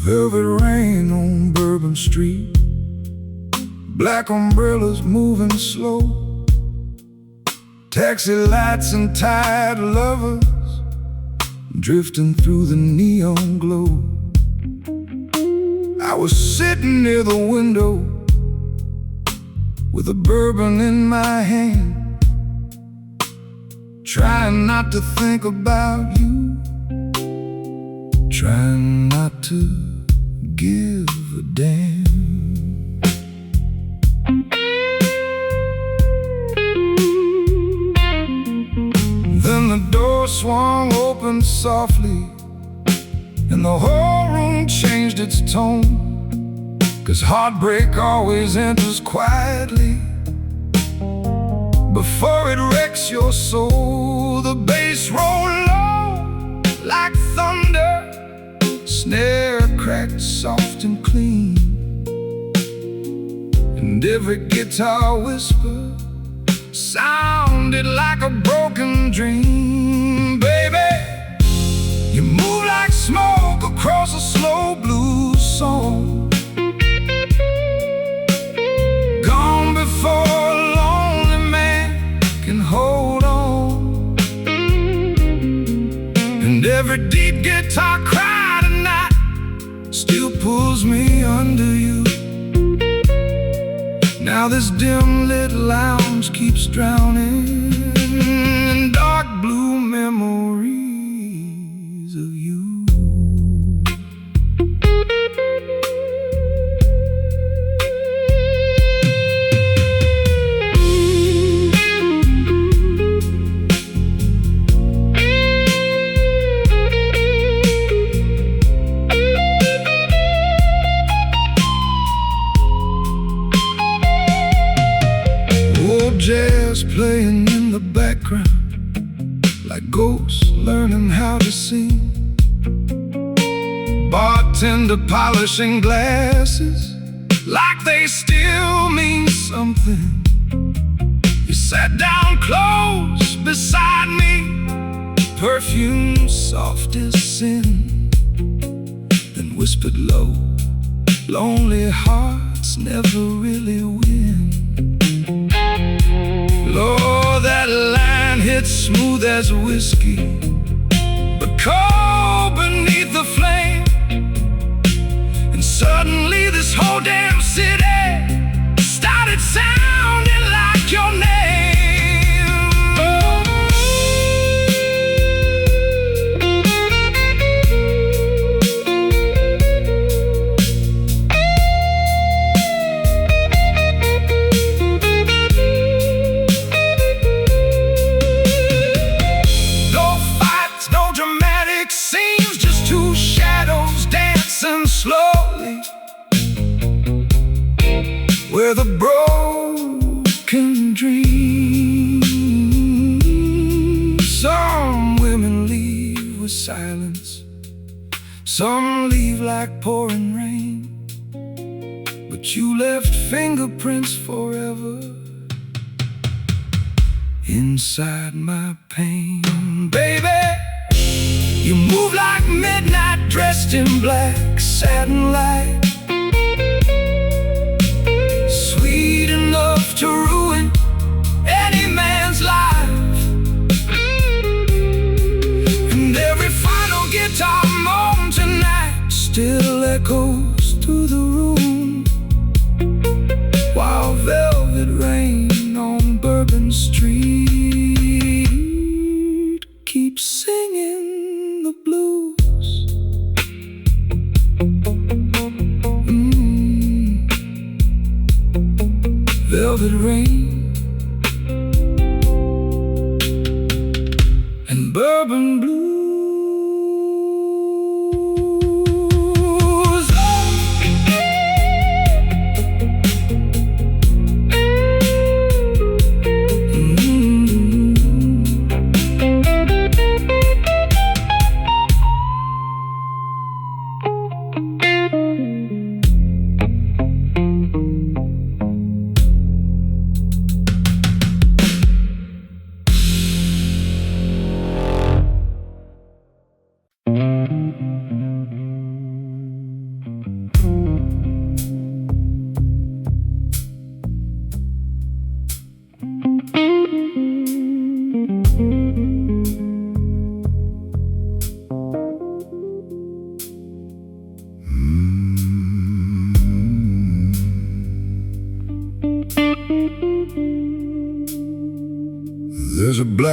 Velvet rain on Bourbon Street, black umbrellas moving slow, taxi lights and tired lovers drifting through the neon glow. I was sitting near the window with a bourbon in my hand, trying not to think about you, trying not to give a damn. Then the door swung open softly, and the whole room changed its tone, 'cause heartbreak always enters quietly before it wrecks your soul. The bass rolled low like thunder, snare cracked soft and clean, and every guitar whisper sounded like a broken dream. Baby, you move like smoke across a slow blues song, gone before a lonely man can hold on. And every deep guitar cry tonight still pulls me under you. Now this dim lit lounge keeps drowning in dark blue memories of you. Jazz playing in the background, like ghosts learning how to sing. Bartender polishing glasses, like they still mean something. You sat down close beside me, perfume soft as sin, then whispered low, lonely hearts never really win. Lord, that line hits smooth as whiskey, but cold beneath the flame. And suddenly this whole damn city started sounding like your name. Slowly, where the broken dream. Some women leave with silence, some leave like pouring rain, but you left fingerprints forever inside my pain. Baby, you move like midnight dressed in black satin light, sweet enough to ruin any man's life. And every final guitar moan tonight still echoes through the room, while velvet rain on Bourbon Street keeps singing the blues. Velvet rain and bourbon blues.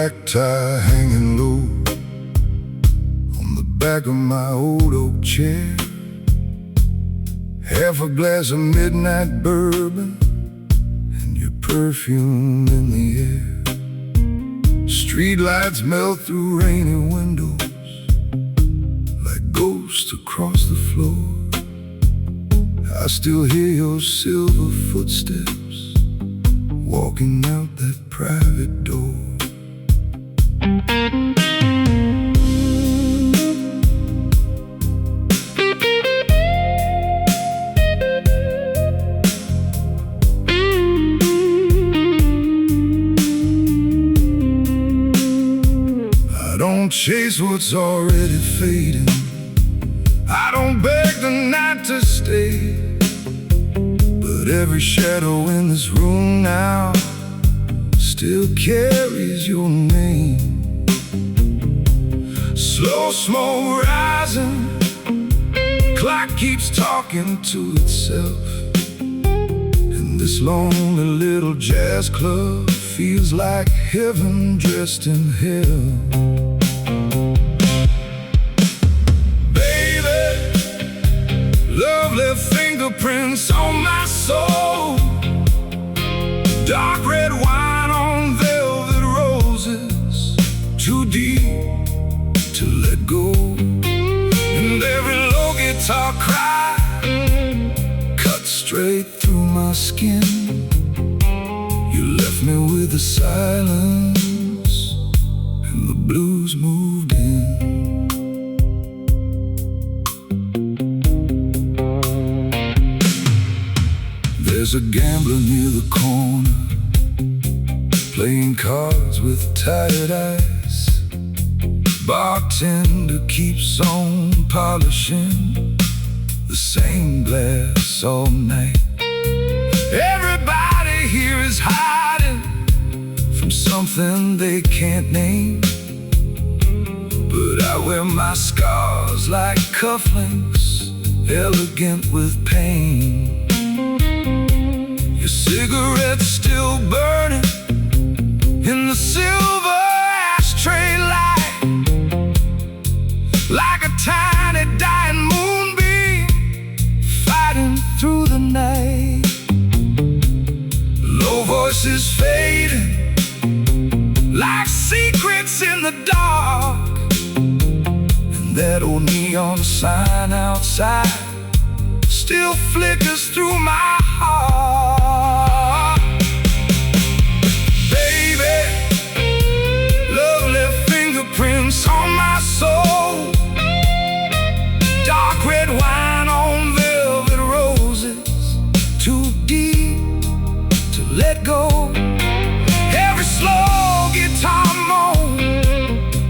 black tie hanging low on the back of my old oak chair. Half a glass of midnight bourbon and your perfume in the air. Street lights melt through rainy windows like ghosts across the floor. I still hear your silver footsteps walking out that private door. I don't chase what's already fading. I don't beg the night to stay. But every shadow in this room now still carries your name. Slow smoke rising, clock keeps talking to itself. And this lonely little jazz club feels like heaven dressed in hell. Love left fingerprints on my soul. Dark red wine on velvet roses, too deep to let go. And every low guitar cry cut straight through my skin. You left me with the silence and the blues moved in. There's a gambler near the corner, playing cards with tired eyes. Bartender keeps on polishing the same glass all night. Everybody here is hiding from something they can't name. But I wear my scars like cufflinks, elegant with pain. Your cigarette's still burning in the silver ashtray light, like a tiny dying moonbeam fighting through the night. Low voices fading like secrets in the dark, and that old neon sign outside still flickers through my heart. Baby, love left fingerprints on my soul. Dark red wine on velvet roses, too deep to let go. Every slow guitar moan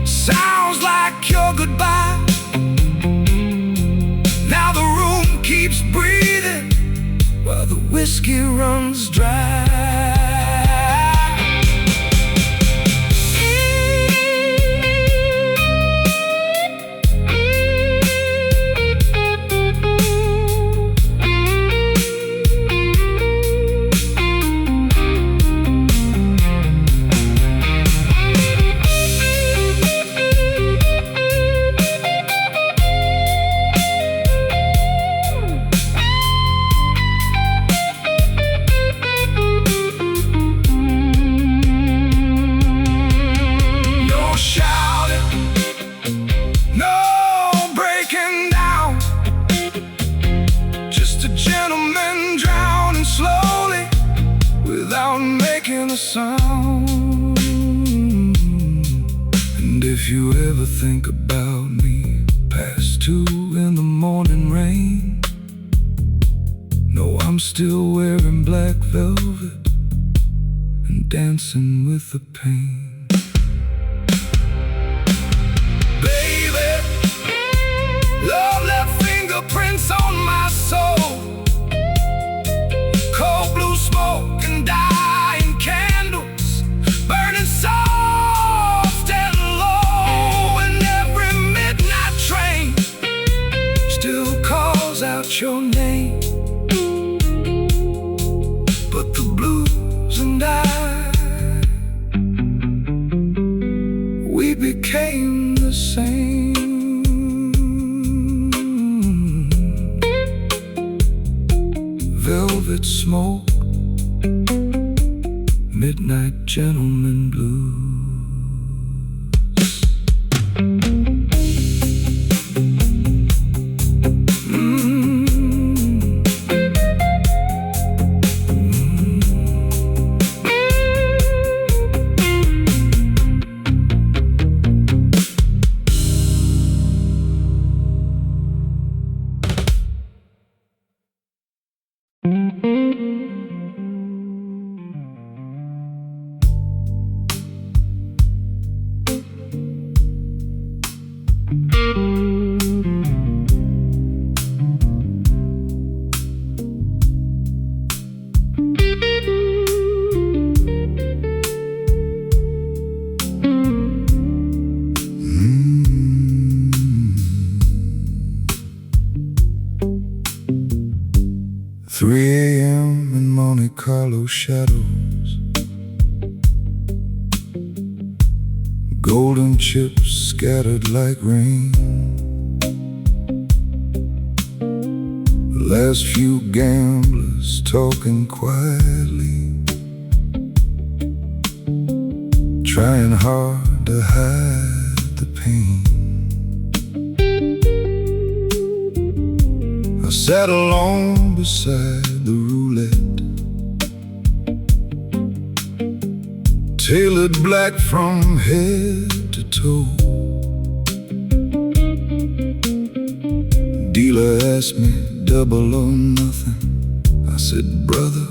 sounds like your goodbye. Now the room keeps breathing while the whiskey runs dry. Sound. And if you ever think about me past 2 in the morning rain, know I'm still wearing black velvet and dancing with the pain. Baby, love left fingerprints on my soul. Cold blue smoke and dying candles burning soft and low, and every midnight train still calls out your name. But the blues and I cigarette smoke, midnight gentleman blues. Carlo shadows, golden chips scattered like rain. Last few gamblers talking quietly, trying hard to hide the pain. I sat alone beside the roulette, tailored black from head to toe. Dealer asked me, double or nothing. I said, brother,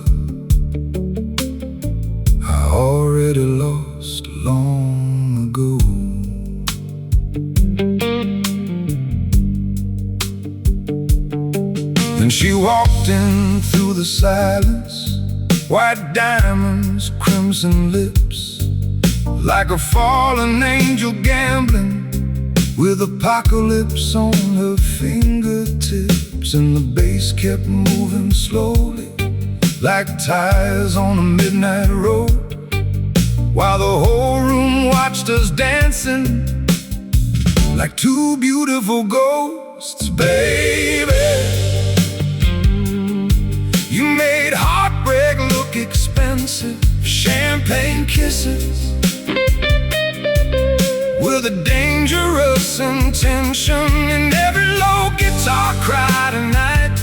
I already lost long ago. Then she walked in through the silence, white diamonds, crimson lips, like a fallen angel gambling with apocalypse on her fingertips. And the bass kept moving slowly, like tires on a midnight road, while the whole room watched us dancing like two beautiful ghosts. Baby, you made heartbreak look expensive. Champagne kisses with a dangerous intention, and every low guitar cry tonight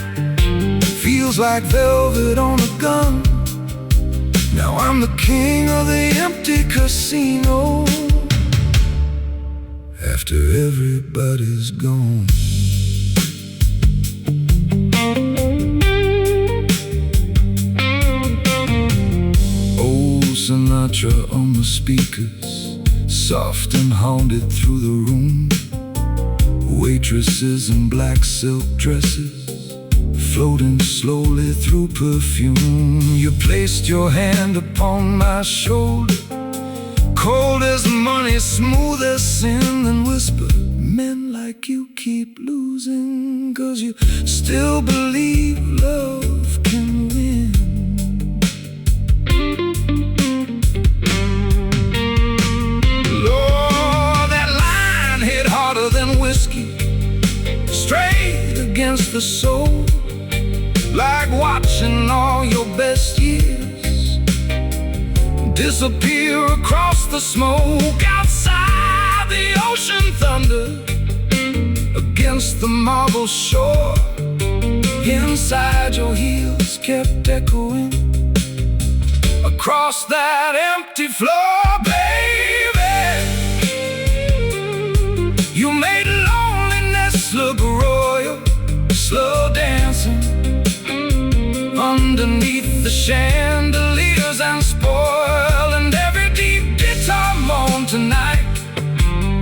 feels like velvet on a gun. Now I'm the king of the empty casino after everybody's gone. Sinatra on the speakers, soft and haunted through the room. Waitresses in black silk dresses, floating slowly through perfume. You placed your hand upon my shoulder, cold as money, smooth as sin, and whispered, men like you keep losing, 'cause you still believe love can win. Straight against the soul, like watching all your best years disappear across the smoke. Outside the ocean thunder against the marble shore, inside your heels kept echoing across that empty floor. Baby, you made look royal, slow dancing underneath the chandeliers and spoil. And every deep guitar moan tonight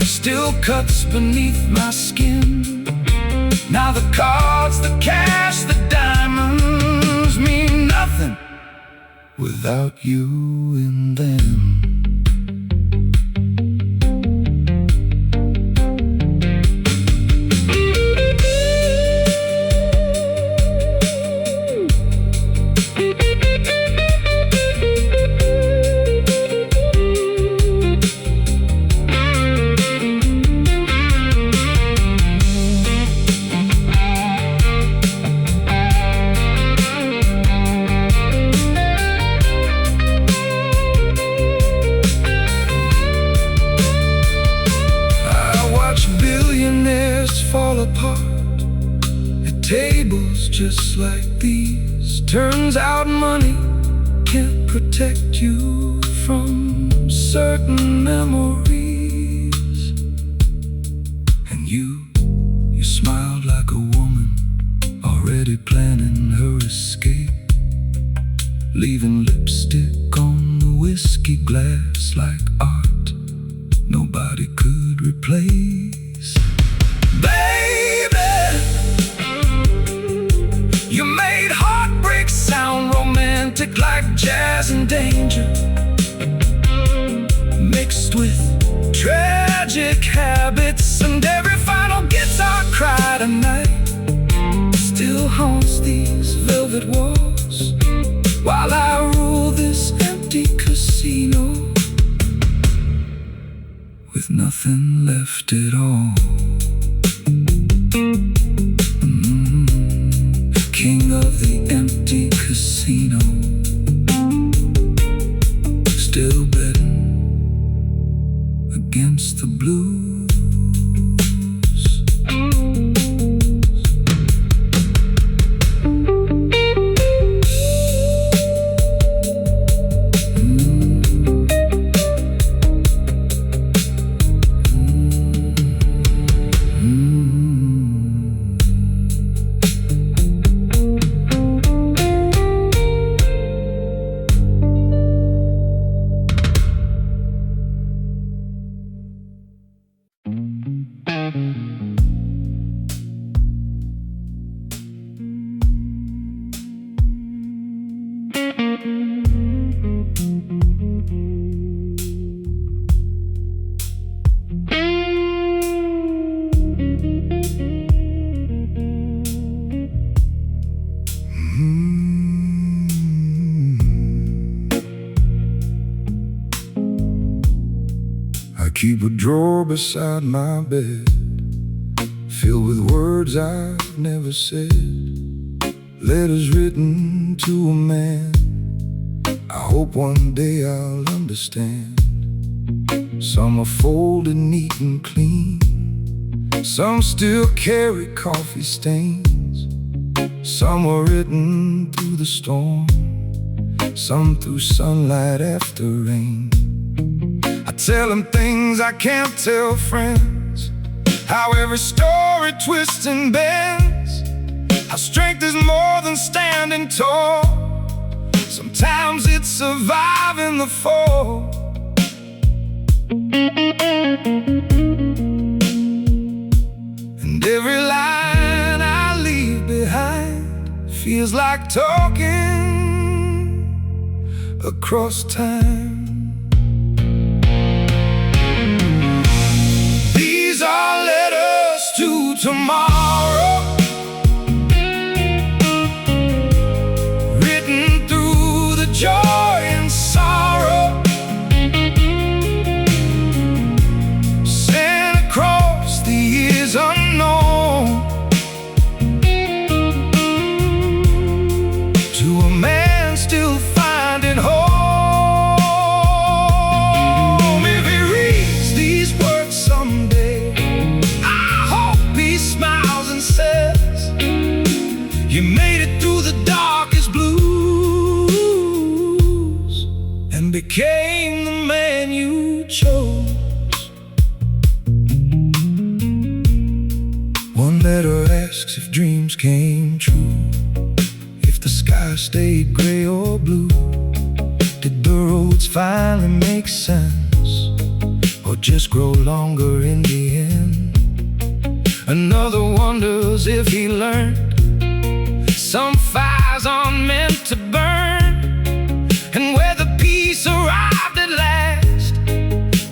still cuts beneath my skin. Now the cards, the cash, the diamonds mean nothing without you in them. fell apart at tables just like these. Turns out money can't protect you from certain memories. And you smiled like a woman already planning her escape, leaving lipstick on the whiskey glass like art nobody could replace. Baby, you made heartbreak sound romantic like jazz and danger, mixed with tragic habits. And every final guitar cry tonight still haunts these velvet walls while I rule this empty casino with nothing left at all. King of the empty casino, still betting against the blues. I keep a drawer beside my bed, filled with words I've never said, letters written to a man I hope one day I'll understand. Some are folded neat and clean, some still carry coffee stains. Some were written through the storm, some through sunlight after rain. I tell them things I can't tell friends, how every story twists and bends, how strength is more than standing tall. Sometimes it's surviving the fall. And every line I leave behind feels like talking across time. These are letters to tomorrow, written through the joy and sorrow, sent across the years unknown, to a man still finding home. If he reads these words someday, I hope he smiles and says, you made it through the darkest blues and became the man you chose. One letter asks if dreams came true, if the sky stayed gray or blue, did the roads finally make sense, or just grow longer in the end? Another wonders if he learned some fires aren't meant to burn, and whether peace arrived at last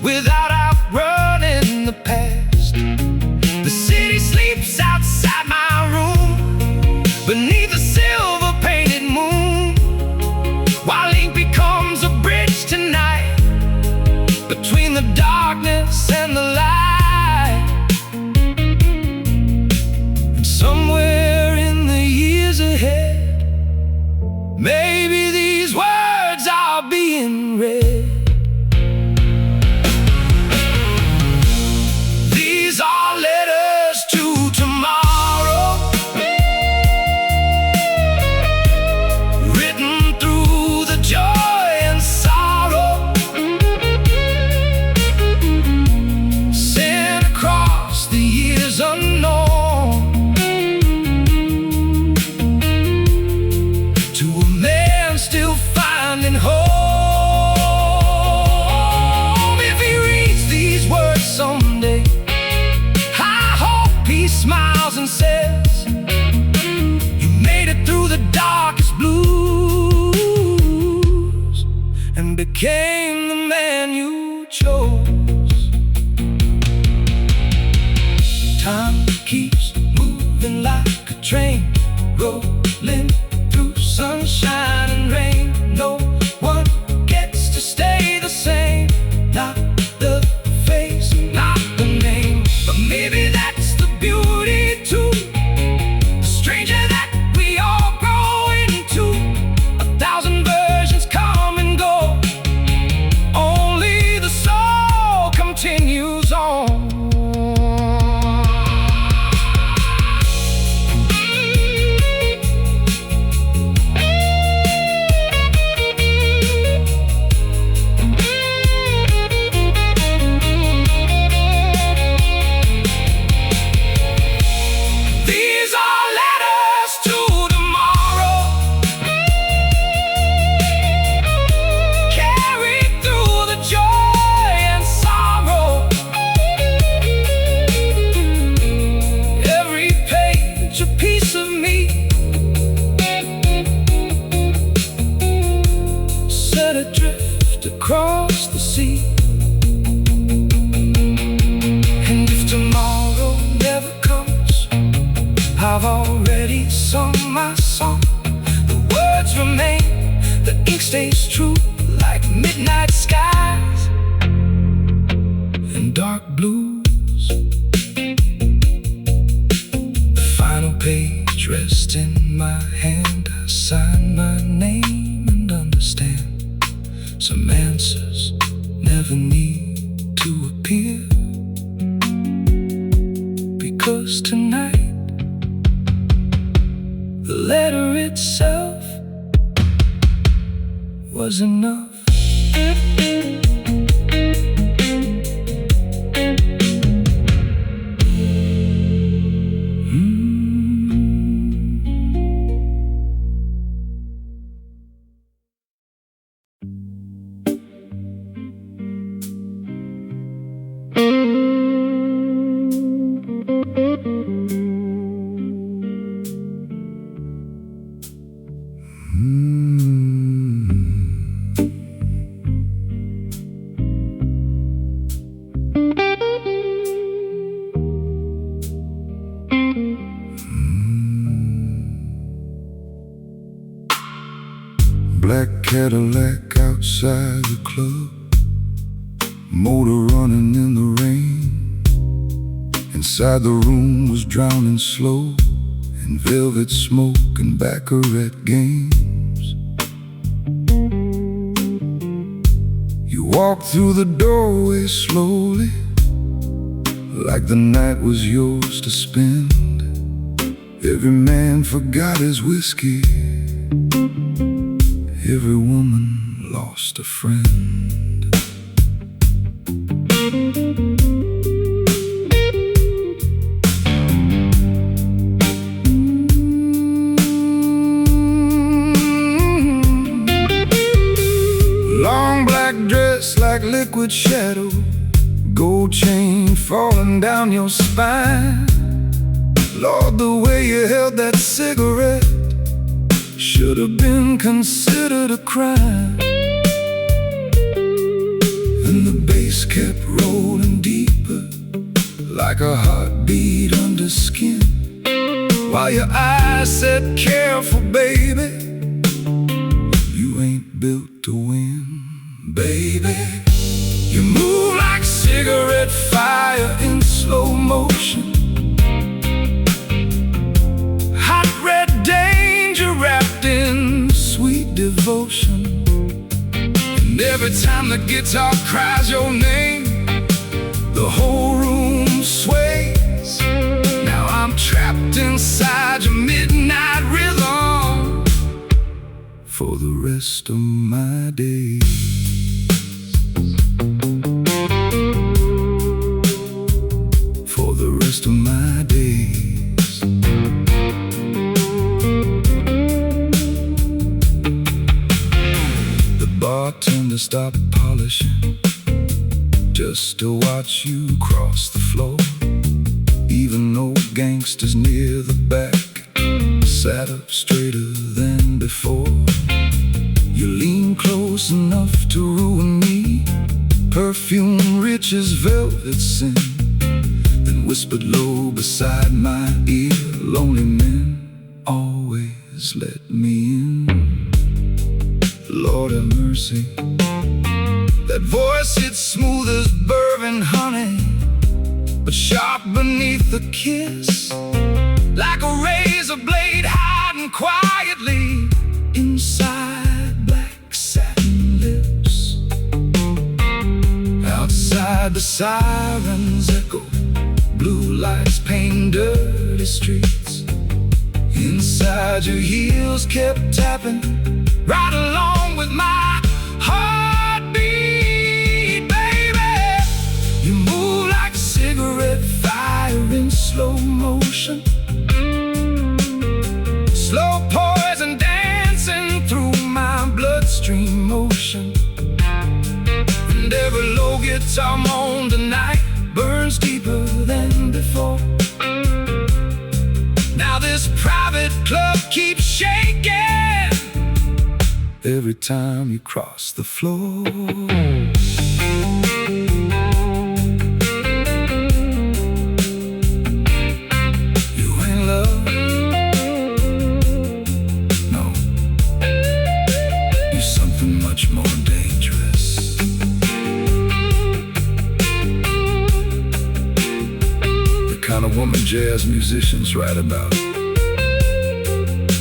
without outrunning the past. The city sleeps outside my room, beneath a silver-painted moon, while ink becomes a bridge tonight between the darkness and the light. And somewhere in the years ahead, maybe smiles and says, you made it through the darkest blues and became the man you chose. Time keeps moving like a train, rolling through sunshine and rain. No one gets to stay the same, not the face, not the name. But maybe that's the beauty too, the stranger that we all grow into. 1,000 versions come and go, only the soul continues on. Across the sea. And if tomorrow never comes, I've already sung my song. The words remain, the ink stays true, like midnight skies and dark blues. The final page rests in my hand. I sign my name and understand some answers never need to appear, because tonight the letter itself was enough. Black Cadillac outside the club, motor running in the rain. Inside the room was drowning slow in velvet smoke and baccarat games. You walked through the doorway slowly, like the night was yours to spend. Every man forgot his whiskey, every woman lost a friend. Long black dress like liquid shadow, gold chain falling down your spine. Lord, the way you held that cigarette should have been considered a crime. And the bass kept rolling deeper, like a heartbeat under skin, while your eyes said, careful baby, you ain't built to win. Baby, you move like cigarette fire in slow motion, hot red danger wrapped in sweet devotion. And every time the guitar cries your name, the whole room sways. Now I'm trapped inside your midnight rhythm for the rest of my days. For the rest of my days. The bartender stopped polishing just to watch you cross the floor. He Even old gangsters near the back sat up straighter than before. You lean close enough to ruin me, perfume rich as velvet sin, then whispered low beside my ear, lonely men always let me in. Lord have mercy. That voice, it's smooth as bourbon honey, but sharp beneath the kiss, like a razor blade hiding quietly inside black satin lips. Outside the sirens echo, blue lights paint dirty streets. Inside your heels kept tapping, right along with my heartbeat, baby. You move like cigarette fire in slow motion, slow poison dancing through my bloodstream motion. And every low guitar moan tonight burns deeper than before. Now this private club keeps shaking every time you cross the floor. You ain't love, no. You're something much more dangerous. The kind of woman jazz musicians write about,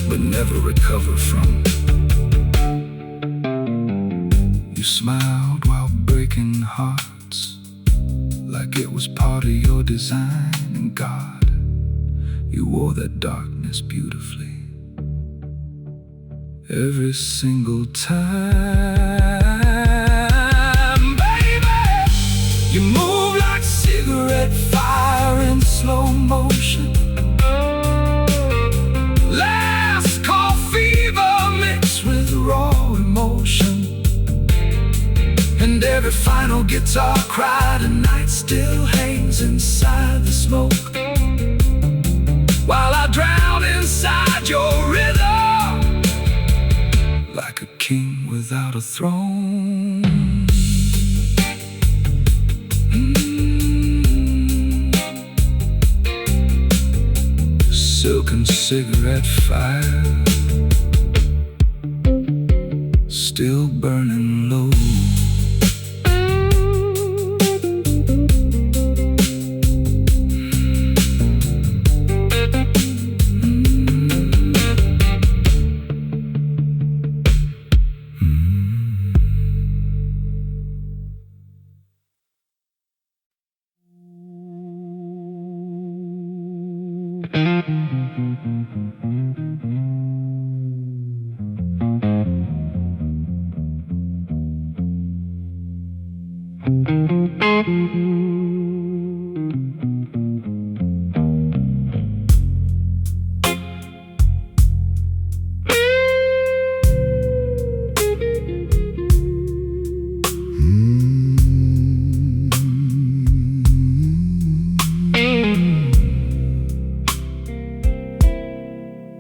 but never recover from. You smiled while breaking hearts, like it was part of your design. And God, you wore that darkness beautifully every single time. Baby, you move like cigarette fire in slow motion, last call fever mixed with raw emotion. And every final guitar cry tonight still hangs inside the smoke, while I drown inside your rhythm like a king without a throne. Silken cigarette fire, still burning low.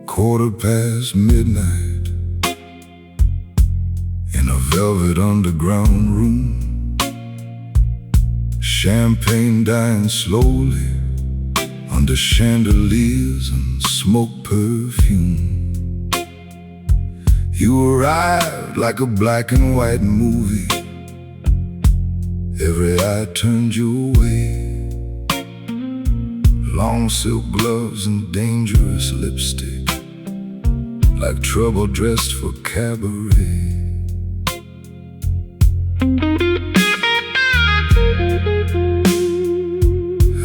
Quarter past midnight in a velvet underground room, champagne dying slowly under chandeliers and smoke perfume. You arrived like a black and white movie, every eye turned you away. Long silk gloves and dangerous lipstick, like trouble dressed for cabaret.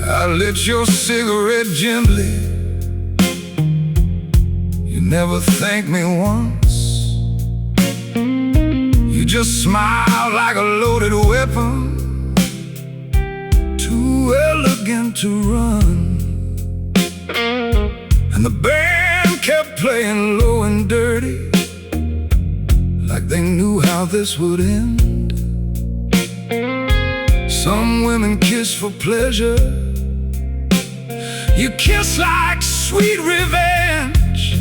I lit your cigarette gently. You never thanked me once. You just smiled like a loaded weapon, too elegant to run. And the band kept playing low and dirty, like they knew how this would end. Some women kiss for pleasure, You kiss like sweet revenge.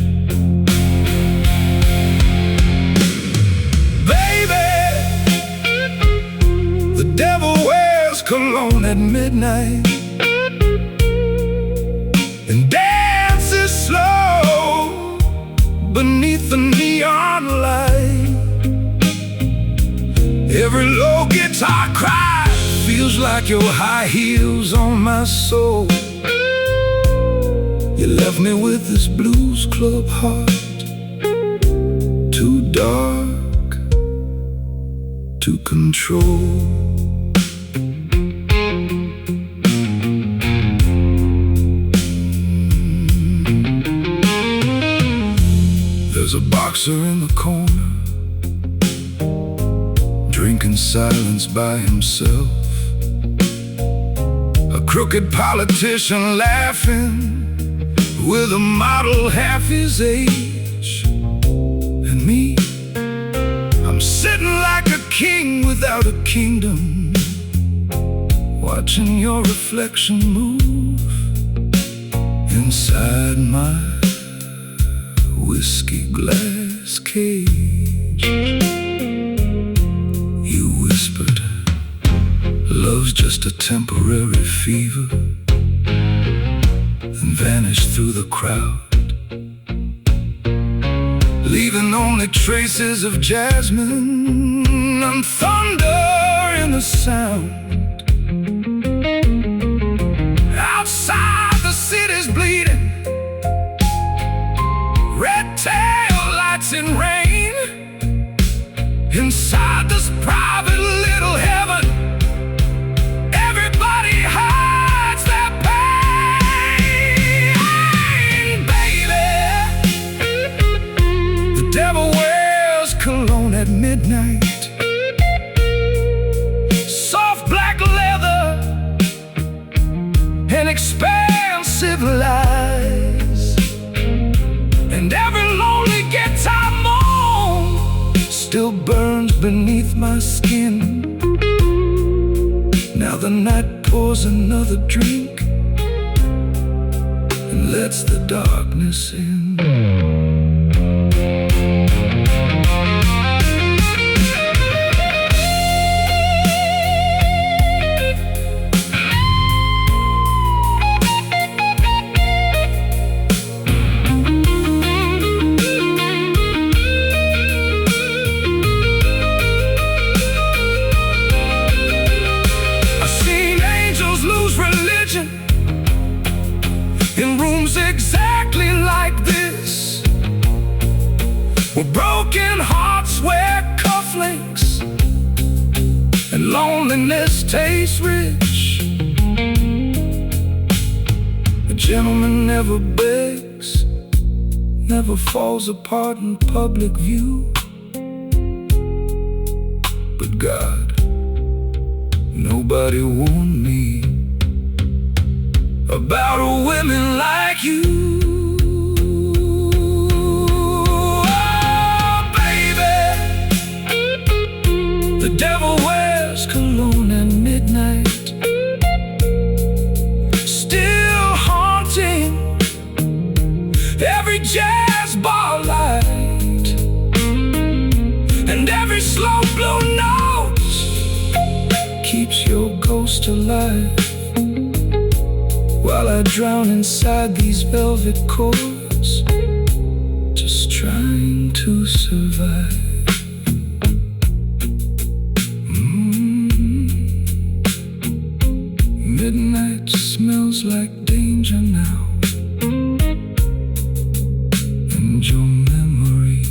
Baby, the devil wears cologne at midnight and dances slow beneath the neon light. Every low guitar cry feels like your high heels on my soul. You left me with this blues club heart, too dark to control. There's a boxer in the corner, drinking silence by himself. A crooked politician laughing with a model half his age. And me, I'm sitting like a king without a kingdom, watching your reflection move inside my whiskey glass cage. You whispered, love's just a temporary fever, and vanished through the crowd, leaving only traces of jasmine and thunder in the sound. Outside the city's bleeding, red tail lights in rain. Inside this private little heaven, everybody hides their pain. Baby, the devil wears cologne at midnight, soft black leather and expansive lies. And every lonely guitar moan still burns beneath my skin. Now the night pours another drink and lets the darkness in. In rooms exactly like this, where broken hearts wear cufflinks and loneliness tastes rich. A gentleman never begs, never falls apart in public view. But God, nobody warned me about women like you. Oh, baby, the devil wears cologne at midnight, still haunting every jazz bar light and every slow blue note keeps your ghost alive. While I drown inside these velvet chords, just trying to survive. Midnight smells like danger now, and your memory.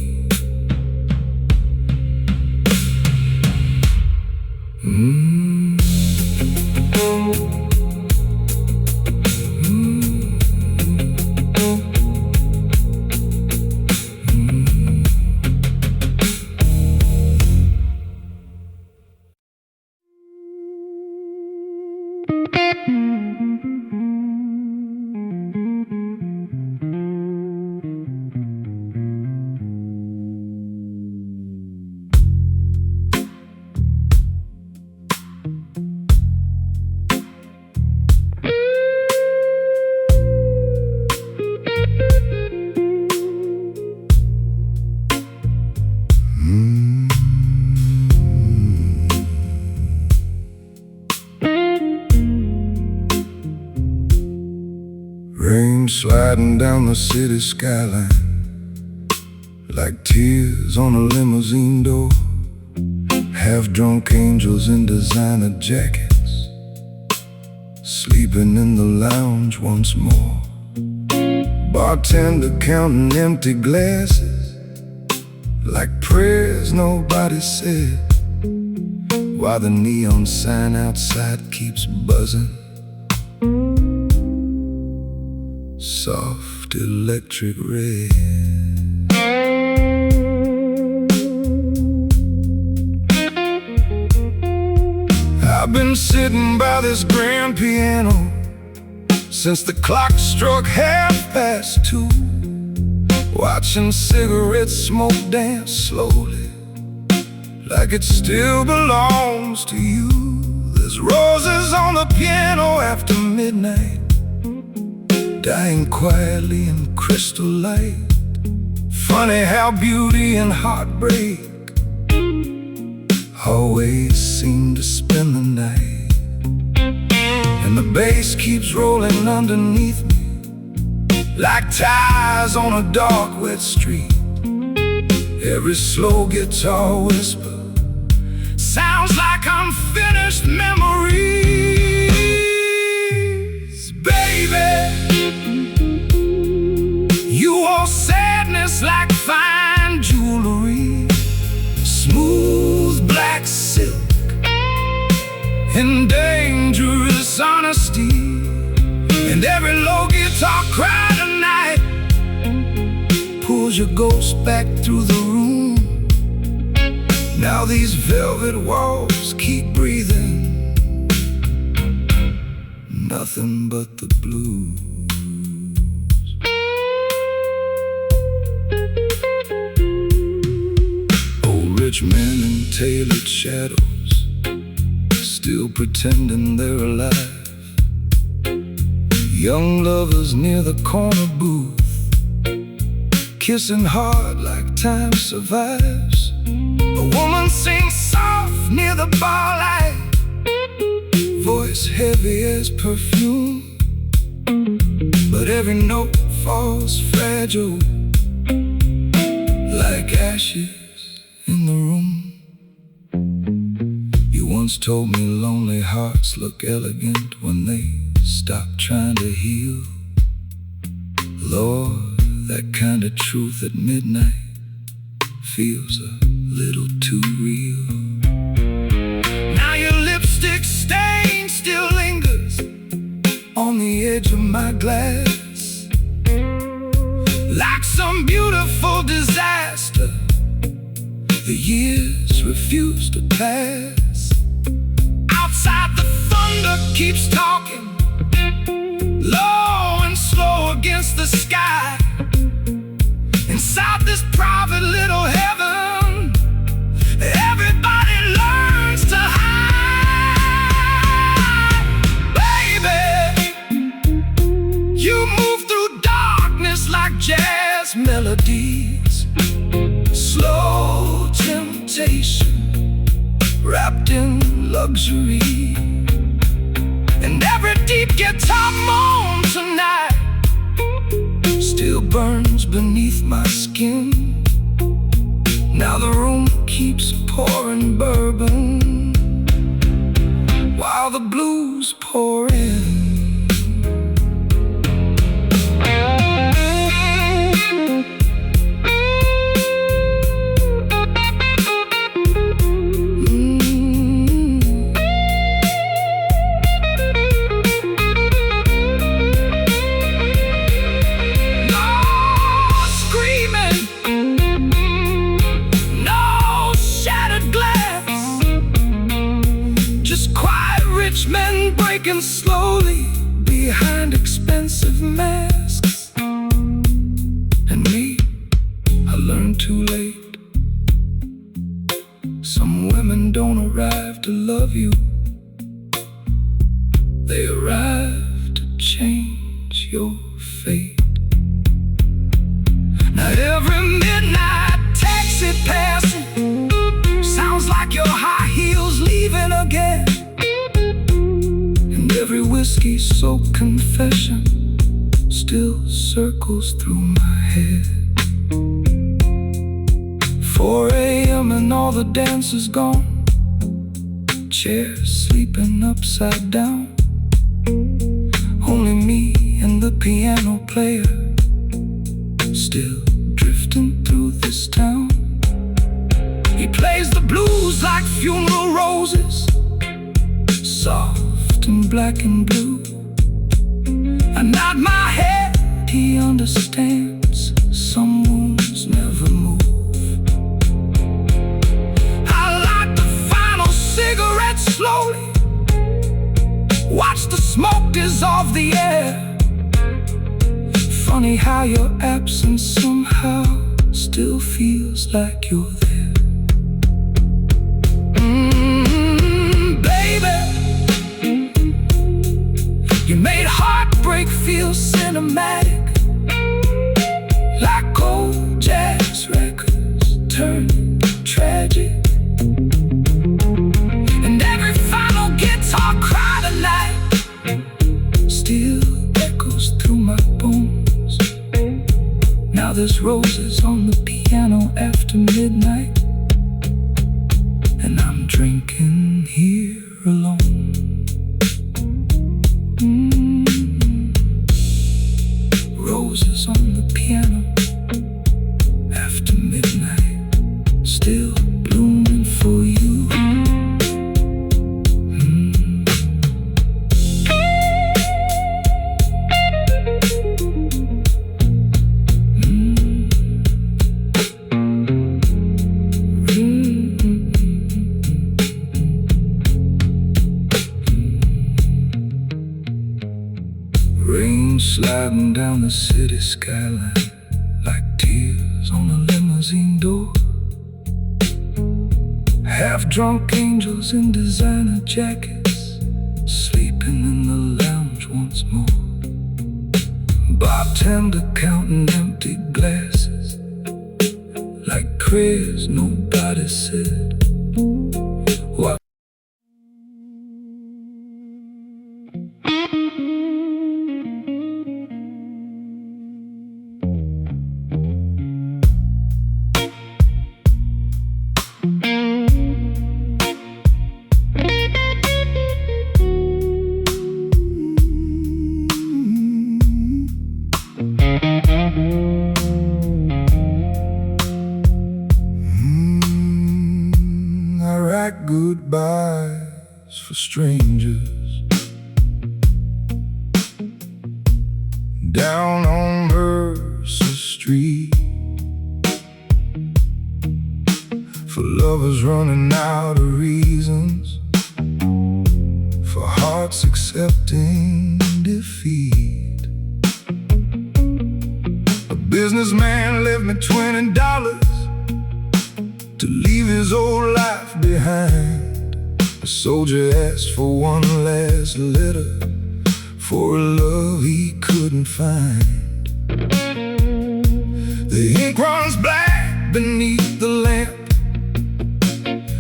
sliding down the city skyline like tears on a limousine door. Half-drunk angels in designer jackets, sleeping in the lounge once more. Bartender counting empty glasses like prayers nobody said, while the neon sign outside keeps buzzing. Soft electric red. I've been sitting by this grand piano since the clock struck 2:30, watching cigarette smoke dance slowly like it still belongs to you. There's roses on the piano after midnight, dying quietly in crystal light. Funny how beauty and heartbreak always seem to spend the night. And the bass keeps rolling underneath me like tires on a dark wet street. Every slow guitar whisper sounds like unfinished memories. Baby, you hold sadness like fine jewelry, smooth black silk and dangerous honesty. And every low guitar cry tonight pulls your ghost back through the room. Now these velvet walls keep breathing nothing but the blues. Rich men in tailored shadows, still pretending they're alive. Young lovers near the corner booth, kissing hard like time survives. A woman sings soft near the bar light, voice heavy as perfume, but every note falls fragile like ashes in the room. You once told me lonely hearts look elegant when they stop trying to heal. Lord, that kind of truth at midnight feels a little too real. Now your lipstick stain still lingers on the edge of my glass, like some beautiful disaster the years refuse to pass. Outside the thunder keeps talking, low and slow against the sky. Inside this private little heaven, everybody learns to hide. Baby, you move through darkness like jazz melodies, slow temptation wrapped in luxury. And every deep guitar moan tonight still burns beneath my skin. Now the room keeps pouring bourbon while the blues pour in. Men breaking slowly behind expensive masks. And me, I learned too late. Some women don't arrive to love you, they arrive to change your fate. Now every midnight taxi passing sounds like your high heels leaving again. Every whiskey-soaked confession still serves circles through my head. 4 a.m. and all the dancers gone, chairs sleeping upside down. Only me and the piano player, still drifting through this town. He plays the blues like funeral roses, soft and black and blue. I nod my head, he understands. Some wounds never move. I light the final cigarette slowly, watch the smoke dissolve the air. Funny how your absence somehow still feels like you're there. Baby, you made heartbreak feel cinematic, like old jazz records turning tragic. And every final guitar cry tonight still echoes through my bones. Now there's roses on the piano after midnight, and I'm drinking here alone. Roses on the piano after midnight, still blooming for you. Rain sliding down the city skyline like tears on a limousine door. Half-drunk angels in designer jackets, sleeping in the lounge once more. Bartender counting empty glasses like prayers nobody said. What? I write goodbyes for strangers down on Mercer Street, for lovers running out of reasons, for hearts accepting defeat. A businessman left me $20 to leave his old life behind. A soldier asked for one last letter for a love he couldn't find. The ink runs black beneath the lamp,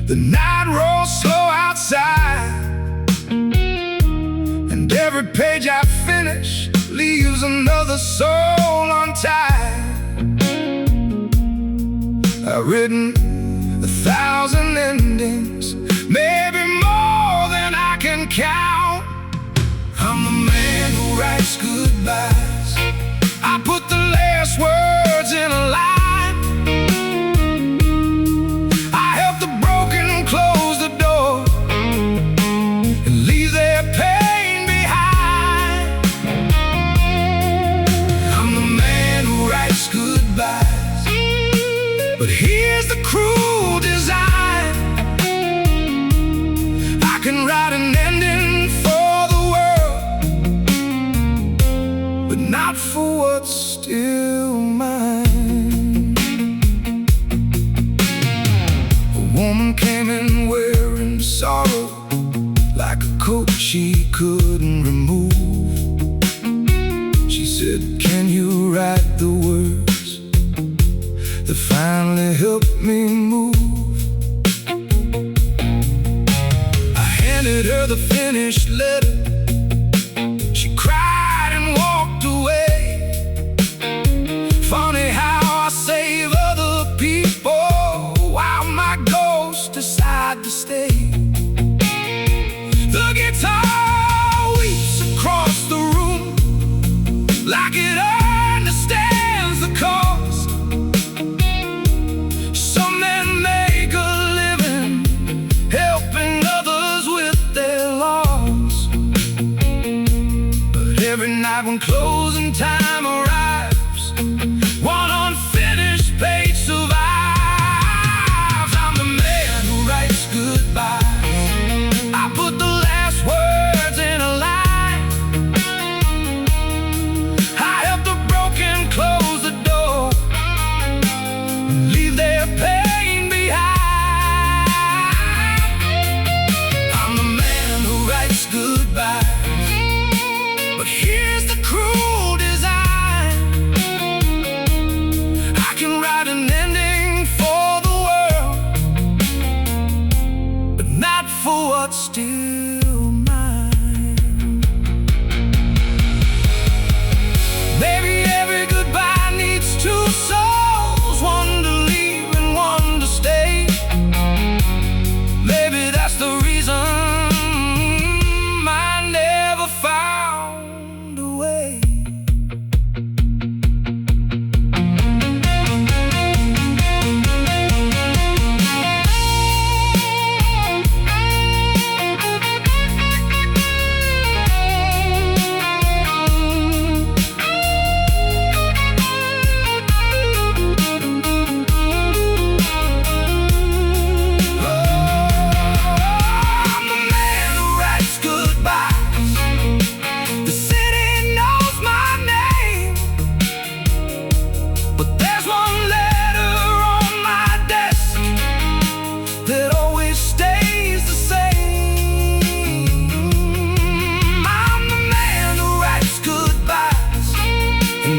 the night rolls slow outside, and every page I finish leaves another soul untied. I've written 1,000 endings, maybe more than I can count. I'm the man who writes goodbyes. I put the last words in a line. I help the broken close the door and leave their pain behind. I'm the man who writes goodbyes, but here's the cruel design. I can write an ending for the world, but not for what's still mine. A woman came in wearing sorrow, like a coat she couldn't remove. She said, "Can you write the words that finally helped me move?" I handed her the finished letter. She cried and walked away. like when closing time arrives, one unfinished page survives. I'm the man who writes goodbye. I put the last words in a line. I help the broken close the door, leave their pain behind. I'm the man who writes goodbye. But here's the cruel design. I can write an ending for the world, but not for what's still mine. Baby, every goodbye needs two souls, one to leave and one to stay. Maybe that's the reason I never found a way.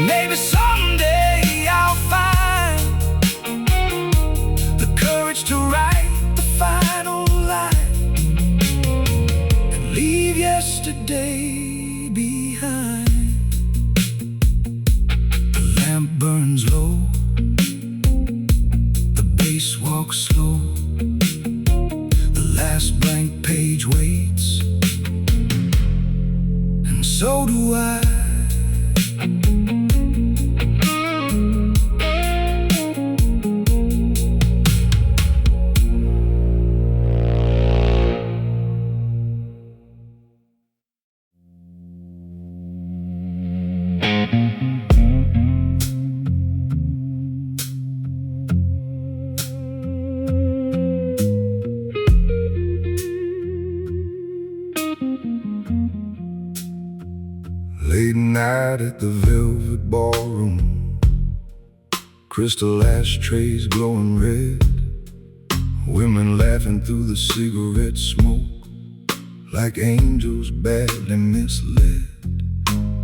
Maybe someday I'll find the courage to write the final line and leave yesterday behind. The lamp burns low, the bass walks slow, the last blank page waits, and so do I. Late night at the velvet ballroom, crystal ashtrays glowing red, women laughing through the cigarette smoke like angels badly misled.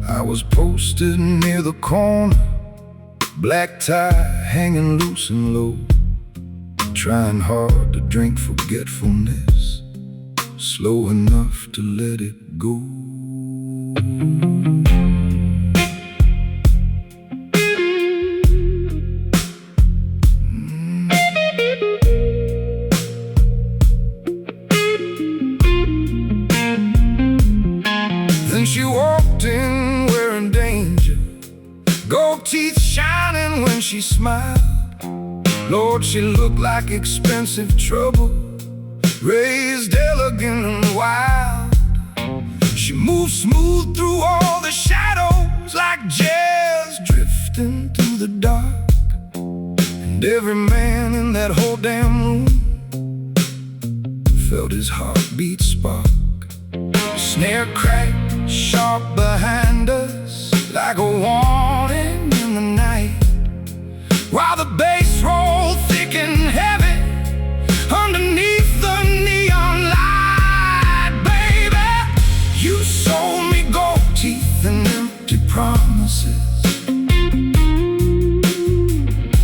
I was posted near the corner, black tie hanging loose and low, trying hard to drink forgetfulness, slow enough to let it go. Then she walked in wearing danger, gold teeth shining when she smiled. Lord, she looked like expensive trouble, raised elegant and wild. She moved smooth through all the shadows like jazz drifting through the dark. And every man in that whole damn room felt his heartbeat spark. The snare cracked sharp behind us like a warning in the night, while the bass rolled thick and heavy underneath the neon light. Baby, you sold me gold teeth and empty promises,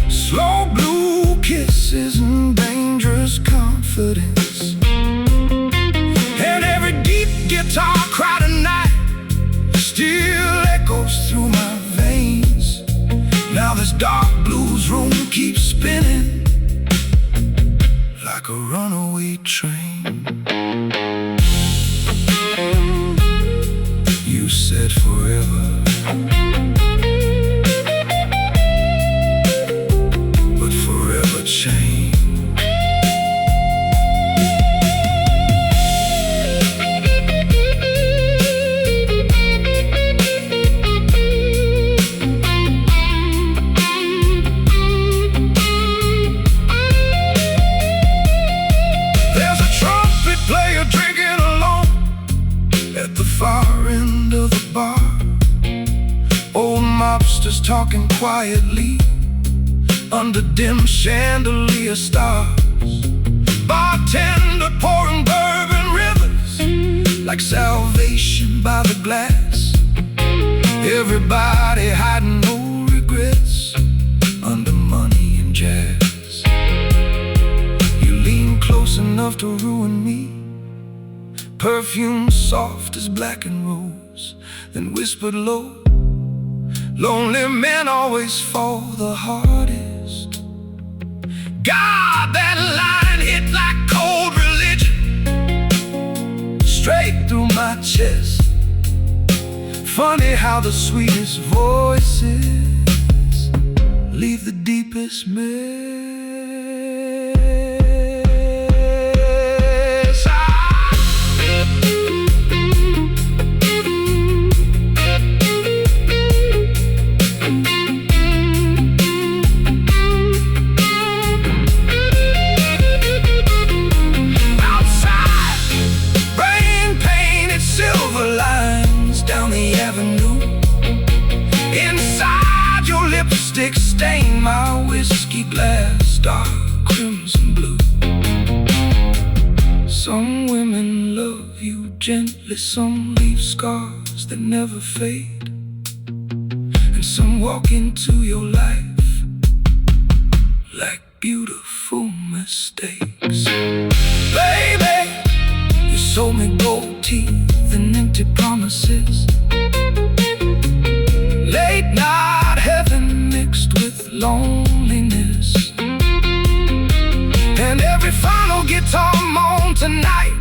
slow blue kisses and dangerous confidence. And every deep guitar cry tonight still echoes through my veins. Now this dark blues room keeps spinning like a runaway train. You said forever, but forever changed. talking quietly under dim chandelier stars. Bartender pouring bourbon rivers like salvation by the glass. Everybody hiding no regrets under money and jazz. You lean close enough to ruin me, perfume soft as black and rose, then whispered low, lonely men always fall the hardest. God, that line hit like cold religion, straight through my chest. Funny how the sweetest voices leave the deepest mess. Lipstick stain my whiskey glass dark crimson blue. Some women love you gently, some leave scars that never fade, and some walk into your life like beautiful mistakes. Baby, you sold me gold teeth and empty promises, late night heaven mixed with loneliness, and every final guitar moan tonight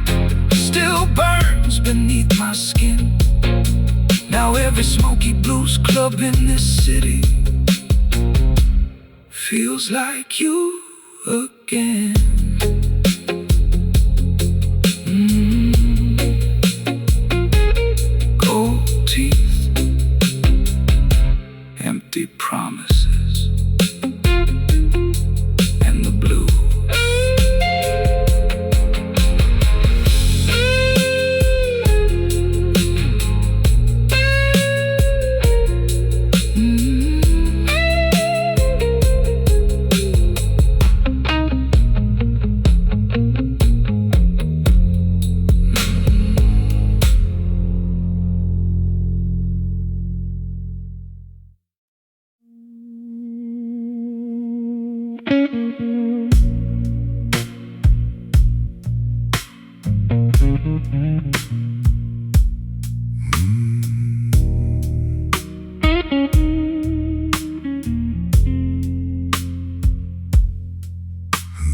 still burns beneath my skin. Now every smoky blues club in this city feels like you again. Gold teeth, empty promises, and the blue.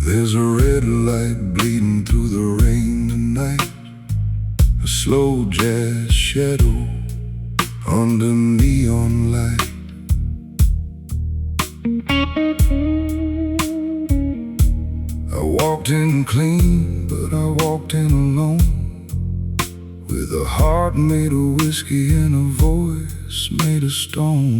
There's a red light bleeding through the rain tonight, a slow jazz shadow under neon light. I walked in clean, but I walked in alone, with a heart made of whiskey and a voice made of stone.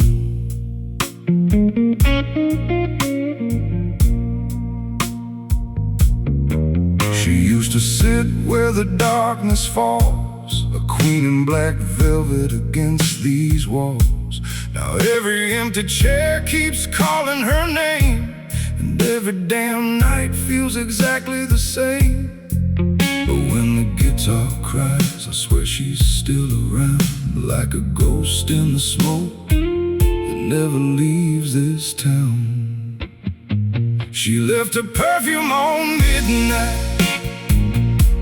She used to sit where the darkness falls, a queen in black velvet against these walls. Now every empty chair keeps calling her name, and every damn night feels exactly the same. But when the guitar cries, I swear she's still around, like a ghost in the smoke that never leaves this town. She left her perfume on midnight,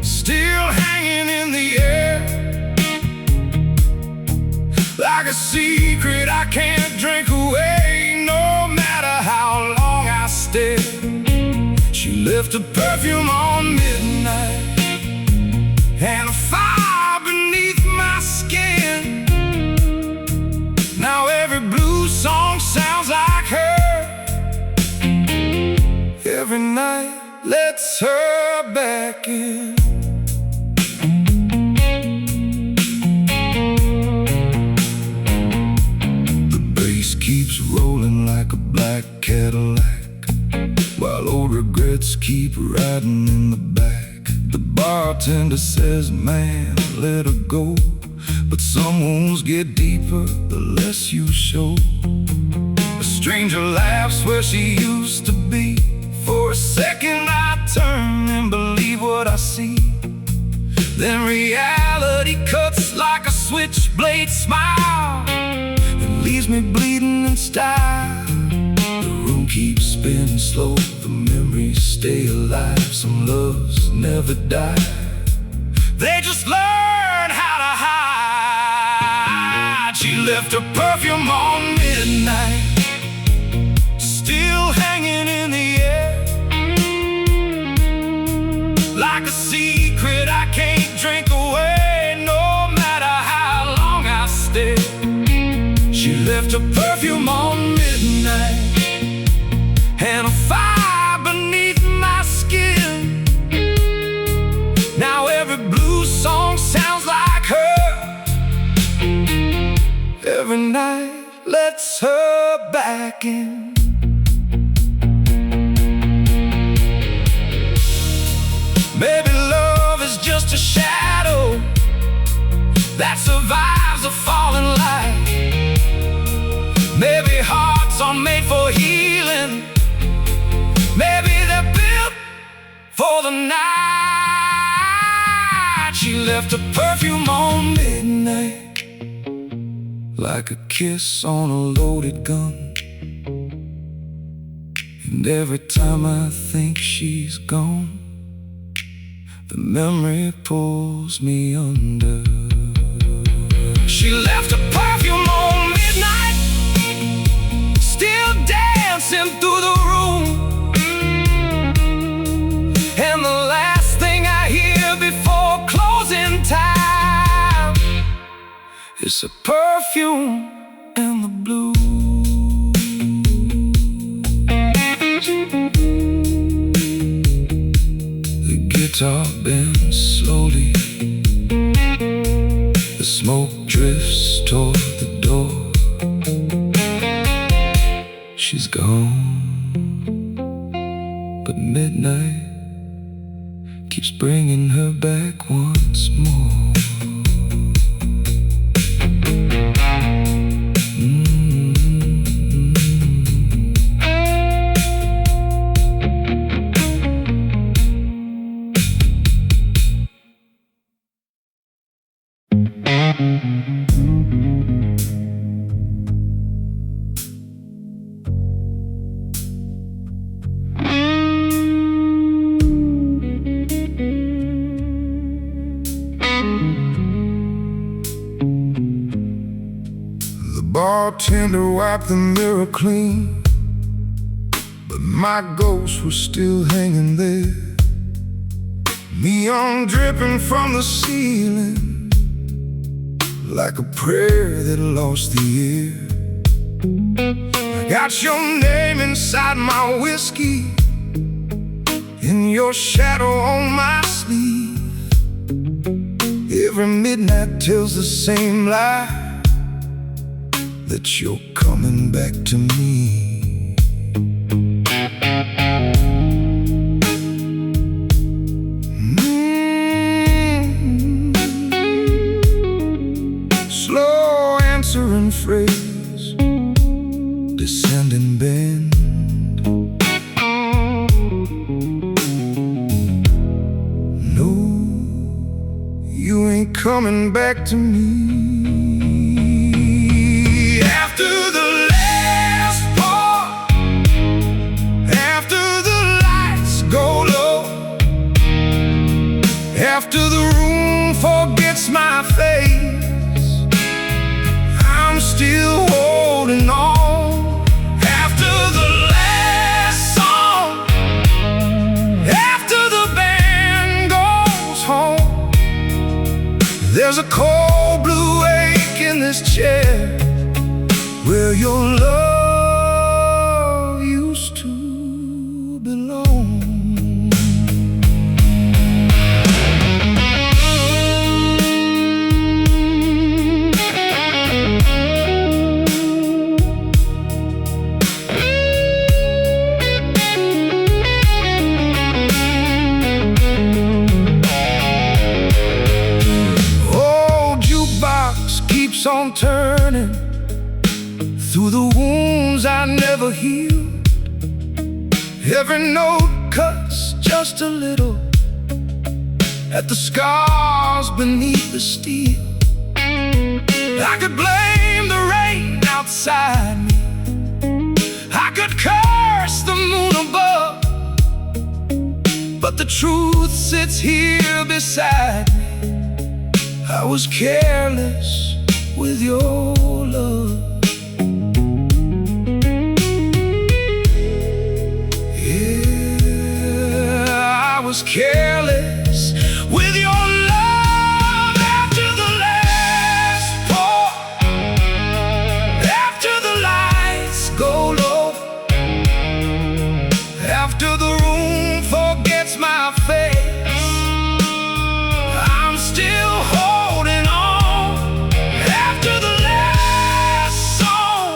still hanging in the air, like a secret I can't drink away, no matter how long I stare. She left her perfume on midnight, and a fire beneath my skin. Now every blues song sounds like her, every night lets her back in. Keeps rolling like a black Cadillac, while old regrets keep riding in the back. The bartender says, man, let her go, but some wounds get deeper the less you show. stranger laughs where she used to be. For a second I turn and believe what I see. Then reality cuts like a switchblade smile and leaves me bleeding in style. The room keeps spinning slow, the memories stay alive. Some loves never die, they just learn how to hide. She left her perfume on midnight, still hanging in the air, like a secret I can't drink away, no matter how long I stay. She left her perfume on midnight and a fire beneath my skin. Now every blues song sounds like her. Every night lets her back in. Maybe love is just a shadow that survives a falling light. Maybe hearts are made for healing. Maybe they're built for the night. She left her perfume on midnight, like a kiss on a loaded gun. And every time I think she's gone, the memory pulls me under. She left her perfume on midnight, still dancing through the room. And the last thing I hear before closing time is her perfume and the blues. Guitar bends slowly, the smoke drifts toward the door. She's gone, but midnight keeps bringing her back once more. Bartender wiped the mirror clean, but my ghost was still hanging there. Neon dripping from the ceiling, like a prayer that lost the air. I got your name inside my whiskey, in your shadow on my sleeve. Every midnight tells the same lie, that you're coming back to me. Slow answering phrase, descending bend. No, you ain't coming back to me. After the last pour, after the lights go low, after the room forgets my face, I'm still holding on. After the last song, after the band goes home, there's a cold blue ache in this chair where your love used to belong. Old jukebox keeps on turning through the wound never healed. Every note cuts just a little at the scars beneath the steel. I could blame the rain outside me, I could curse the moon above, but the truth sits here beside me. I was careless with your love. Yeah, I was careless with your love. After the last pour, after the lights go low, after the room forgets my face, I'm still holding on. After the last song,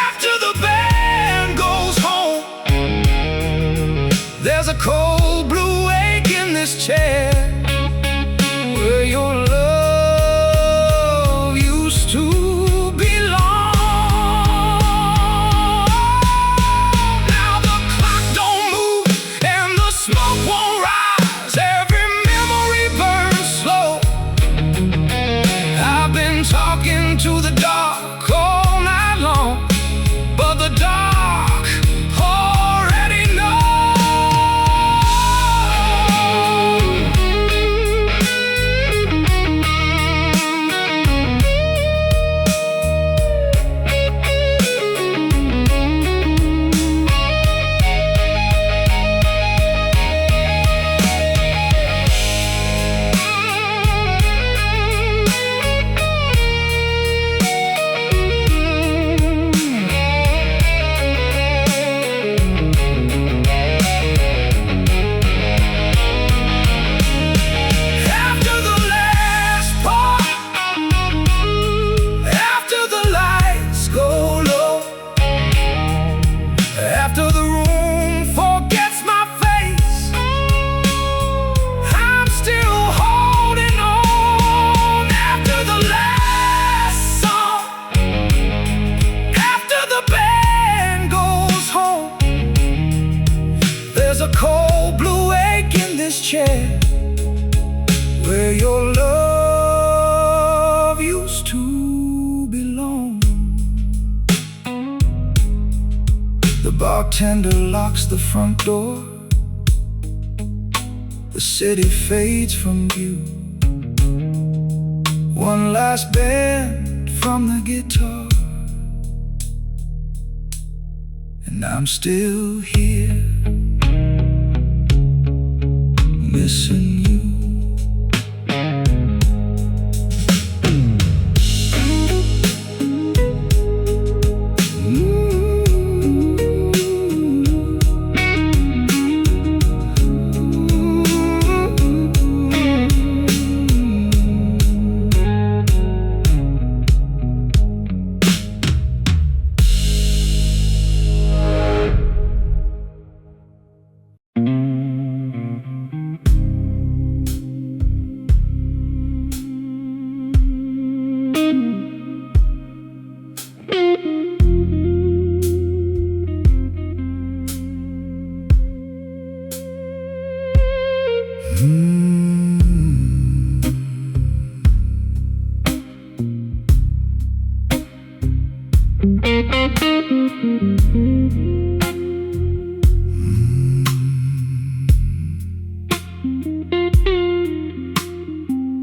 after the band goes home, there's a cold blue ache in this chair where your love used to belong. Now the clock don't move and the smoke won't rise. Every memory burns slow. I've been talking to the dark all night long, but the dark already knows. After the last part, after the lights go low, after the room forgets my face, I'm still holding on. After the last song, after the band goes home, there's a cold blue ache in this chair where your love used to belong. The bartender locks the front door. The city fades from view. One last bend from the guitar, and I'm still here, missing you.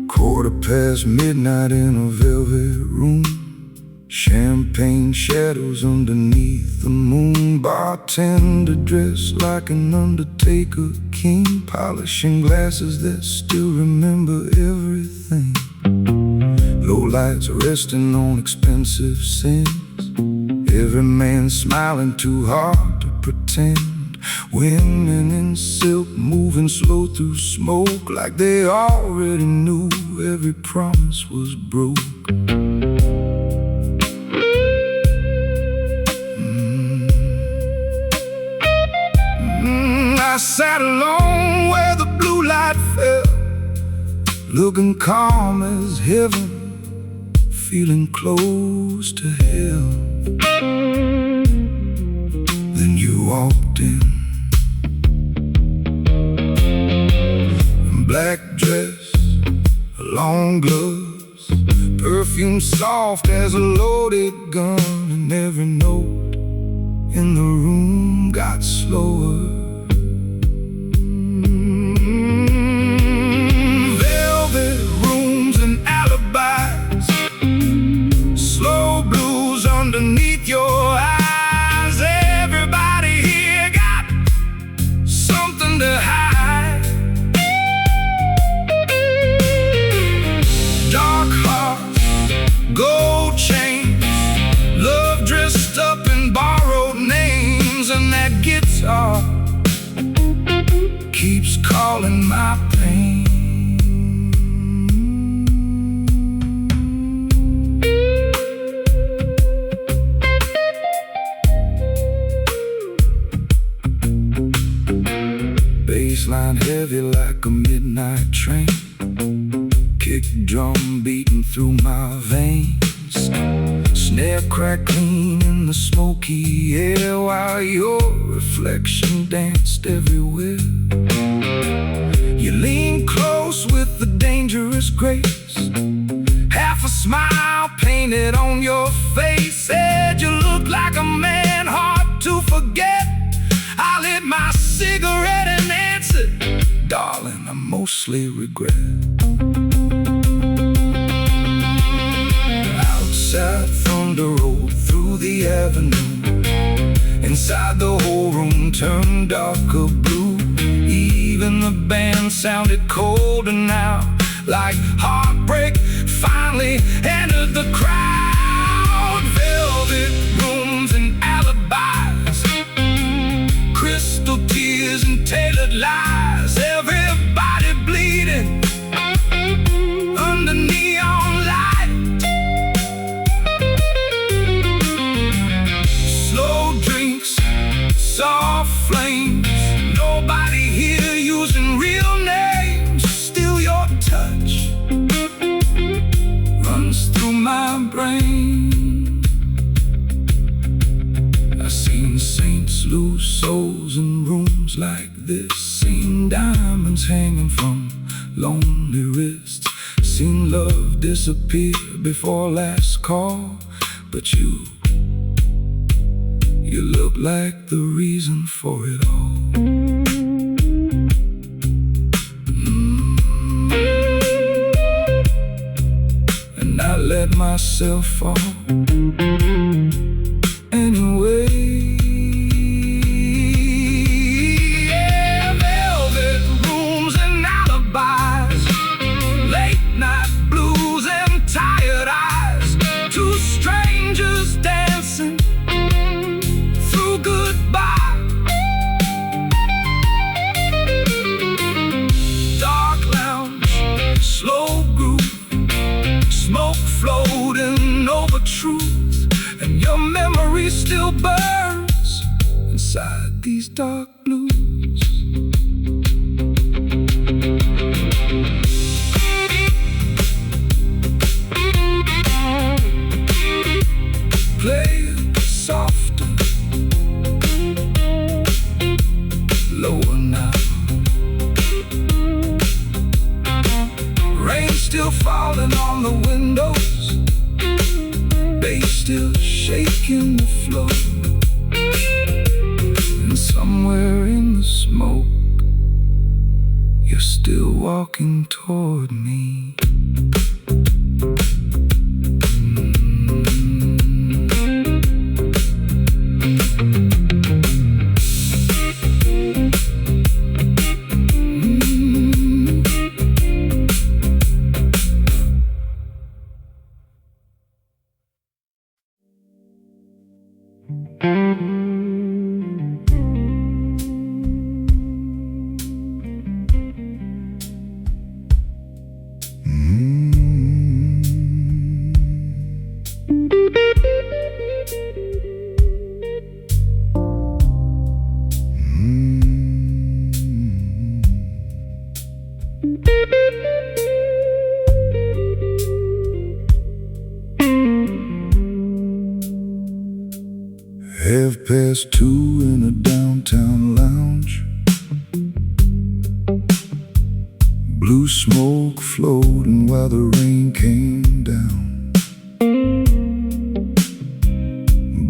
Quarter past midnight in a velvet room, champagne shadows underneath the moon. Bartender dressed like an undertaker king, polishing glasses that still remember everything. Low lights resting on expensive sins, every man smiling too hard to pretend. Women in silk moving slow through smoke, like they already knew every promise was broke. I sat alone where the blue light fell, looking calm as heaven, feeling close to hell. as a loaded gun, and every note in the room got slower. Velvet rooms and alibis, slow blues underneath your eyes. Everybody here got something to hide. Dark hearts, gold chains, love dressed up in borrowed names, and that guitar keeps calling my pain. Bassline heavy like a midnight train, kick drum beating through my veins, snare crack clean in the smoky air, while your reflection danced everywhere. You lean close with a dangerous grace, half a smile painted on your face. Said you look like a man hard to forget. I lit my cigarette and answered, darling, I mostly regret. Outside thunder rolled through the avenue, inside the whole room turned darker blue. Even the band sounded colder now, like heartbreak finally entered the crowd. Velvet rooms and alibis, crystal tears and tailored lies. Everybody bleeding under neon light. Slow drinks, soft flames, nobody here using real names. Still your touch runs through my brain. I've seen saints lose souls in rooms like this, seen diamonds hanging from lonely wrists, seen love disappear before last call. But you look like the reason for it all. And I let myself fall anyway. Yeah, velvet rooms and alibis, late night blues and tired eyes, two strangers dancing through goodbye. Dark lounge, slow groove, smoke floating over truth, and your memory still burns inside these dark blues. Play it softer, lower now. Rain still falling on the windows, bass still shaking the floor. And somewhere in the smoke, you're still walking toward me. Half past 2 in a downtown lounge, blue smoke floating while the rain came down.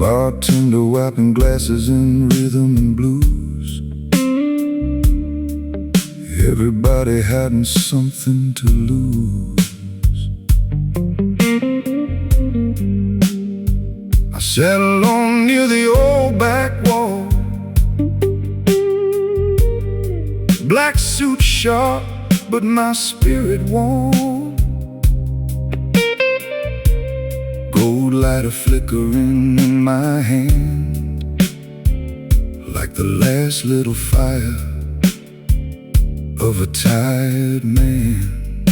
Bartender wiping glasses in rhythm and blues. Everybody hadn't something to lose. I sat alone near the old back wall, black suit sharp, but my spirit warm. Gold lighter flickering in my hand, like the last little fire of a tired man.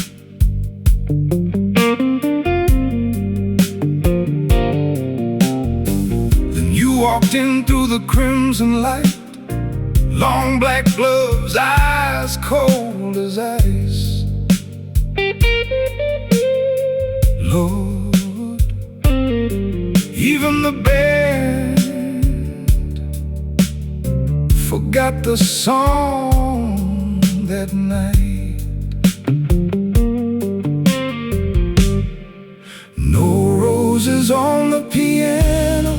Then you walked in through the crimson light, long black gloves, eyes cold as ice. Lord, even the band forgot the song that night. No roses on the piano,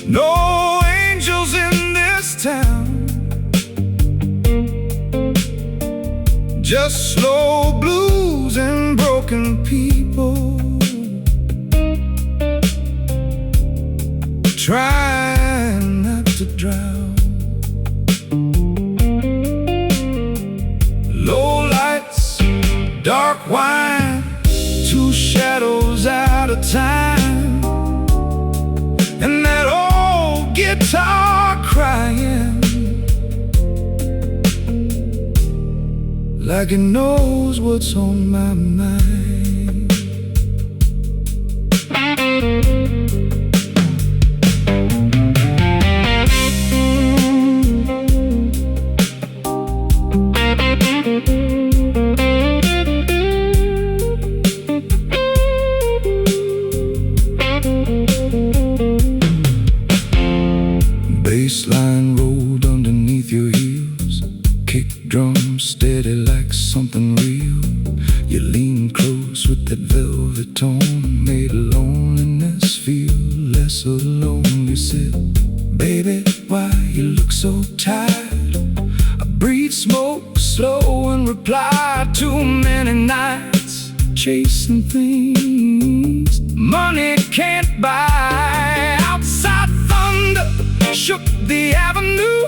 no angels in this town, just slow blues and broken people trying not to drown. Low lights, dark wine, two shadows out of time, and that old guitar crying like it knows what's on my mind. Bassline rolled underneath your heels, kick drum steady like something real. You lean close with that velvet tone, made loneliness feel less alone. You said, baby, why you look so tired? I breathe smoke slow and reply, too many nights chasing things money can't buy. Outside thunder shook the avenue,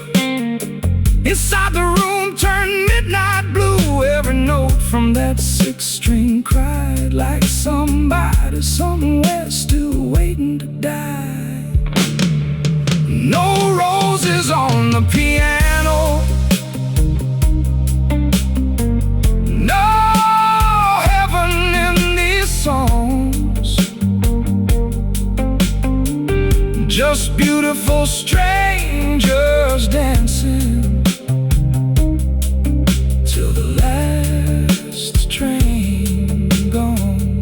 inside the room turned midnight blue. Every note from that six-string cried like somebody somewhere still waiting to die. No roses on the piano, no heaven in these songs, just beautiful strangers dancing till the last train gone.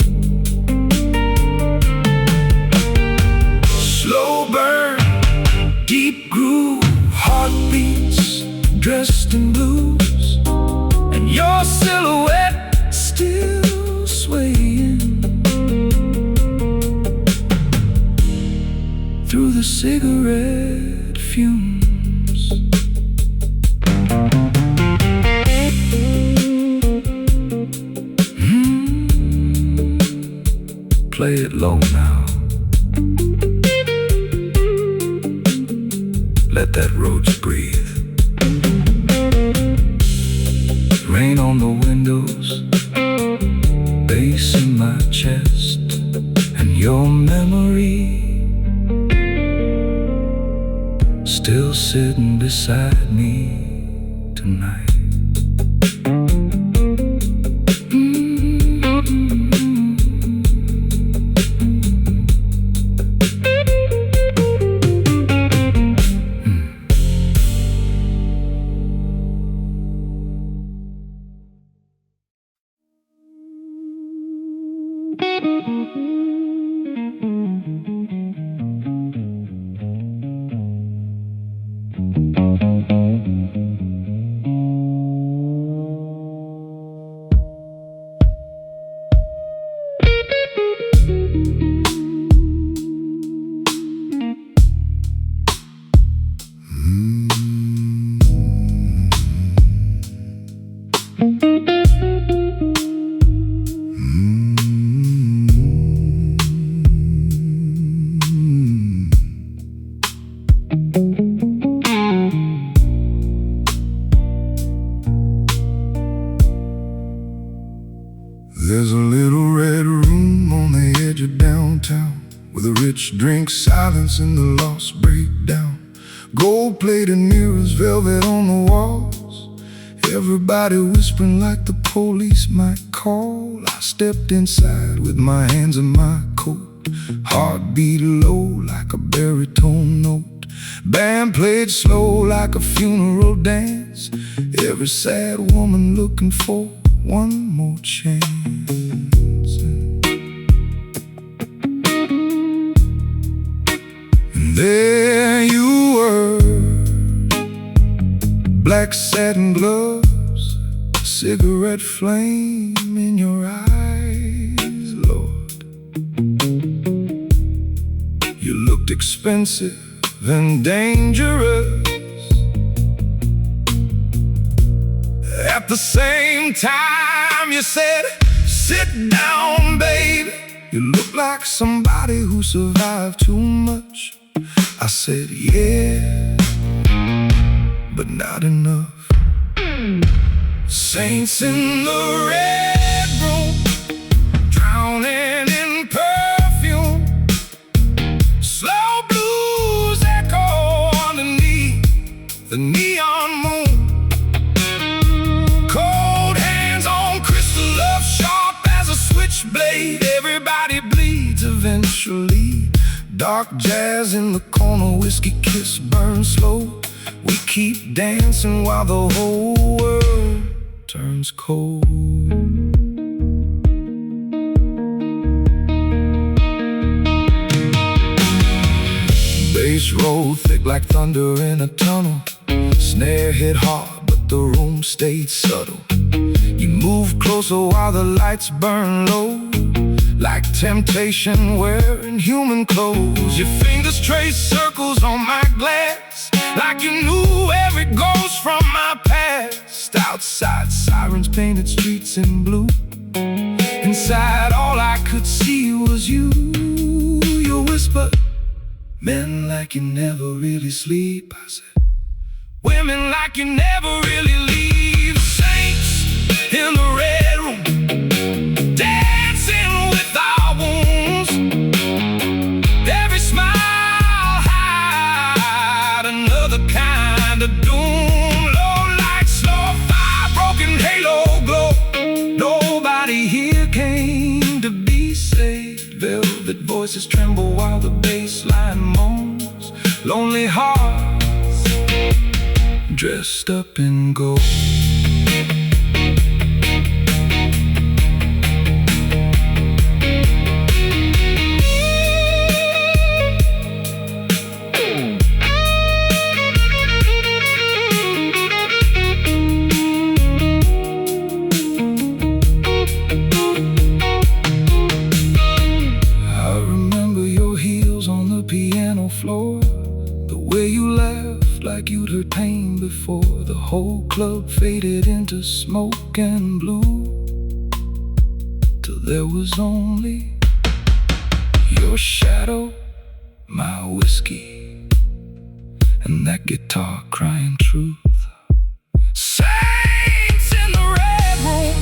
Slow burn, deep groove, heartbeats dressed in blues, and your silhouette still swaying through the cigarette fumes. Play it low now, let that roach breathe. Rain on the windows, bass in my chest, and your memory still sitting beside me tonight. with a rich drink, silence and the lost breakdown. Gold-plated mirrors, velvet on the walls, everybody whispering like the police might call. I stepped inside with my hands in my coat, heartbeat low like a baritone note. Band played slow like a funeral dance, every sad woman looking for one more chance. And there you were, black satin gloves, cigarette flame in your eyes, Lord. You looked expensive and dangerous at the same time. You said, sit down, baby. You look like somebody who survived too much. I said, yeah, but not enough. Saints in the red room, drowning in perfume. Slow blues echo underneath the neon moon. Cold hands on crystal love, sharp as a switchblade. Everybody bleeds eventually. Dark jazz in the corner, whiskey kiss burns slow. We keep dancing while the whole world turns cold. Bass rolled thick like thunder in a tunnel. Snare hit hard, but the room stayed subtle. You moved closer while the lights burned low, like temptation wearing human clothes. Your fingers traced circles on my glass, like you knew every ghost from my past. Outside, sirens painted streets in blue. Inside, all I could see was you. You whispered, men like you never really sleep. I said, women like you never really leave. Saints in the red room, dancing with our wounds. Every smile had another kind of doom. Low light, slow fire, broken halo glow. Nobody here came to be saved. Velvet voices tremble while the bass line moans. Lonely hearts dressed up in gold. Floor, the way you laughed like you'd heard pain before. The whole club faded into smoke and blue, till there was only your shadow, my whiskey, and that guitar crying truth. Saints in the red room,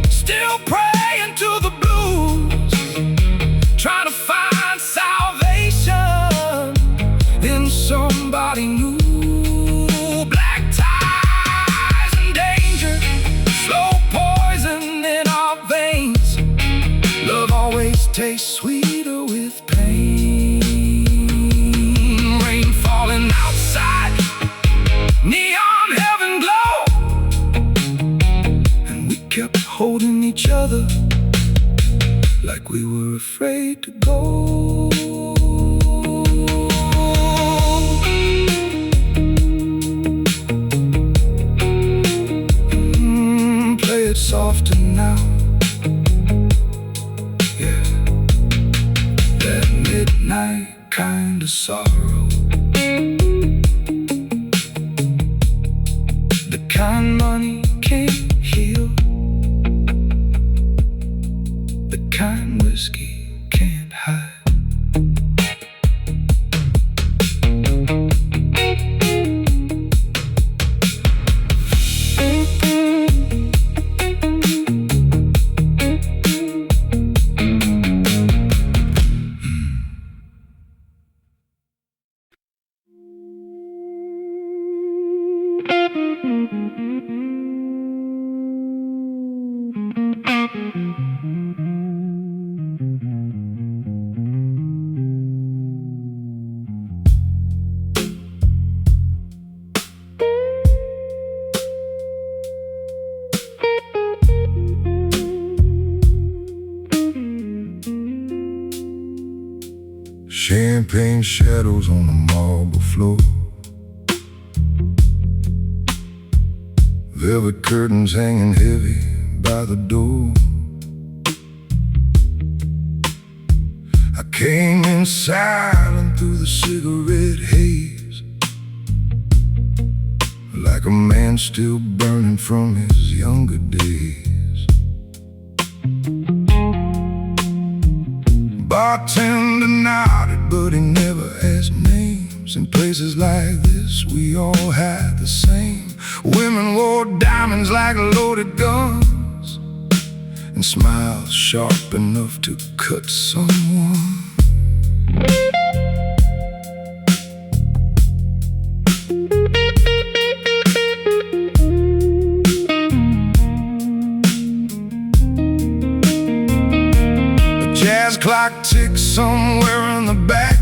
still praying to the blues, trying to find salvation in somebody new. Black ties and danger, slow poison in our veins. Love always tastes sweeter with pain. Rain falling outside, neon heaven glow, and we kept holding each other like we were afraid to go. Play it softer now, yeah, that midnight kind of sorrow, the kind money can't heal, the kind whiskey can't hide. Champagne shadows on the marble floor, velvet curtains hanging heavy by the door. I came in silent through the cigarette haze, like a man still burning from his younger days. Bartender nodded, but he never asked names. In places like this, we all had the same. Women wore diamonds like loaded guns, and smiles sharp enough to cut someone. Jazz clock ticks somewhere in the back,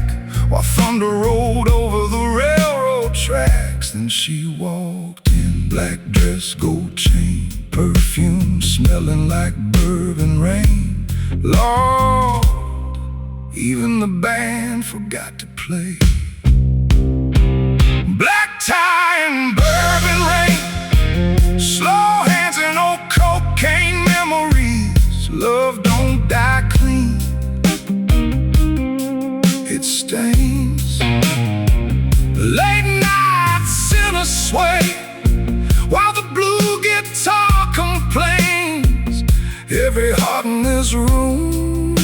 while thunder rolled over the railroad tracks. Then she walked in, black dress, gold chain, perfume smelling like bourbon rain. Lord, even the band forgot to play. Black tie and bourbon rain, slow hands and old cocaine memories. Love don't die clean, it stains. Late nights in a sway, while the blue guitar complains. Every heart in this room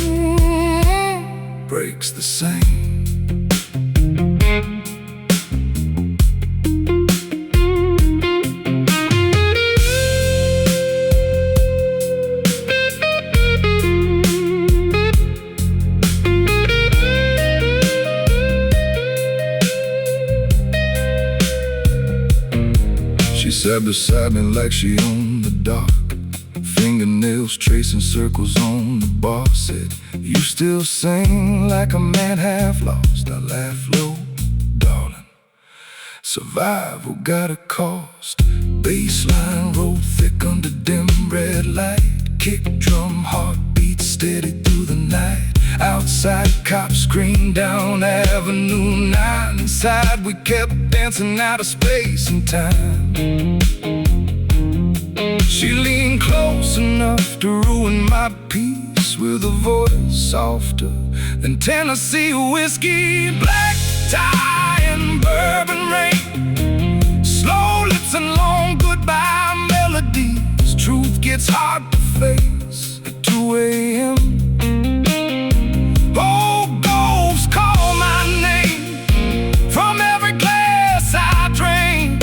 breaks the same. She sat beside me like she owned the dock, fingernails tracing circles on the bar. Said, you still sing like a man half lost. I laughed low, darling, survival got a cost. Bassline rolled thick under dim red light, kick drum heartbeat steady through the night. Outside cops screamed down Avenue 9. Inside we kept dancing out of space and time. She leaned close enough to ruin my peace with a voice softer than Tennessee whiskey. Black tie and bourbon rain, slow lips and long goodbye melodies. Truth gets hard to face at 2 a.m. Old ghosts call my name from every glass I drain.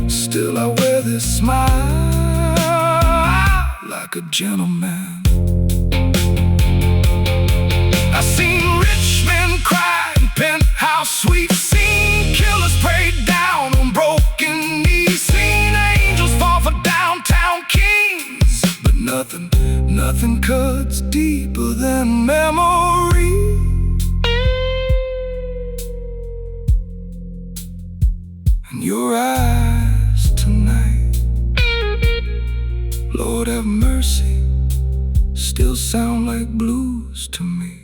Still I wear this smile like a gentleman. I seen rich men cry in penthouse suites, seen killers pray down on broken knees, seen angels fall for downtown kings. But nothing cuts deeper than memory. And your eyes tonight, Lord have mercy, still sound like blues to me.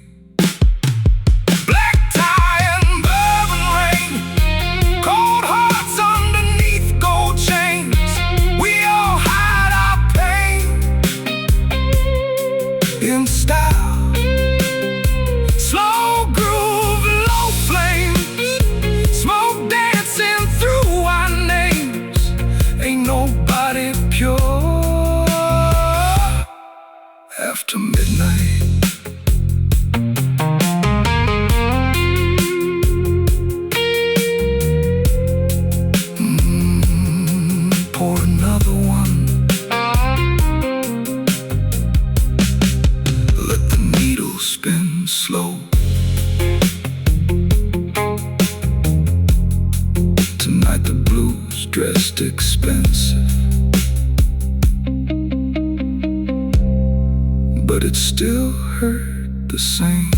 Black tie and bourbon rain, cold hearts underneath gold chains. We all hide our pain in style, slow groove, low flames, smoke dancing through our names. Ain't nobody pure after midnight. Pour another one. Let the needle spin slow. Tonight the blues dressed expensive, but it still hurt the same.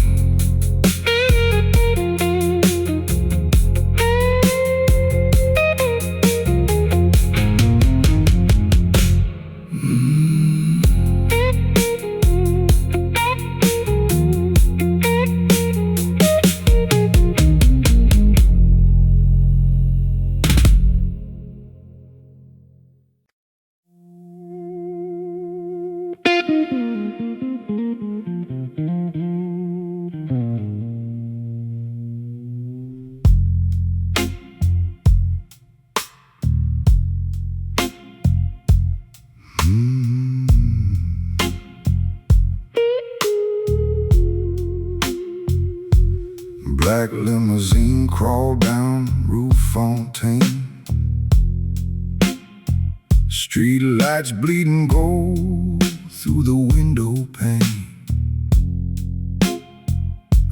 black limousine crawled down Rue Fontaine. Street lights bleeding gold through the window pane.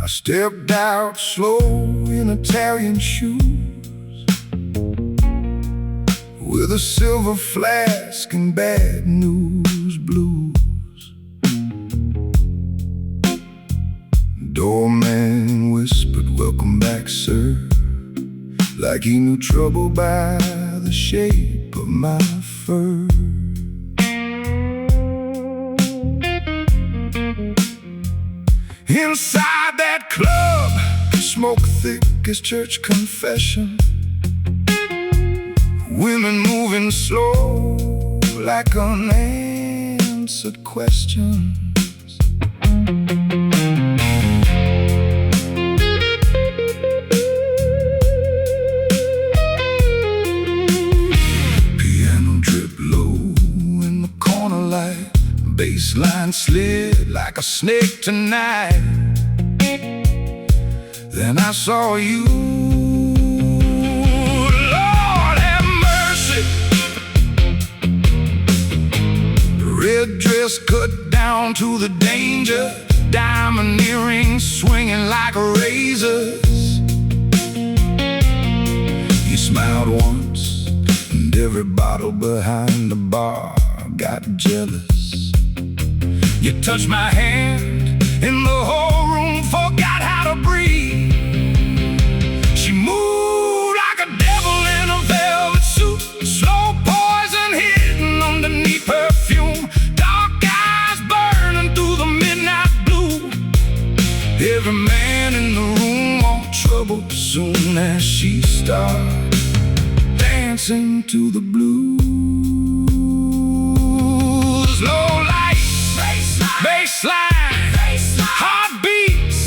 I stepped out slow in Italian shoes, with a silver flask and bad news blues. Doorman whispered, "Welcome back, sir," like he knew trouble by the shape of my fur. Inside that club, smoke thick as church confession. Women moving slow like unanswered questions. Piano drip low in the corner light. Bassline slid like a snake tonight. Then I saw you. Lord have mercy. Red dress cut down to the danger, diamond earrings swinging like razors. You smiled once, and every bottle behind the bar got jealous. You touched my hand, and the whole room forgot how to breathe. She moved like a devil in a velvet suit, slow poison hidden underneath perfume, dark eyes burning through the midnight blue. Every man in the room want trouble soon as she started dancing to the blues. Low lights, baseline, heartbeats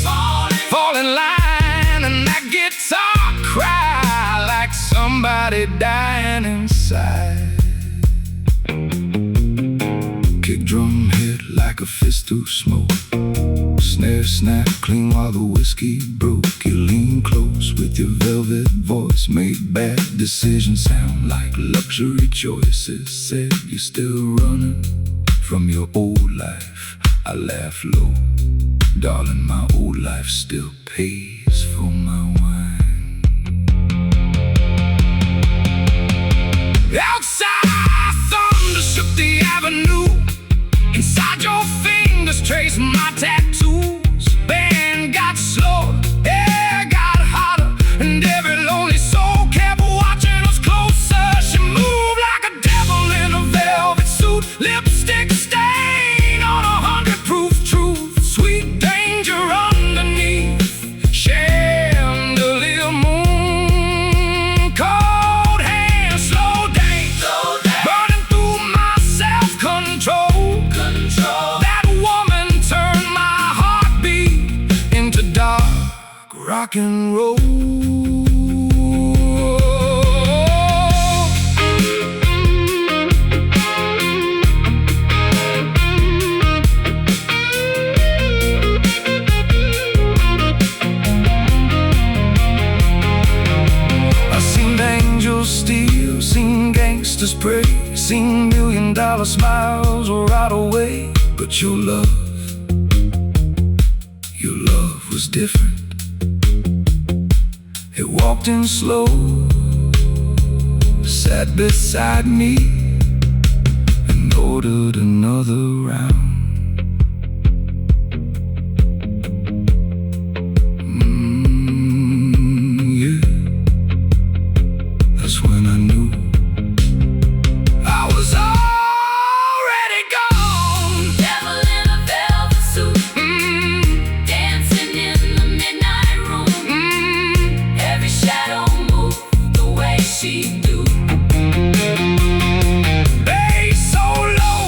fall in line, and that guitar cry like somebody dying inside. Kick drum hit like a fist of smoke. Snare snap clean while the whiskey broke. You lean close with your velvet voice, made bad decisions sound like luxury choices. Said you're still running from your old life. I laugh low, darling, my old life still pays for my wine. Outside, thunder shook the avenue. Inside your fingers traced my tattoos. Band got slower, air got hotter, and every lonely soul kept watching us closer. She moved like a devil in a velvet suit, lipstick stain on 100-proof truth, sweet danger underneath. Chandelier moon, cold hands, slow dance, burning through my self-control. That woman turned my heartbeat into dark rock and roll. Steal, seen gangsters pray, seen $1,000,000 smiles right away. But your love was different. It walked in slow, sat beside me, and ordered another round. When I knew I was already gone. Devil in a velvet suit, dancing in the midnight room. Every shadow moved the way she do. Bass so low,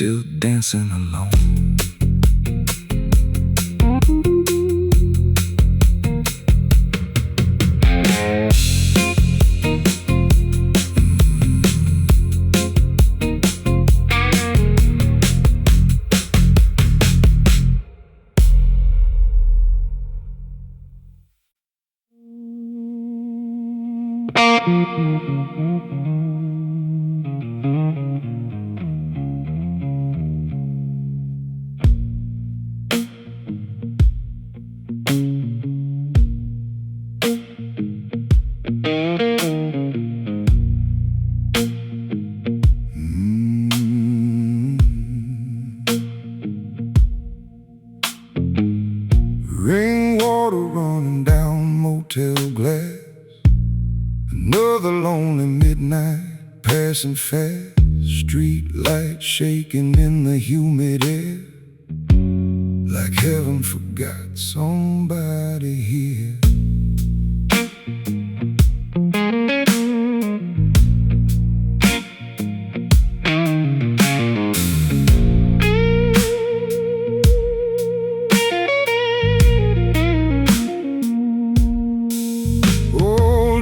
still dancing alone. Rainwater running down motel glass. Another lonely midnight passing fast. Street lights shaking in the humid air, like heaven forgot somebody here.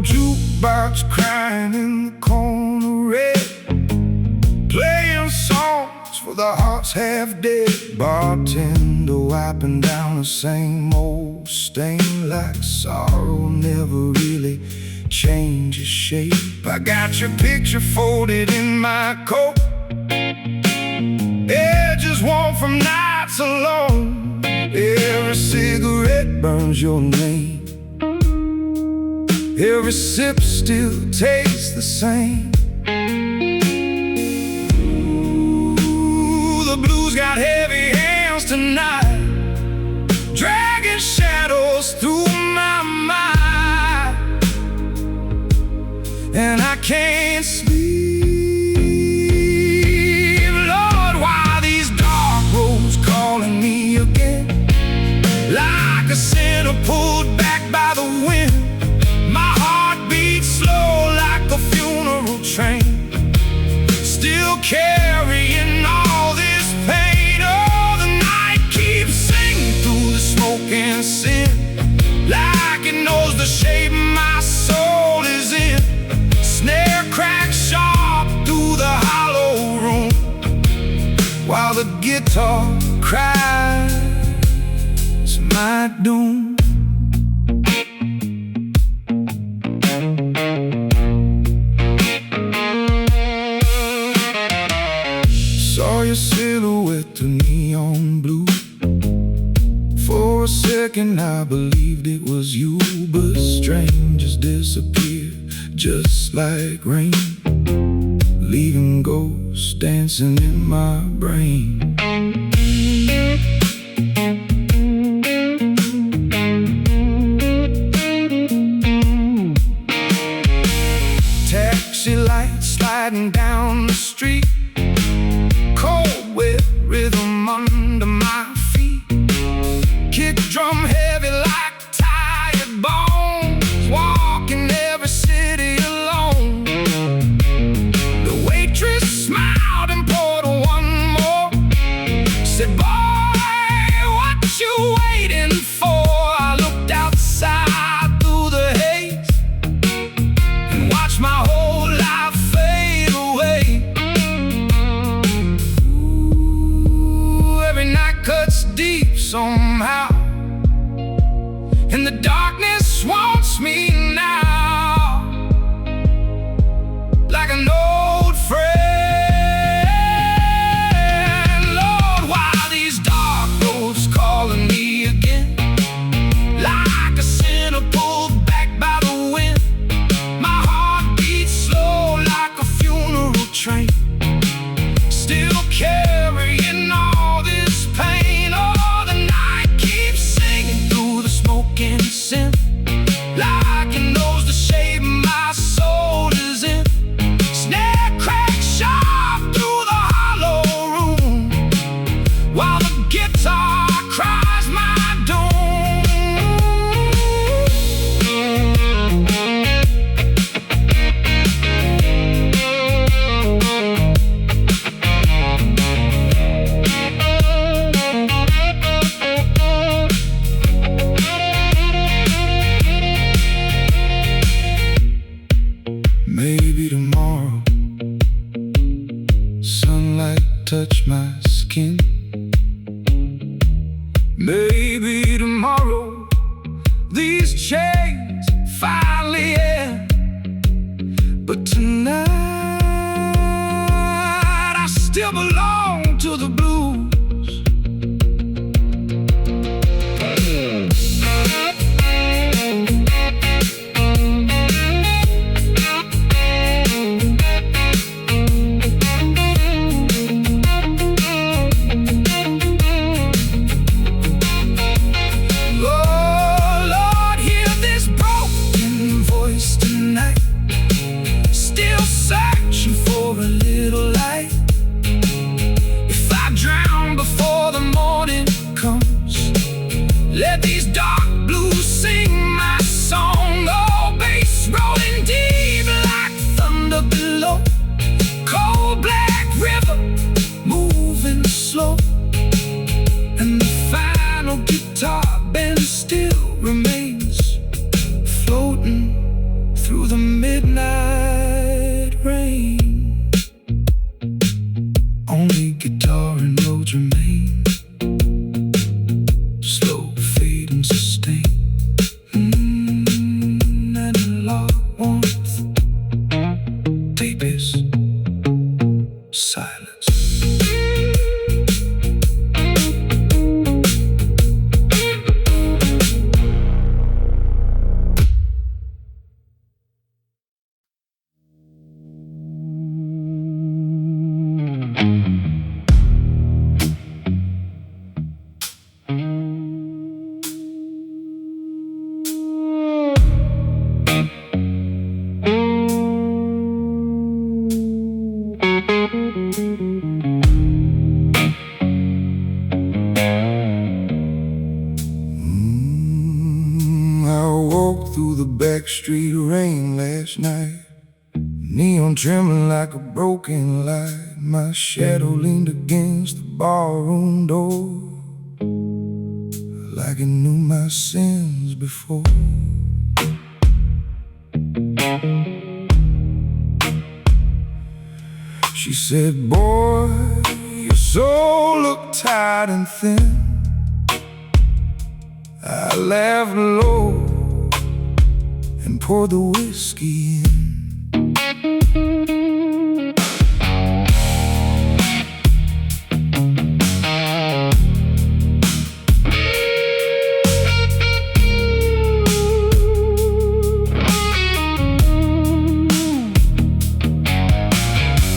Jukebox crying in the corner red, playing songs for the hearts half dead. Bartender wiping down the same old stain, like sorrow never really changes shape. I got your picture folded in my coat, edges worn from nights alone. Every cigarette burns your name, every sip still tastes the same. Ooh, the blues got heavy hands tonight, dragging shadows through my mind, and I can't sleep. Lord, why these dark roads calling me again, like a sinner pulled back by the wind. Slow like a funeral train, still carrying all this pain. Oh, the night keeps singing through the smoke and sin, like it knows the shape my soul is in. Snare cracks sharp through the hollow room, while the guitar cries my doom. Saw your silhouette to neon blue. For a second I believed it was you, but strangers disappear just like rain, leaving ghosts dancing in my brain. Taxi lights sliding down the street, cold wet rhythm under my feet. Kick drum heavy like tired bones, walking every city alone. The waitress smiled and poured one more, said, boy, what you waiting for? I looked outside through the haze and watched my whole life fade away. Cuts deep somehow, and the darkness wants me now, like an old friend. Lord, why these dark roads calling me again, like a sinner pulled back by the wind. My heart beats slow like a funeral train, still carrying all this pain. Oh, the night keeps singing through the smoke and sin, like it knows the shape my soul is in. Snare cracks sharp through the hollow room, while the guitar cries my doom. touch my skin. Maybe tomorrow these chains finally end, but tonight I still belong to the blues. Let these dark blues sing my song. Oh, bass rolling deep like thunder below. Cold black river moving slow, and the final guitar bend still remains, floating through the midnight rain. Only guitar and roads remain, slow fade and sustain, and a lot of warmth, deepest silence. I walked through the backstreet rain last night, neon trembling like a broken light. My shadow leaned against the ballroom door, like it knew my sins before. She said, boy, your soul looked tired and thin. I laughed low and poured the whiskey in.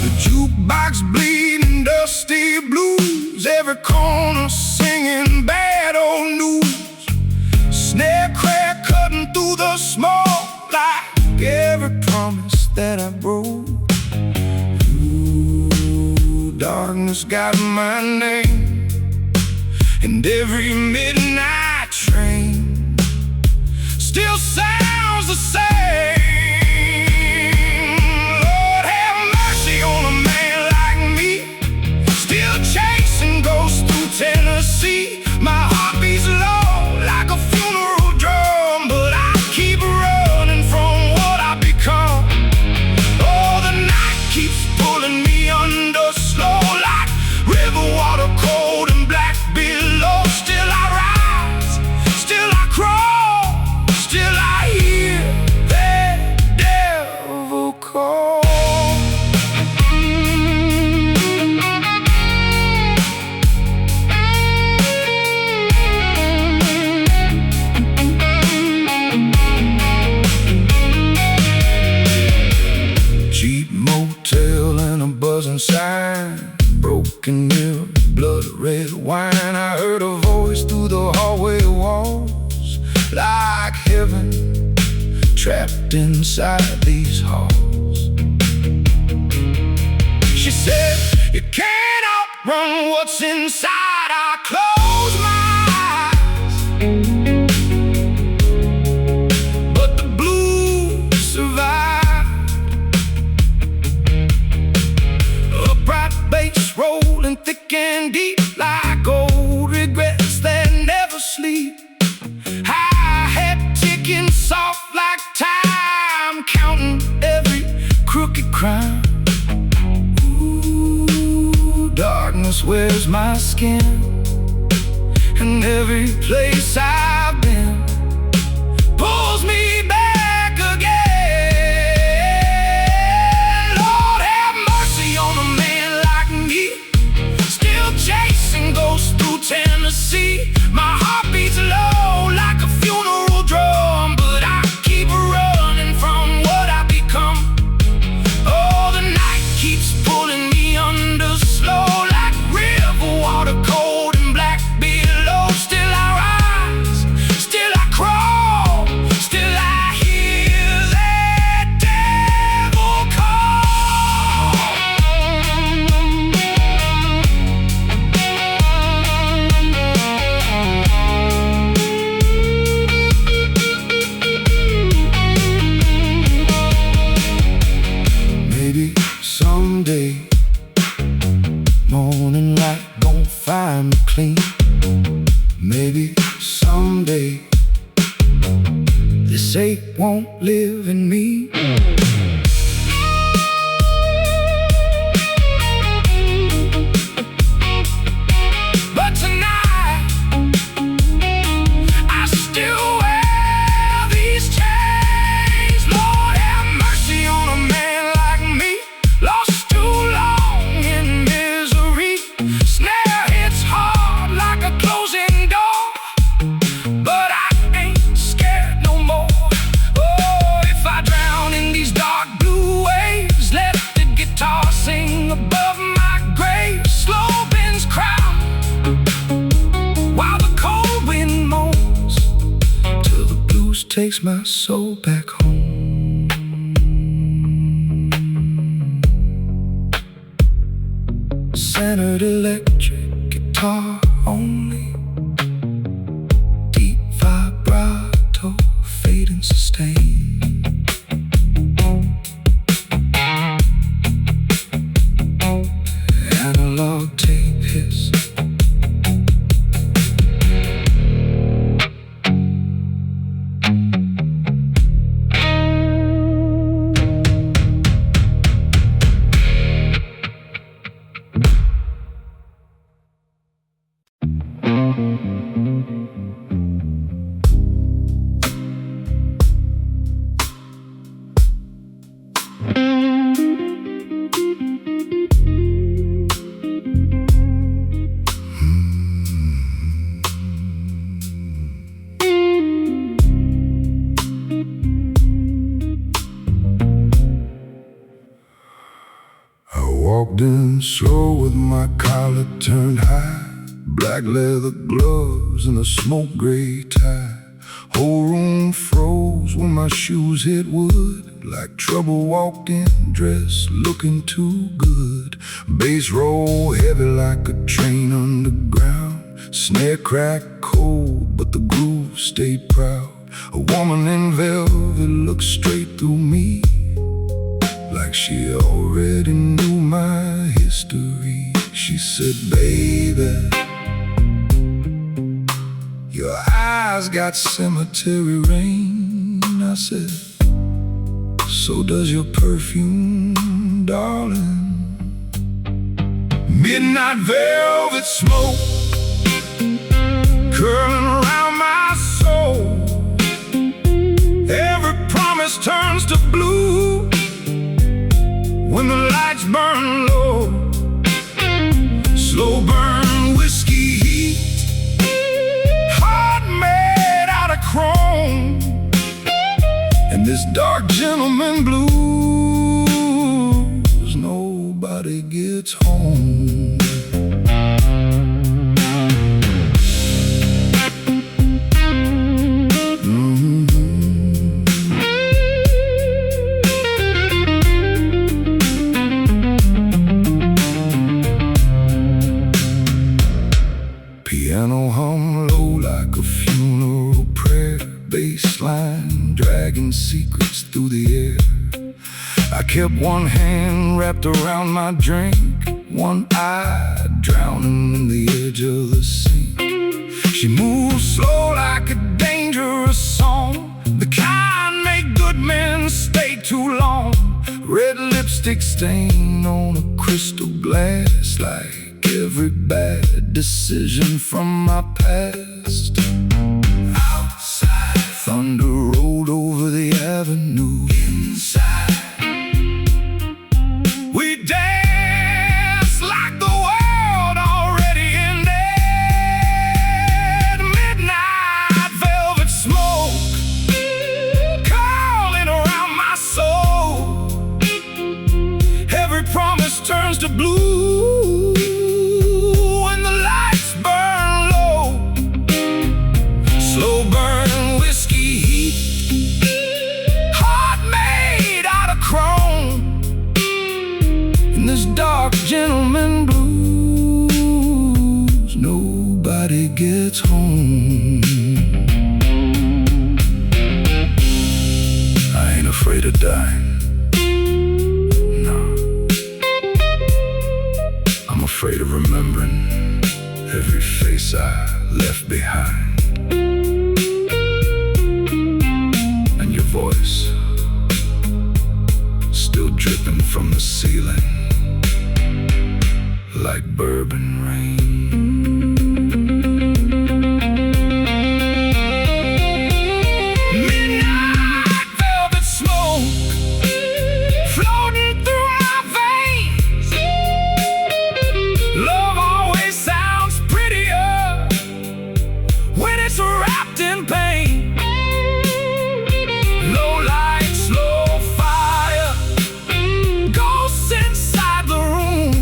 The jukebox bleeding dusty blues, every corner singing bad old news. Snare crack cutting through the smoke, like every promise that I broke. Ooh, darkness got my name, and every midnight train still sounds the same. Lord have mercy on a man like me, still chasing ghosts through Tennessee. My heart beats low like a funeral drum, but I keep running from what I become. Oh, the night keeps pulling me under slow, like river water cold and black below. Still I rise, still I crawl, still I hear that devil call. Motel and a buzzing sign, broken mirror, blood red wine. I heard a voice through the hallway walls, like heaven trapped inside these halls. She said, you can't outrun what's inside. I close my eyes, but the blues survive. Bass rolling thick and deep, like old regrets that never sleep. Hi-hat ticking soft like time, counting every crooked crime. Ooh, darkness skin. And every place I've been pulls me back again. Lord, have mercy on a man like me, still chasing ghosts through Tennessee. My heart beats low like a funeral drum, but I keep running from what I become. Oh, the night keeps pulling me under slow, like river water, cold and black below. Still I rise, still I crawl, still I hear that devil call. Maybe someday morning light gon' find me clean. Maybe someday this ache won't live in me. But tonight I still wear these chains. Lord, have mercy on a man like me, lost too long in misery. Snare hits hard like a closing door, but I ain't scared no more. Oh, if I drown in these dark blue waves, let the guitar sing above my grave. Slow winds cry while the cold wind moans, till the blues takes my soul back home. Centered electric guitar only, deep vibrato, fade and sustain. Analog tape hiss, walked in slow with my collar turned high, black leather gloves and a smoke gray tie. Whole room froze when my shoes hit wood, like trouble walking, dressed looking too good. Bass roll heavy like a train underground, snare crack cold but the groove stayed proud. A woman in velvet looked straight through me, like she already knew my history. She said, baby, your eyes got cemetery rain. I said, so does your perfume, darling. Midnight velvet smoke curling around my soul. Every promise turns to blue when the lights burn low. Slow burn whiskey heat, heart made out of chrome, and this dark gentleman blues, nobody gets home. Piano hum low like a funeral prayer, bass line dragging secrets through the air. I kept one hand wrapped around my drink, one eye drowning in the edge of the sink. She moves slow like a dangerous song, the kind make good men stay too long. Red lipstick stain on a crystal glass, like every every bad decision from my past. Outside, thunder rolled over the avenue. Inside, we danced like the world already ended. Midnight velvet smoke curling around my soul. Every promise turns to blue when the lights burn low. Slow burn whiskey heat, heart made out of chrome. In this dark gentleman blues, nobody gets home. I ain't afraid of dying. I'm afraid of remembering every face I left behind. And your voice still dripping from the ceiling like bourbon rain. Midnight velvet smoke floating through my veins. Love always sounds prettier when it's wrapped in pain. Low light, slow fire, ghosts inside the room.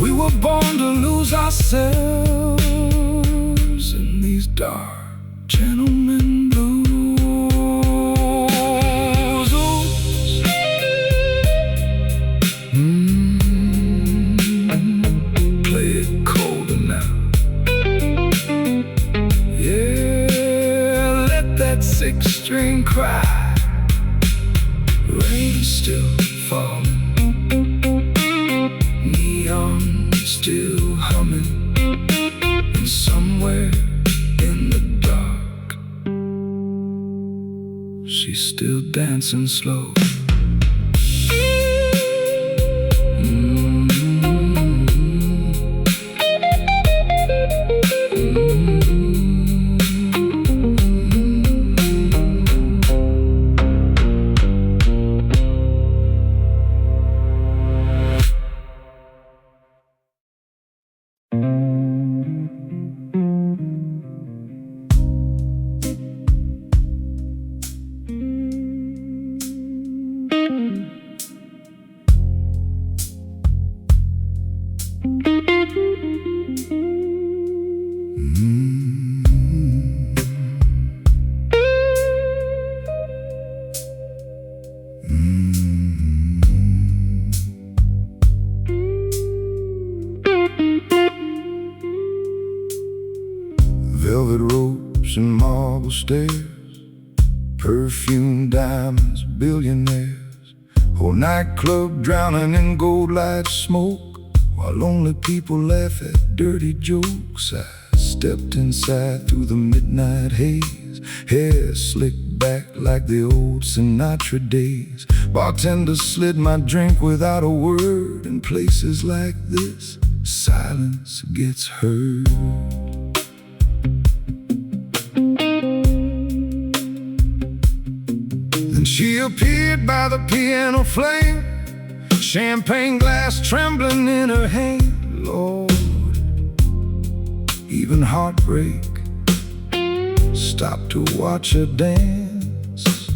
We were born to lose ourselves in these dark gentlemen blues. Play it colder now. Yeah, let that six-string cry. Rain still falling, neon still humming, and somewhere in the dark, she's still dancing slow. Velvet ropes and marble stairs, perfume diamonds, billionaires. Whole nightclub drowning in gold light smoke, while lonely people laugh at dirty jokes. I stepped inside through the midnight haze, hair slicked back like the old Sinatra days. Bartender slid my drink without a word. In places like this, silence gets heard. Then she appeared by the piano flame, champagne glass trembling in her hand. Lord, even heartbreak stopped to watch her dance.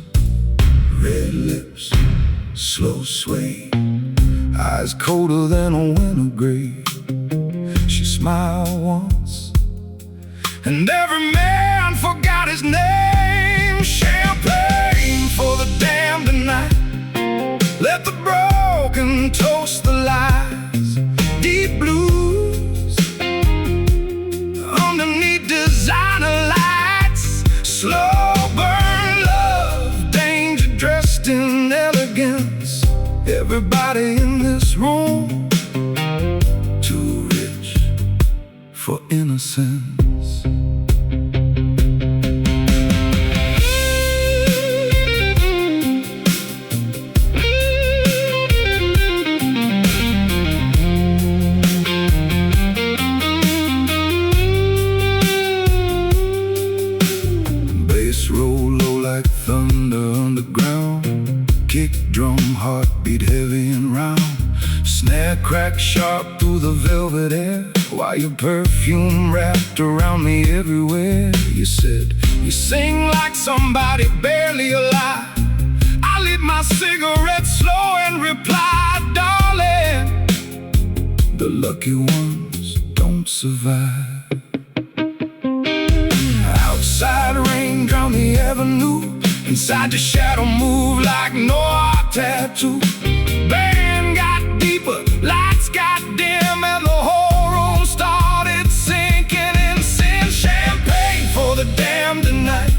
Red lips, slow sway, eyes colder than a winter grave. She smiled once, and every man forgot his name. Champagne for the damned tonight, let the broken toast the lies. Deep blues underneath designer lights. Slow burn love, danger dressed in elegance. Everybody in this room too rich for innocence. sharp through the velvet air, while your perfume wrapped around me everywhere. You said, you sing like somebody barely alive. I lit my cigarette slow and replied, darling, the lucky ones don't survive. Outside rain drowned the avenue, inside the shadow moved like Noir tattoo. Band got deeper, lights got dim, and the whole room started sinking in sin. Champagne for the damned tonight,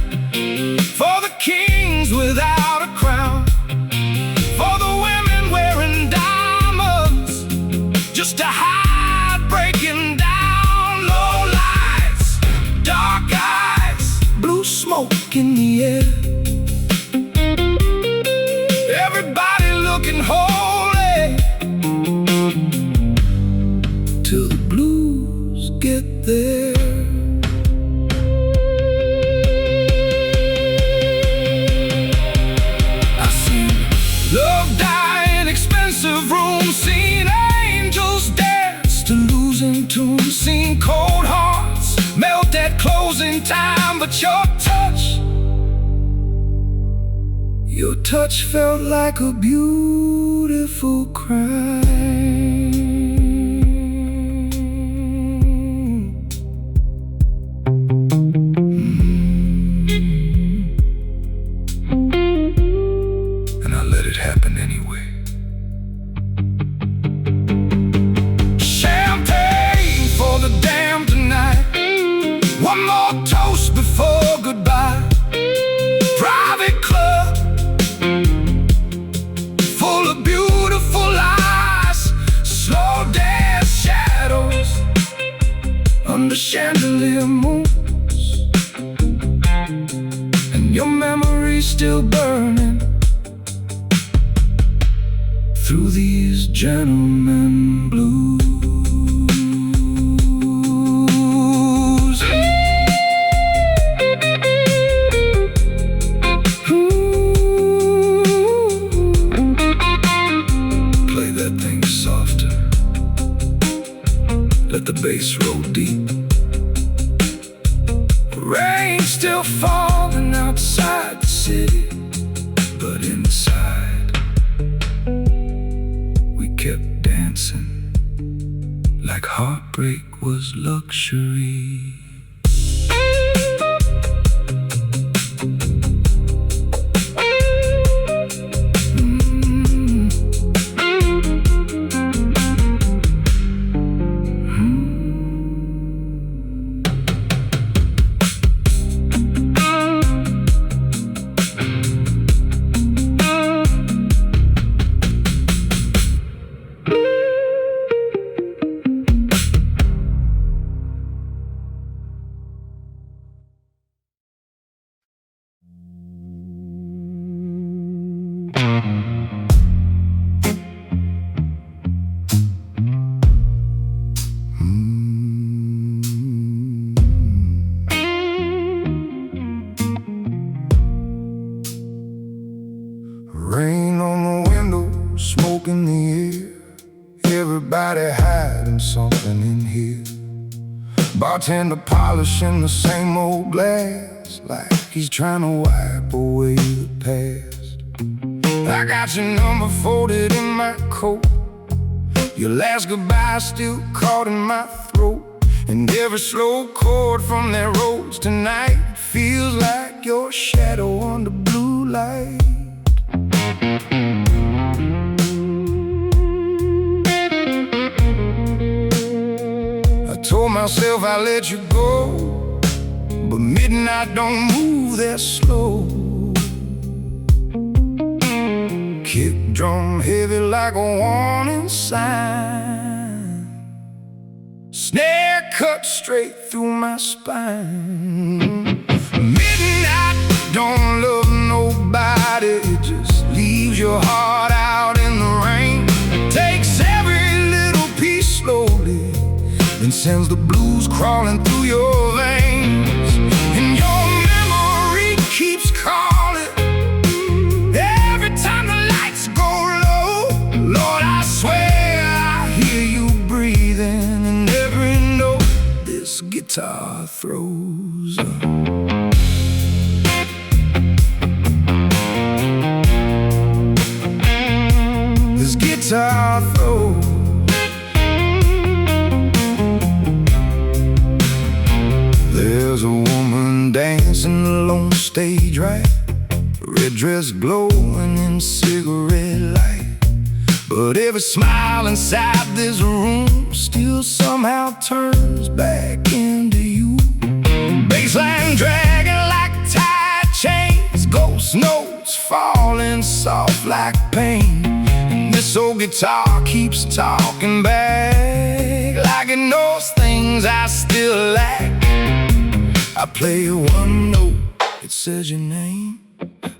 for the kings without a crown, for the women wearing diamonds just to hide breaking down. Low lights, dark eyes, blue smoke in the air, everybody looking holy, till the blues get there. I seen love die in expensive rooms, seen angels dance to losing tunes, seen cold hearts melt at closing time. But your touch felt like a beautiful crime. And I let it happen anyway. Champagne for the damned tonight, one more toast before goodbye. Private club full of beautiful eyes, slow dance shadows under chandelier moons, and your memory still burning through these gentlemen blues. Let the bass roll deep. Rain still falling outside the city, but inside we kept dancing like heartbreak was luxury. Rain on the window, smoke in the air, everybody hiding something in here. Bartender polishing the same old glass, like he's trying to wipe away the past. I got your number folded in my coat, your last goodbye still caught in my throat, and every slow chord from that rose tonight feels like your shadow under blue light. I told myself I'd let you go, but midnight don't move that slow. Kick drum heavy like a warning sign, snare cut straight through my spine. Midnight don't love nobody, it just leaves your heart out in the rain. Takes every little piece slowly, then sends the blues crawling through your veins. And your memory keeps calling every time the lights go low. Lord, I swear I hear you guitar throws up. This guitar throws. There's a woman dancing along stage right, red dress glowing in cigarette light. But every smile inside this room still somehow turns back into you. Bassline dragging like tight chains, ghost notes falling soft like pain. And this old guitar keeps talking back like it knows things I still lack. I play one note, it says your name.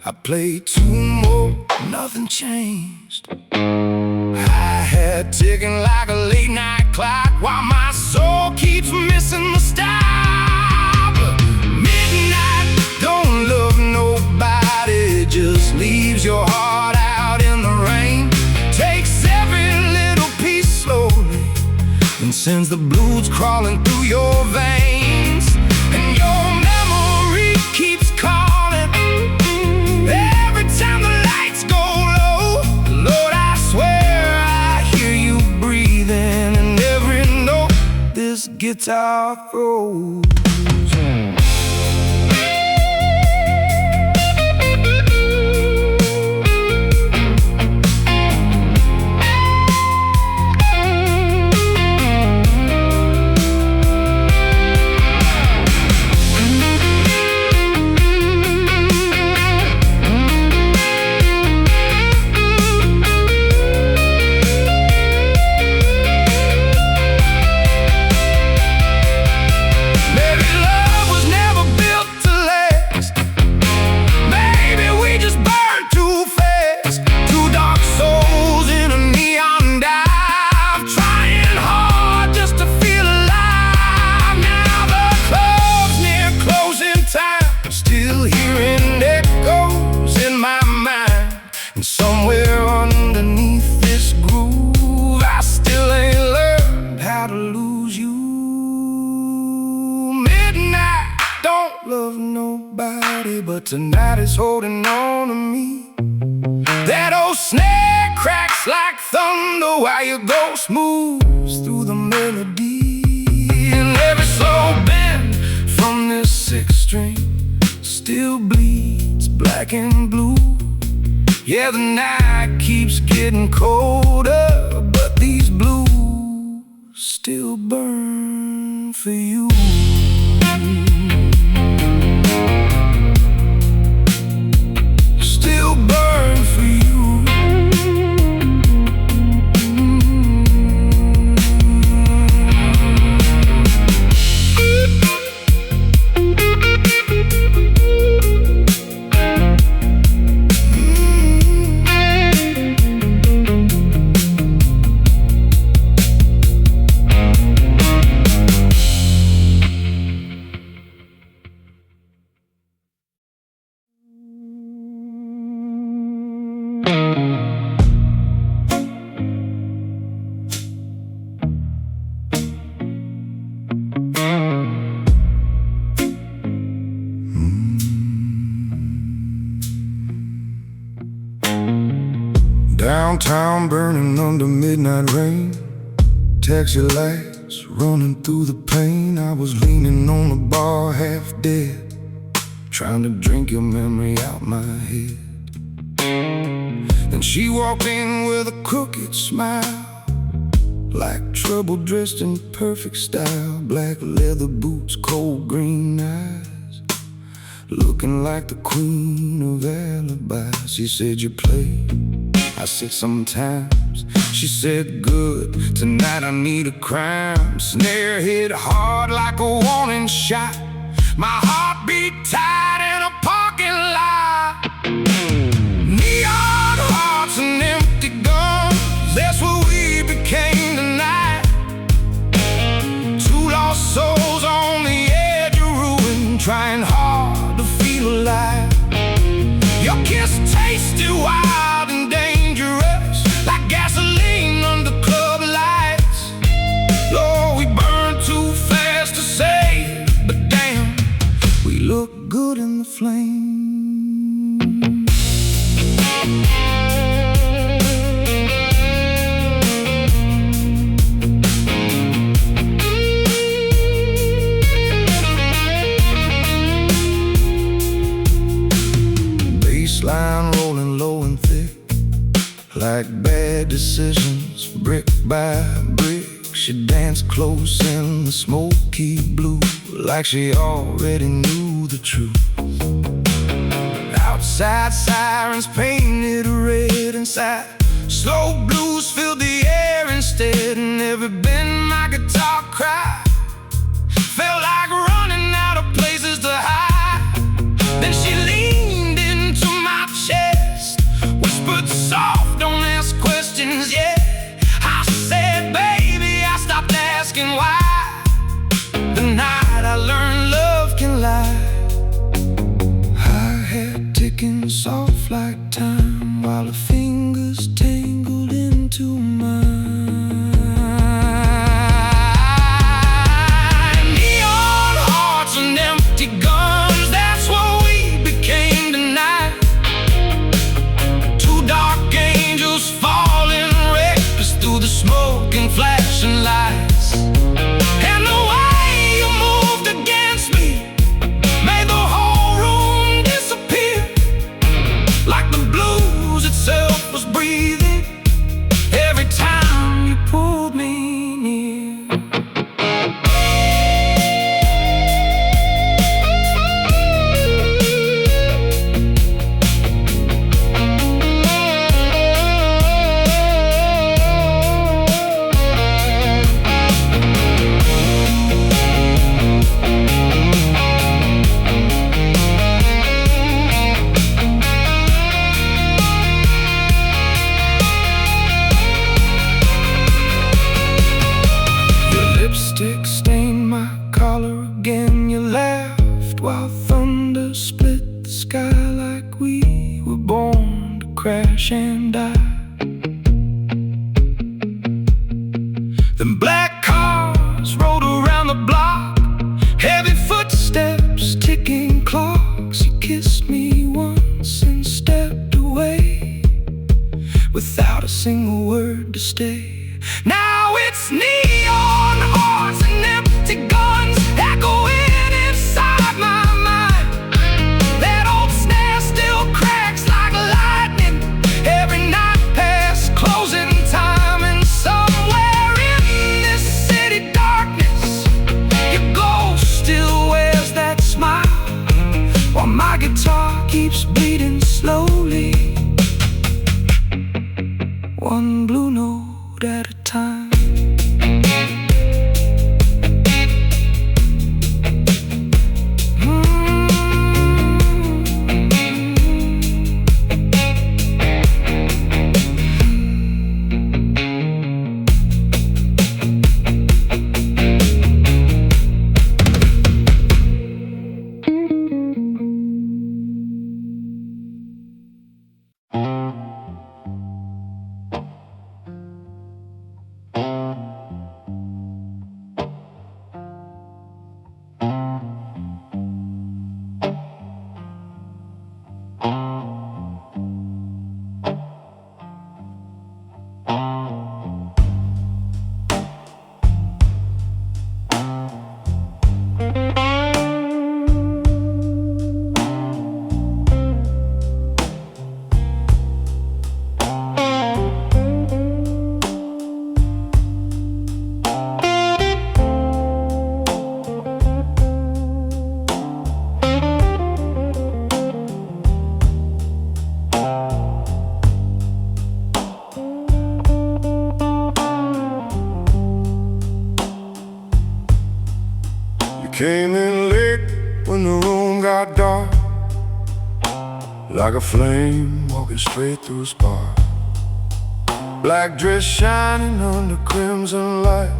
I play two more, nothing changed. Hi-hat ticking like a late night clock while my soul keeps missing the stop. Midnight don't love nobody, just leaves your heart out in the rain. Takes every little piece slowly and sends the blues crawling through your veins. And your memory keeps calling every time the lights go low. Lord, I swear I hear you breathing in every note this guitar throws. Somewhere underneath this groove, I still ain't learned how to lose you. Midnight don't love nobody, but tonight is holding on to me. That old snare cracks like thunder while you go smooth through the melody. And every slow bend from this sixth string still bleeds black and blue. Yeah, the night keeps getting colder, but these blues still burn for you. Still burn for you. Downtown burning under midnight rain, taxi lights running through the pain. I was leaning on the bar half dead, trying to drink your memory out my head. Then she walked in with a crooked smile, like trouble dressed in perfect style. Black leather boots, cold green eyes, looking like the queen of alibis. She said, you play? I said, sometimes. She said, good, tonight I need a crime. Snare hit hard like a warning shot. My heart beat tight in a parking lot. Neon hearts and empty guns, that's what we became tonight. Two lost souls on the edge of ruin, trying hard to feel alive. Your kiss tasted wild and dangerous, like gasoline under club lights. Lord, we burned too fast to say tangled in the flame. Bassline rolling low and thick, like bad decisions, brick by brick. She danced close in the smoky blue, like she already knew the truth. Outside sirens painted red inside, slow blues filled the air instead. And every bend my guitar cried felt like running out of places to hide. Then she leaned into my chest, whispered soft, don't ask questions, yeah. I said, baby, I stopped asking why. The night I learned love can lie. Hi-hat ticking soft like time, while her fingers tangled into mine. Neon hearts and empty guns, that's what we became tonight. Two dark angels falling reckless through the smoke and flashing lights. And the way you moved against me made the whole room disappear, like the blues itself was breathing every time you pulled me near. Lipstick stained my collar again. You laughed while thunder split the sky, like we were born to crash and die. Then black cars rolled around the block, heavy footsteps, ticking clocks. You kissed me once and stepped away without a single word to stay. Now it's neon hearts and empty guns echoing inside my mind. That old snare still cracks like lightning every night past closing time. And somewhere in this city darkness, your ghost still wears that smile, while my guitar keeps bleeding slowly, one blue note at a time. Came in late when the room got dark, like a flame walking straight through a spark. Black dress shining under crimson light,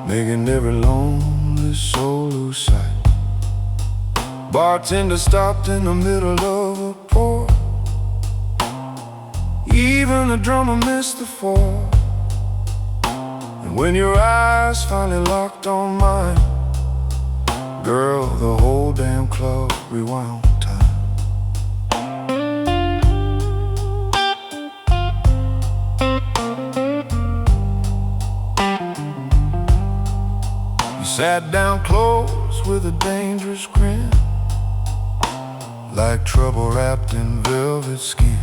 making every lonely soul lose sight. Bartender stopped in the middle of a pour, even the drummer missed the fall. And when your eyes finally locked on mine, Girl, the whole damn club rewound time. You sat down close with a dangerous grin, like trouble wrapped in velvet skin.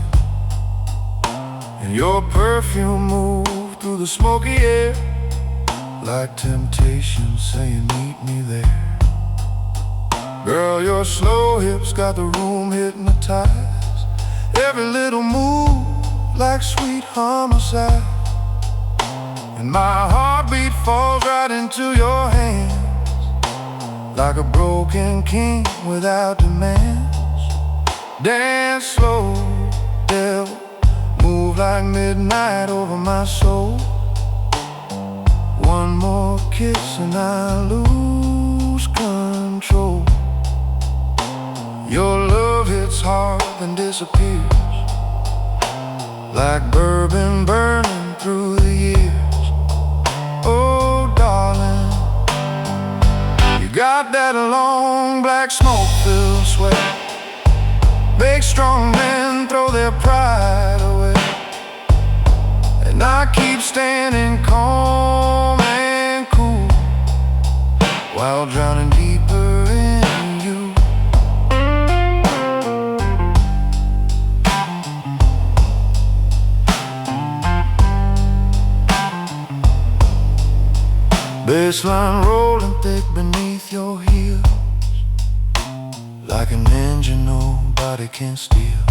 And your perfume moved through the smoky air, like temptation saying meet me there. Girl, your slow hips got the room hypnotized, every little move like sweet homicide. And my heartbeat falls right into your hands, like a broken king without demands. Dance slow, devil, move like midnight over my soul. One more kiss and I lose control. Your love hits hard and disappears, like bourbon burning through the years. Oh darling, you got that long black smoke-filled sweat. Big strong men throw their pride away, and I keep standing calm and cool while drowning deeper in you. Baseline rolling thick beneath your heels, like an engine nobody can steal.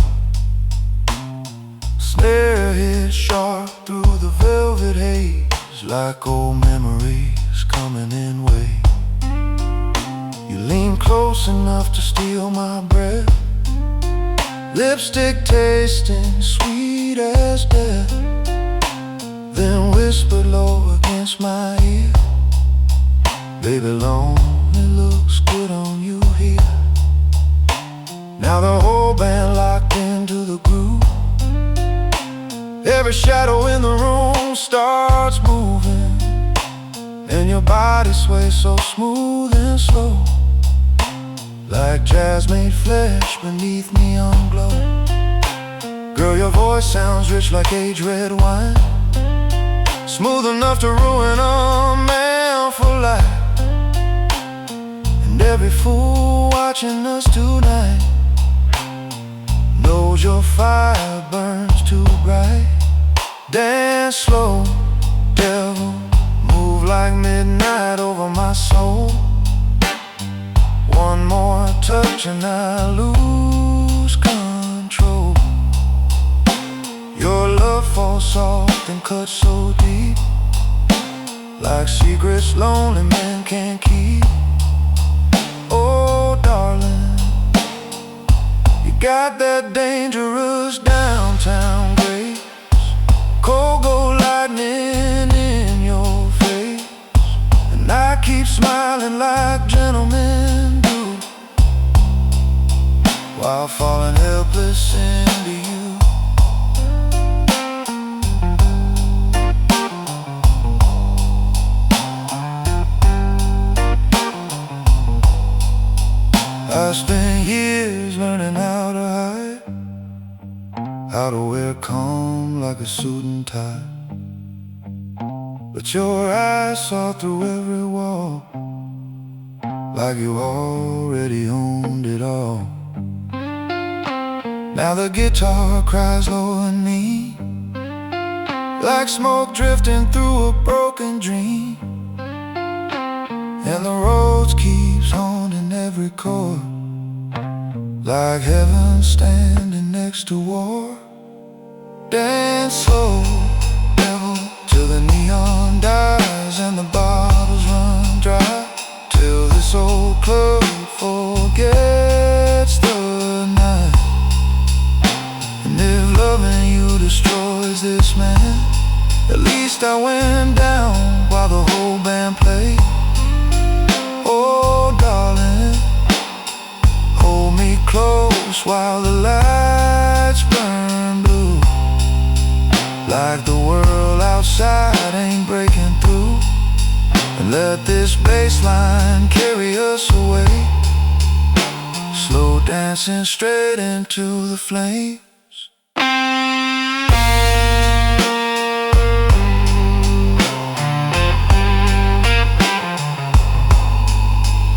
Snare hits sharp through the velvet haze, like old memories coming in waves. You lean close enough to steal my breath, lipstick tasting sweet as death, then whisper low against my ear, baby, lonely looks good on you here. Now the whole band locked into the groove, every shadow in the room starts moving, and your body sways so smooth and slow, like jazz made flesh beneath neon glow. Girl, your voice sounds rich like age-red wine, smooth enough to ruin a man for life. And every fool watching us tonight knows your fire burns too bright. Dance slow, devil, move like midnight over my soul. One more touch and I lose control. Your love falls soft and cuts so deep, like secrets lonely men can't keep. Oh darling, you got that dangerous downtown grace, cold gold lightning in your face, and I keep smiling like gentlemen do, while falling helpless into you. I spent years learning how to hide, how to wear calm like a suit and tie, but your eyes saw through every wall, like you already owned it all. Now the guitar cries low in me, like smoke drifting through a broken dream, and the roads keeps haunting every chord, like heaven standing next to war. Dance slow, devil, till the neon dies and the bottles run dry, till this old club forgets the night. And if loving you destroys this man, at least I went down while the whole band played. Oh darling, hold me close while the lights burn blue, like the world outside ain't breaking through, and let this bass line carry us away. dancing straight into the flames.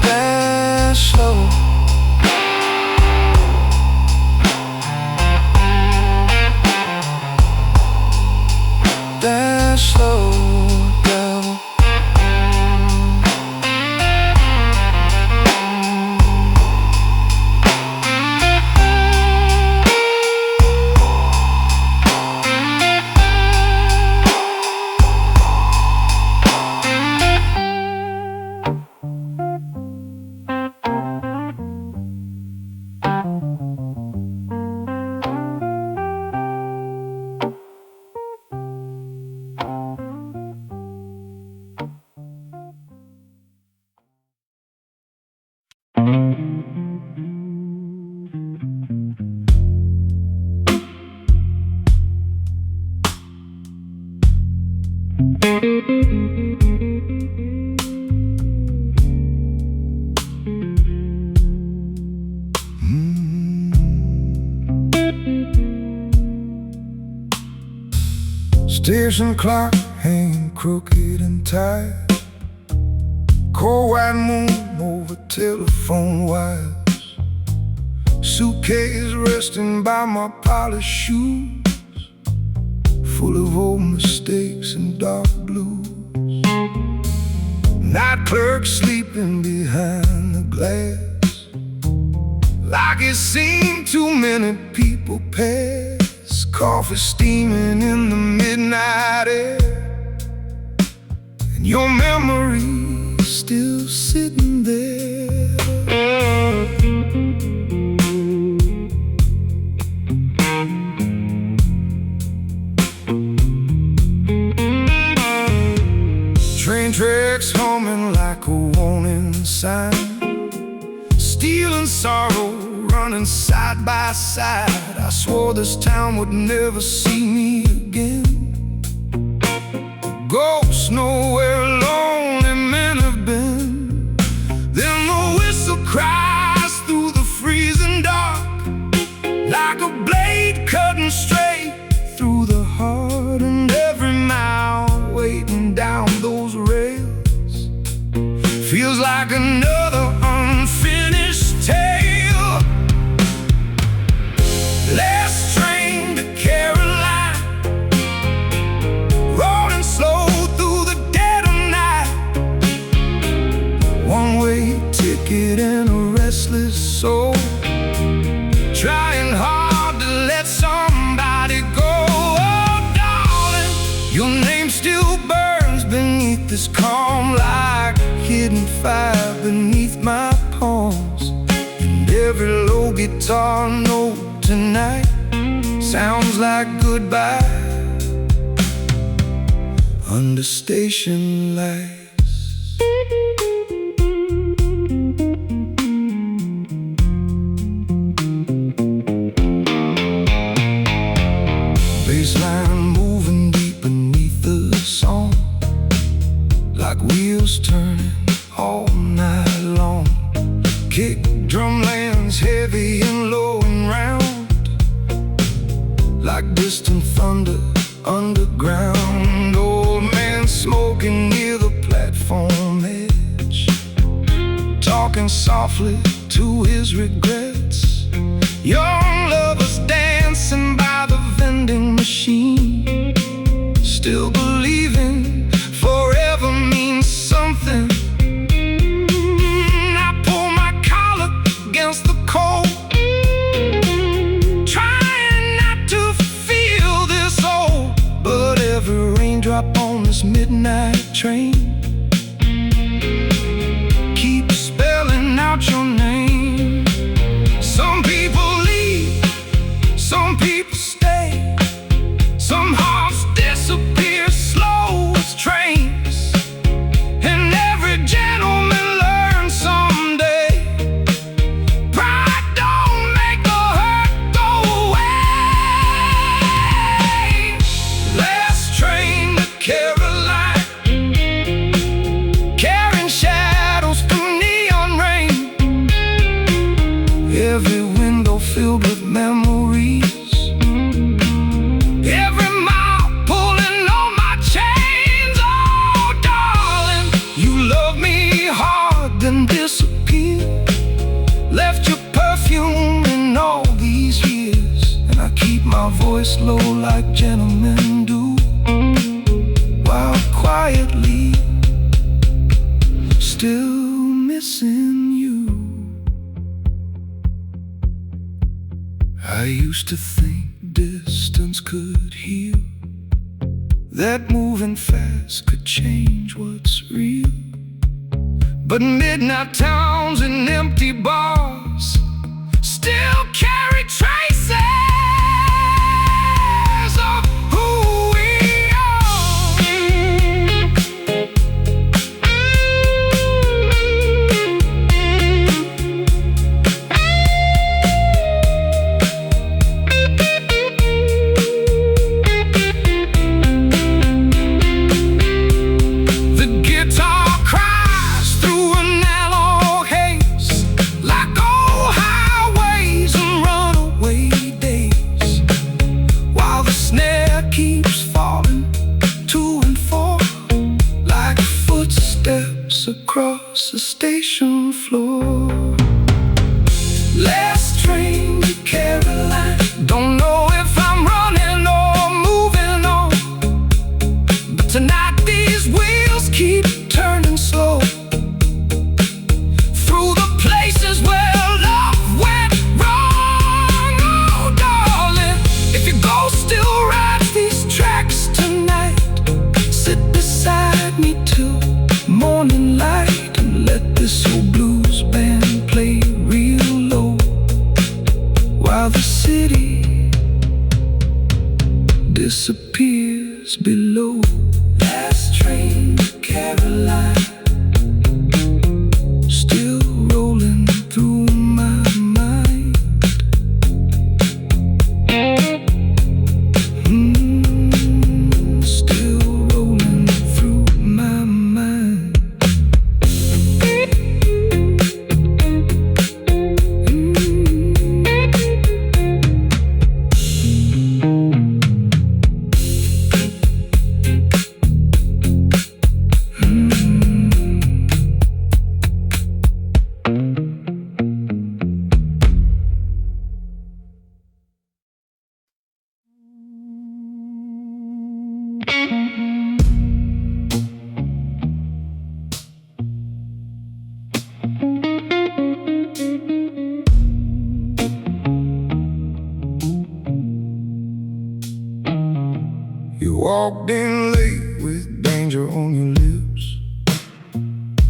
Dance slow. Dance slow, devil. Station clock hanging crooked and tight. Cold white moon over telephone wires. Suitcase resting by my polished shoes, full of old mistakes and dark blues. Night clerk sleeping behind the glass, like he's seen too many people pass. Coffee steaming in the midnight air, and your memory's still sitting there. Train tracks humming like a warning sign. Steel and sorrow running side by side. I swore this town would never see me again. Ghosts know where lonely men have been. Then the whistle cries through the freezing dark, like a blade cutting straight through the heart. And every mile waiting down those rails feels like another unfinished tale. Last train to Caroline, rolling slow through the dead of night. One-way ticket and a restless soul, trying hard to let somebody go. Oh, darling, your name still burns beneath this calm, like hidden fire beneath my palms. And every low guitar note tonight sounds like goodbye under station lights. Bassline moving deep beneath the song, like wheels turning all night long. Kick drum lands heavy and low and round, like distant thunder underground. Old man smoking near the platform edge, talking softly to his regrets. Young lovers dancing by the vending machine, still believing forever means something. I pull my collar against the cold, trying not to feel this old. But every raindrop on this midnight train keeps spelling out your name. Some people leave, some people stay, some hearts disappear disappeared. Left your perfume in all these years, and I keep my voice low like gentlemen do, while quietly still missing you. I used to think distance could heal, that moving fast could change what's real. But midnight towns and empty bars still carry traces of who we across the station floor. Last train to Caroline. Don't know if I'm running or moving on, but tonight these wheels keep turning slow through the places where love went wrong. Oh darling, if your ghost still rides these tracks tonight, sit beside me till morning light, and let this old blues band play real low, while the city disappears below. Last train to Caroline, still rolling through my mind. Still rolling through my mind. You walked in late with danger on your lips,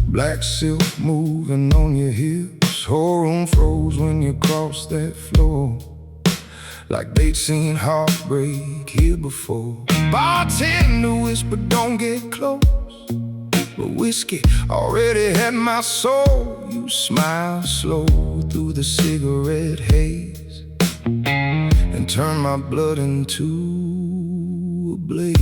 black silk moving on your hips. Whole room froze when you crossed that floor, like they'd seen heartbreak here before. Bartender whispered, don't get close, but whiskey already had my soul. You smiled slow through the cigarette haze and turned my blood into a blaze.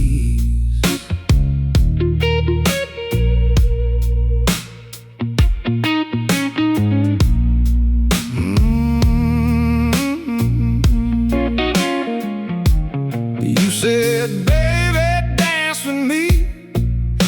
You said, baby, dance with me,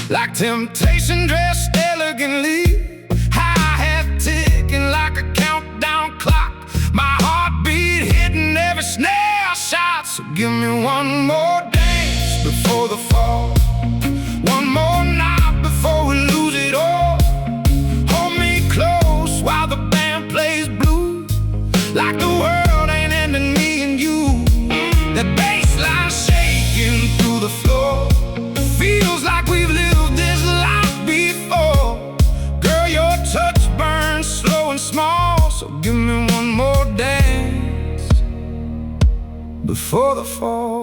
like temptation dressed elegantly. Hi-hat ticking like a countdown clock, my heartbeat hitting every snare shot. So give me one more dance before the fall, one more night before we lose it all. Hold me close while the band plays blue, like the world ain't ending me and you. That bass line shaking through the floor, feels like we've lived this life before. Girl, your touch burns slow and small, so give me one more dance before the fall.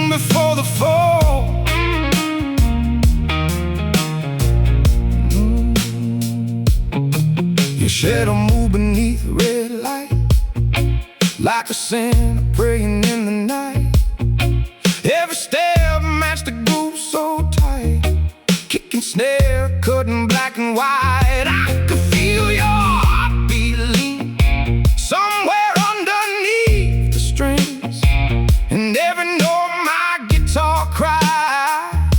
Before the fall. Your shadow move beneath the red light, like a sinner praying in the night. Every step matched the groove so tight, kicking snare, cutting black and white. I could feel your heartbeat lean somewhere underneath the strings, and every note my guitar cried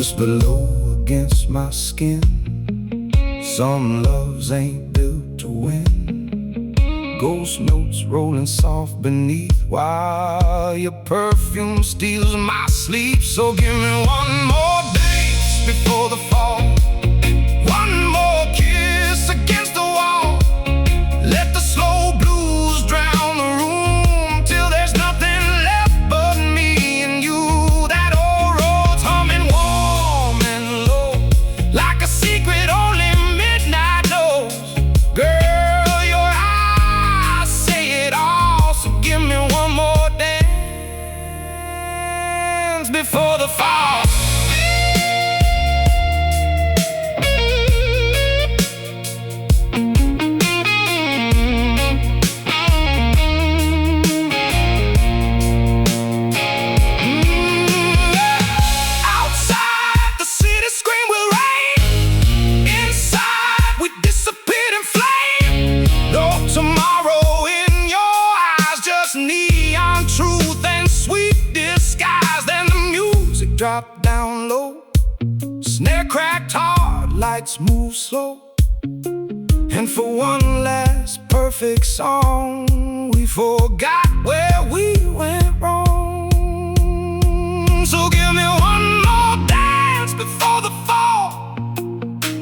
just below against my skin. Some loves ain't built to win. Ghost notes rolling soft beneath, while your perfume steals my sleep. So give me one more dance before the fall, one more kiss against the wall. Let the slow blues drown the room till there's nothing left but me and you. That old road's humming warm and low, like a secret only midnight knows. Girl, your eyes say it all, so give me one more dance before the fall. Drop down low, snare cracked hard, lights move slow. And for one last perfect song, we forgot where we went wrong. So give me one more dance before the fall,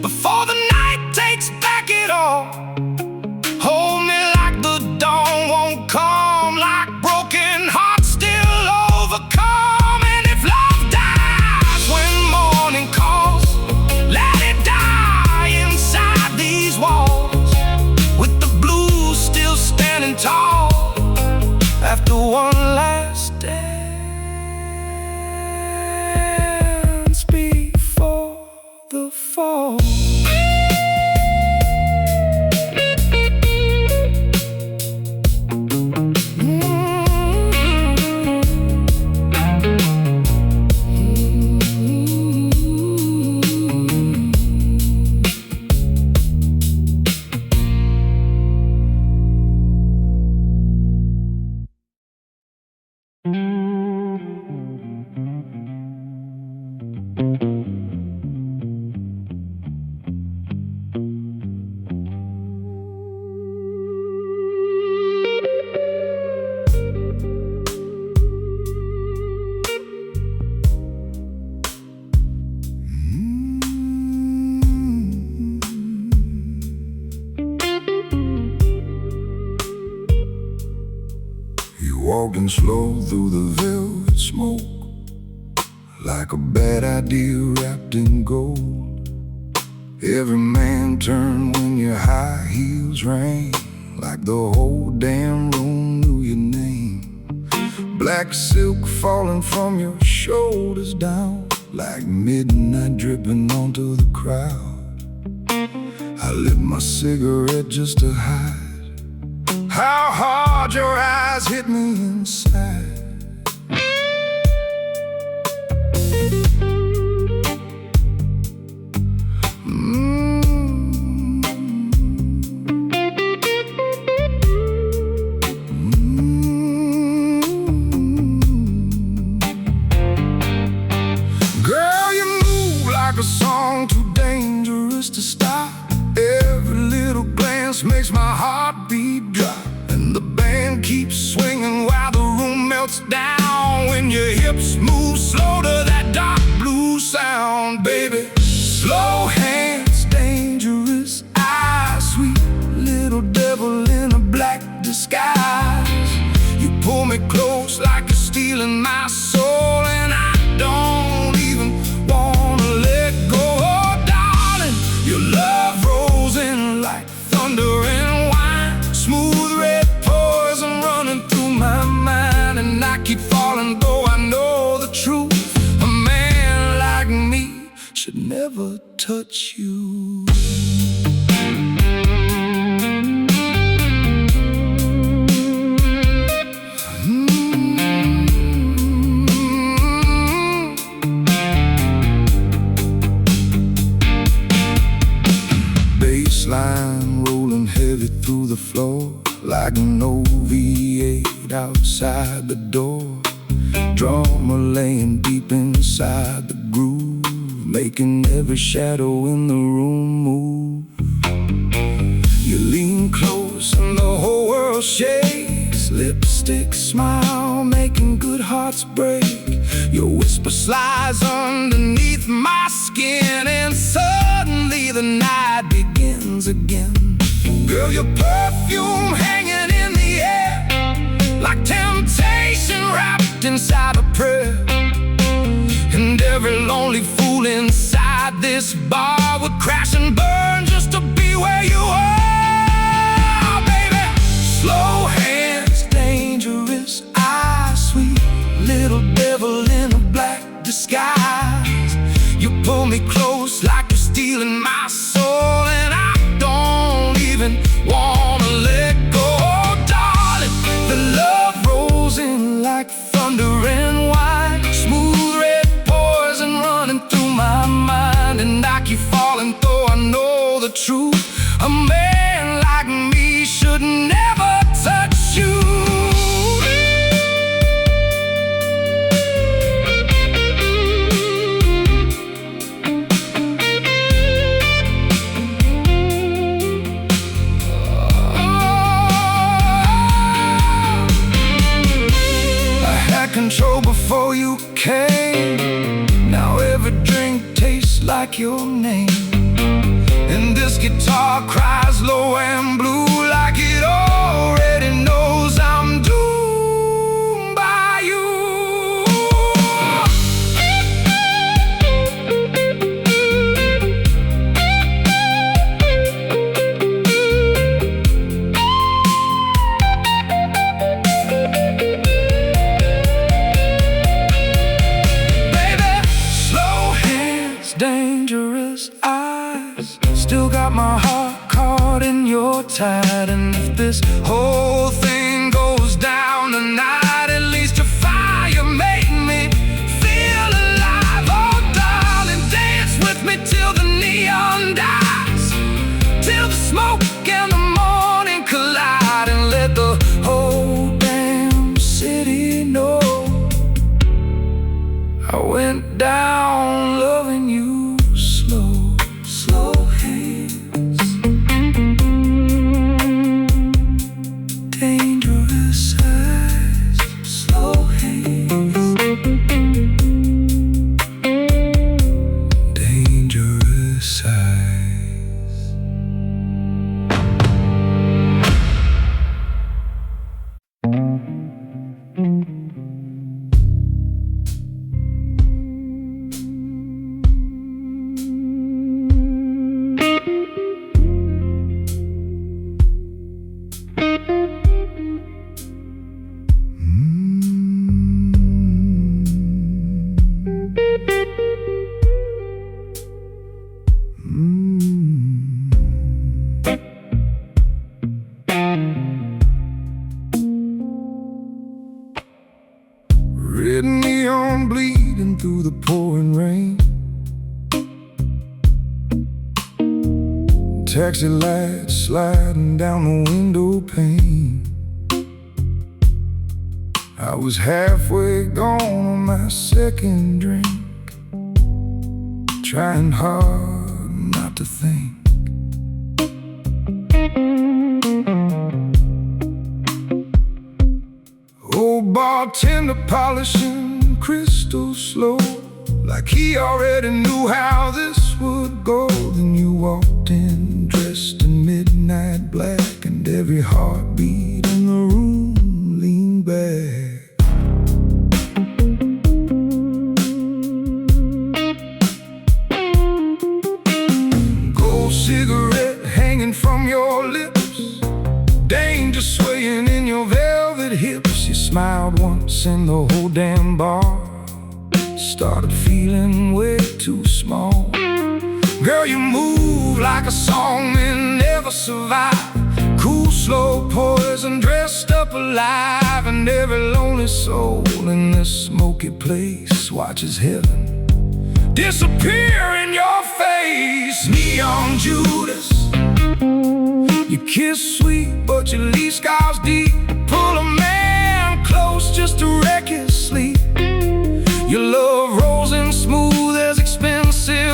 before the night takes back it all. Hold me like the dawn won't come, like broken hearts still overcome. Tall after one last dance before the fall. Walking slow through the velvet smoke, like a bad idea wrapped in gold. Every man turned when your high heels rang, like the whole damn room knew your name. Black silk falling from your shoulders down, like midnight dripping onto the crowd. I lit my cigarette just to hide how hard your eyes hit me inside. Girl, you move like a song too dangerous to stop. Every little glance makes my heart beat drop. And the band keeps swinging while the room melts down, when your hips move slow to that dark blue sound. Baby, slow hands, dangerous eyes, sweet little devil in a black disguise. You pull me close like you're stealing my soul, and I don't even wanna let go. Oh, darling, your love rolls in like thunder and wine, smooth red poison running through my mind. And I keep falling though I know the truth. A man like me should never touch you. Bassline rolling heavy through the floor, like an OV8 outside the door. Drummer laying deep inside the groove, making every shadow in the room move. You lean close and the whole world shakes. Lipstick smile, making good hearts break. Your whisper slides underneath my skin, and suddenly the night begins again. Girl, your perfume hanging in the air, like temptation wrapped inside a prayer. And every lonely fool inside this bar would crash and burn just to be where you are, baby. Slow hands, dangerous eyes, sweet little devil in a black disguise. You pull me close like you're stealing my soul, and I don't even wanna let go. Oh, darling, the love rolls in like thunder and wine, smooth red poison running through my mind. And I keep falling though I know the truth. A man like me should never touch you. Control before you came. Now every drink tastes like your name, and this guitar cries low and blue like it already knows I'm doomed by you. Dangerous eyes, still got my heart caught in your tide. And if this whole thing goes down tonight, at least your fire made me feel alive. Oh, darling, dance with me till the neon dies, till the smoke and the morning collide, and let the whole damn city know I went down loving you. Slow hands, dangerous eyes, slow hands, dangerous eyes. Red neon bleeding through the pouring rain, taxi lights sliding down the window pane. I was halfway gone on my second drink, trying hard not to think. Old bartender polishing crystal slow, like he already knew how this would go. Then you walked in dressed in midnight black, and every heartbeat in the room leaned back. Gold cigarette hanging from your lips, danger swaying in your velvet hips. You smiled once and the whole damn bar started feeling way too small. Girl, you move like a song that never survived, cool, slow poison dressed up alive. And every lonely soul in this smoky place watches heaven disappear in your face. Neon Judas, you kiss sweet but you leave scars deep. Pull a man close just to wreck his sleep. Your love rolls in smooth as expensive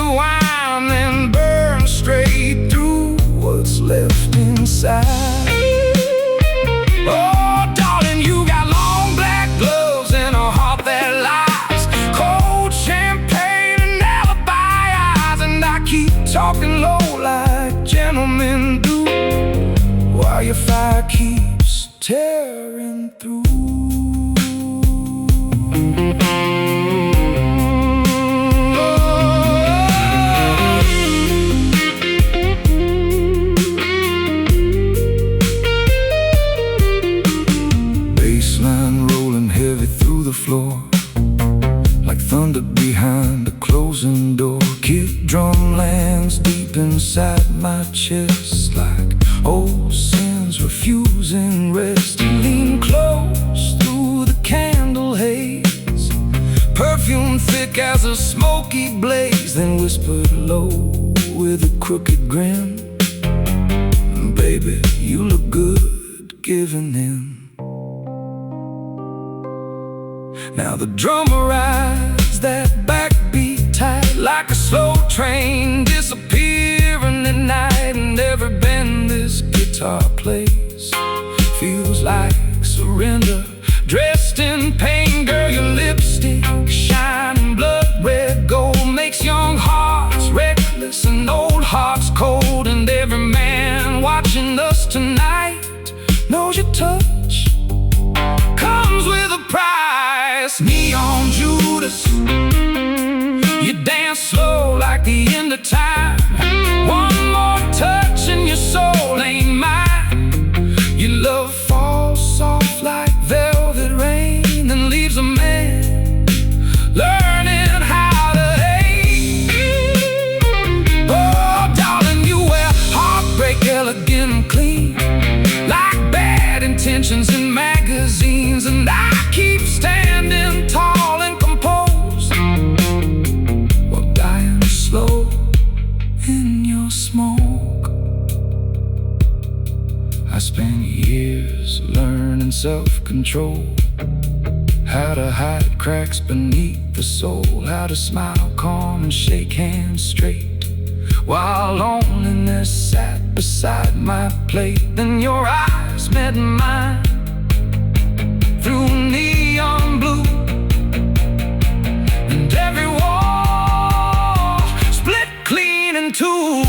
tearing through. Bassline rolling heavy through the floor, like thunder behind a closing door. Kick drum lands deep inside my chest, like old sins refusing rest. Lean close through the candle haze, perfume thick as a smoky blaze. Then whispered low with a crooked grin, baby, you look good giving in. Now the drummer rides that backbeat tight, like a slow train disappearing at night. And every bend this guitar plays feels like surrender, dressed in pain. Girl, your lipstick shining blood red gold makes young hearts reckless and old hearts cold. And every man watching us tonight knows your touch comes with a price. Neon Judas, you dance slow like the end of time. One more touch and your soul ain't mine. Your love falls soft like velvet rain and leaves a man learning how to hate. Oh, darling, you wear heartbreak elegant and clean, like bad intentions in magazines. And I keep standing tall and composed while dying slow in your smoke. I spent years learning self-control, how to hide cracks beneath the soul, how to smile calm and shake hands straight while loneliness sat beside my plate. Then your eyes met mine through neon blue, and every wall split clean in two.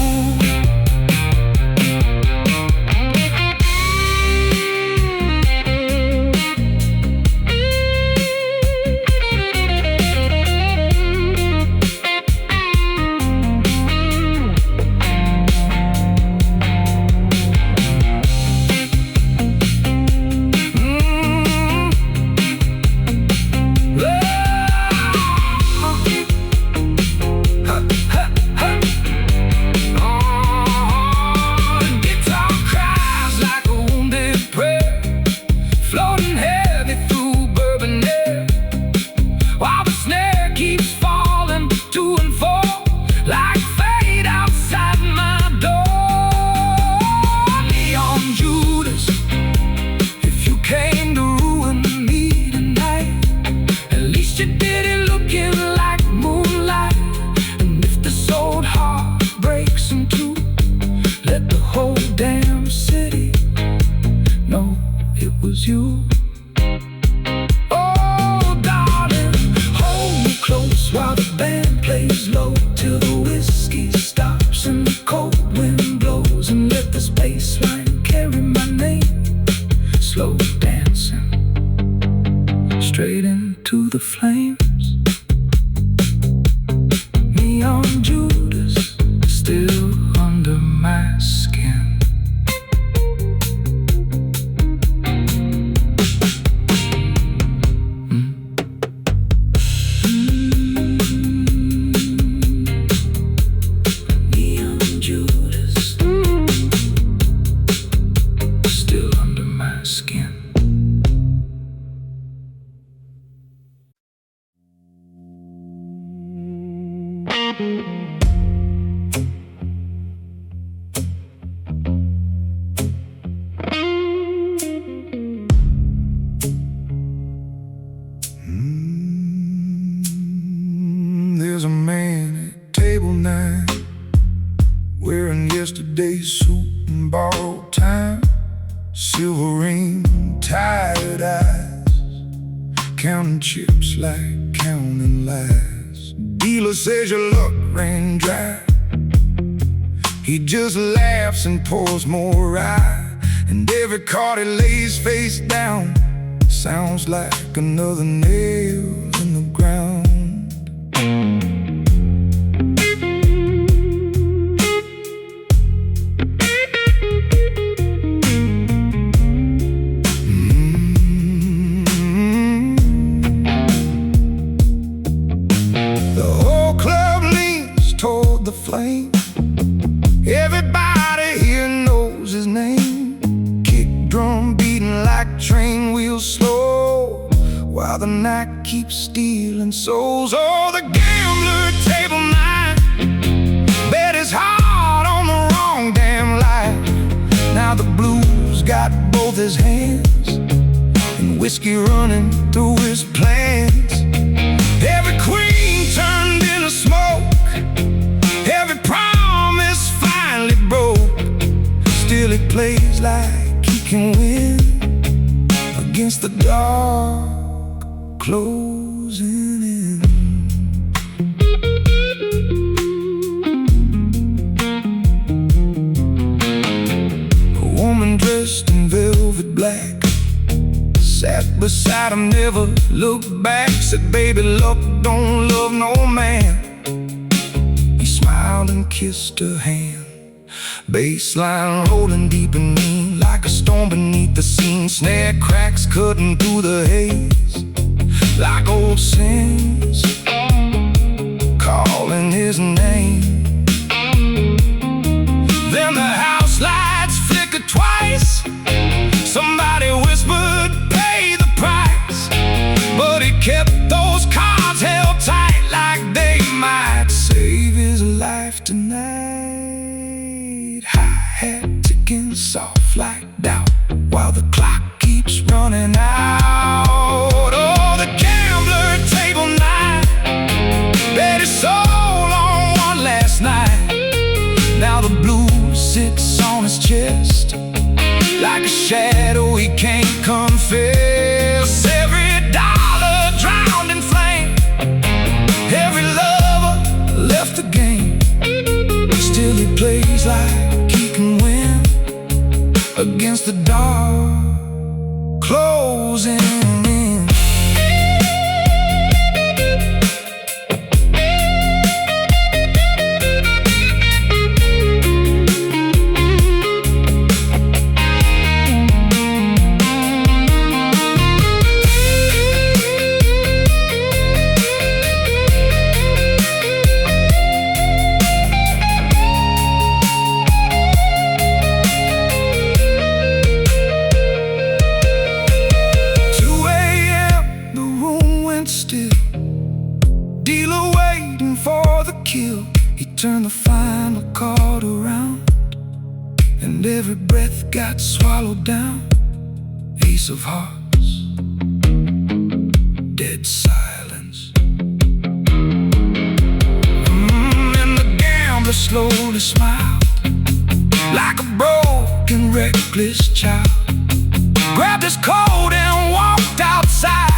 You. Oh, darling, hold me close while the band plays low, till the whiskey stops and the cold wind blows. And let this bass line carry my name, slow dancing straight into the flames. Neon Judas still under my skin. There's a man at table 9, wearing yesterday's suit and borrowed time, silver ring, tired eyes, counting chips like counting lies. Dealer says your luck ran dry. He just laughs and pours more rye, And every card he lays face down sounds like another nail in the ground. The whole club leans toward the flame. Everybody here knows his name. Kick drum beating like train wheels slow, while the night keeps stealing souls. Oh, the gambler at table 9 bet his heart on the wrong damn life. Now the blues got both his hands, and whiskey running through his plans. Every queen turned into smoke, every promise finally broke. Still he plays like he can win against the dark closing in. A woman dressed in velvet black sat beside him, never looked back. Said, baby, luck don't love no man. He smiled and kissed her hand. Bassline rolling deep and mean, like a storm beneath the scene. Snare cracks cutting through the haze, like old sins calling his name. Then the house lights flickered twice. Somebody whispered, pay the price. But he kept those cards held tight, like they might save his life tonight. Hi-hat ticking soft like doubt, while the clock keeps running out. Oh, the gambler at table 9 bet his soul on one last night. Now the blues sits on his chest, like a shadow he can't confess. Every dollar drowned in flame, every lover left the game. Still he plays like he can win against the dark closing in. Dealer waiting for the kill. He turned the final card around, and every breath got swallowed down. Ace of hearts, dead silence. And the gambler slowly smiled, like a broken, reckless child. Grabbed his coat and walked outside,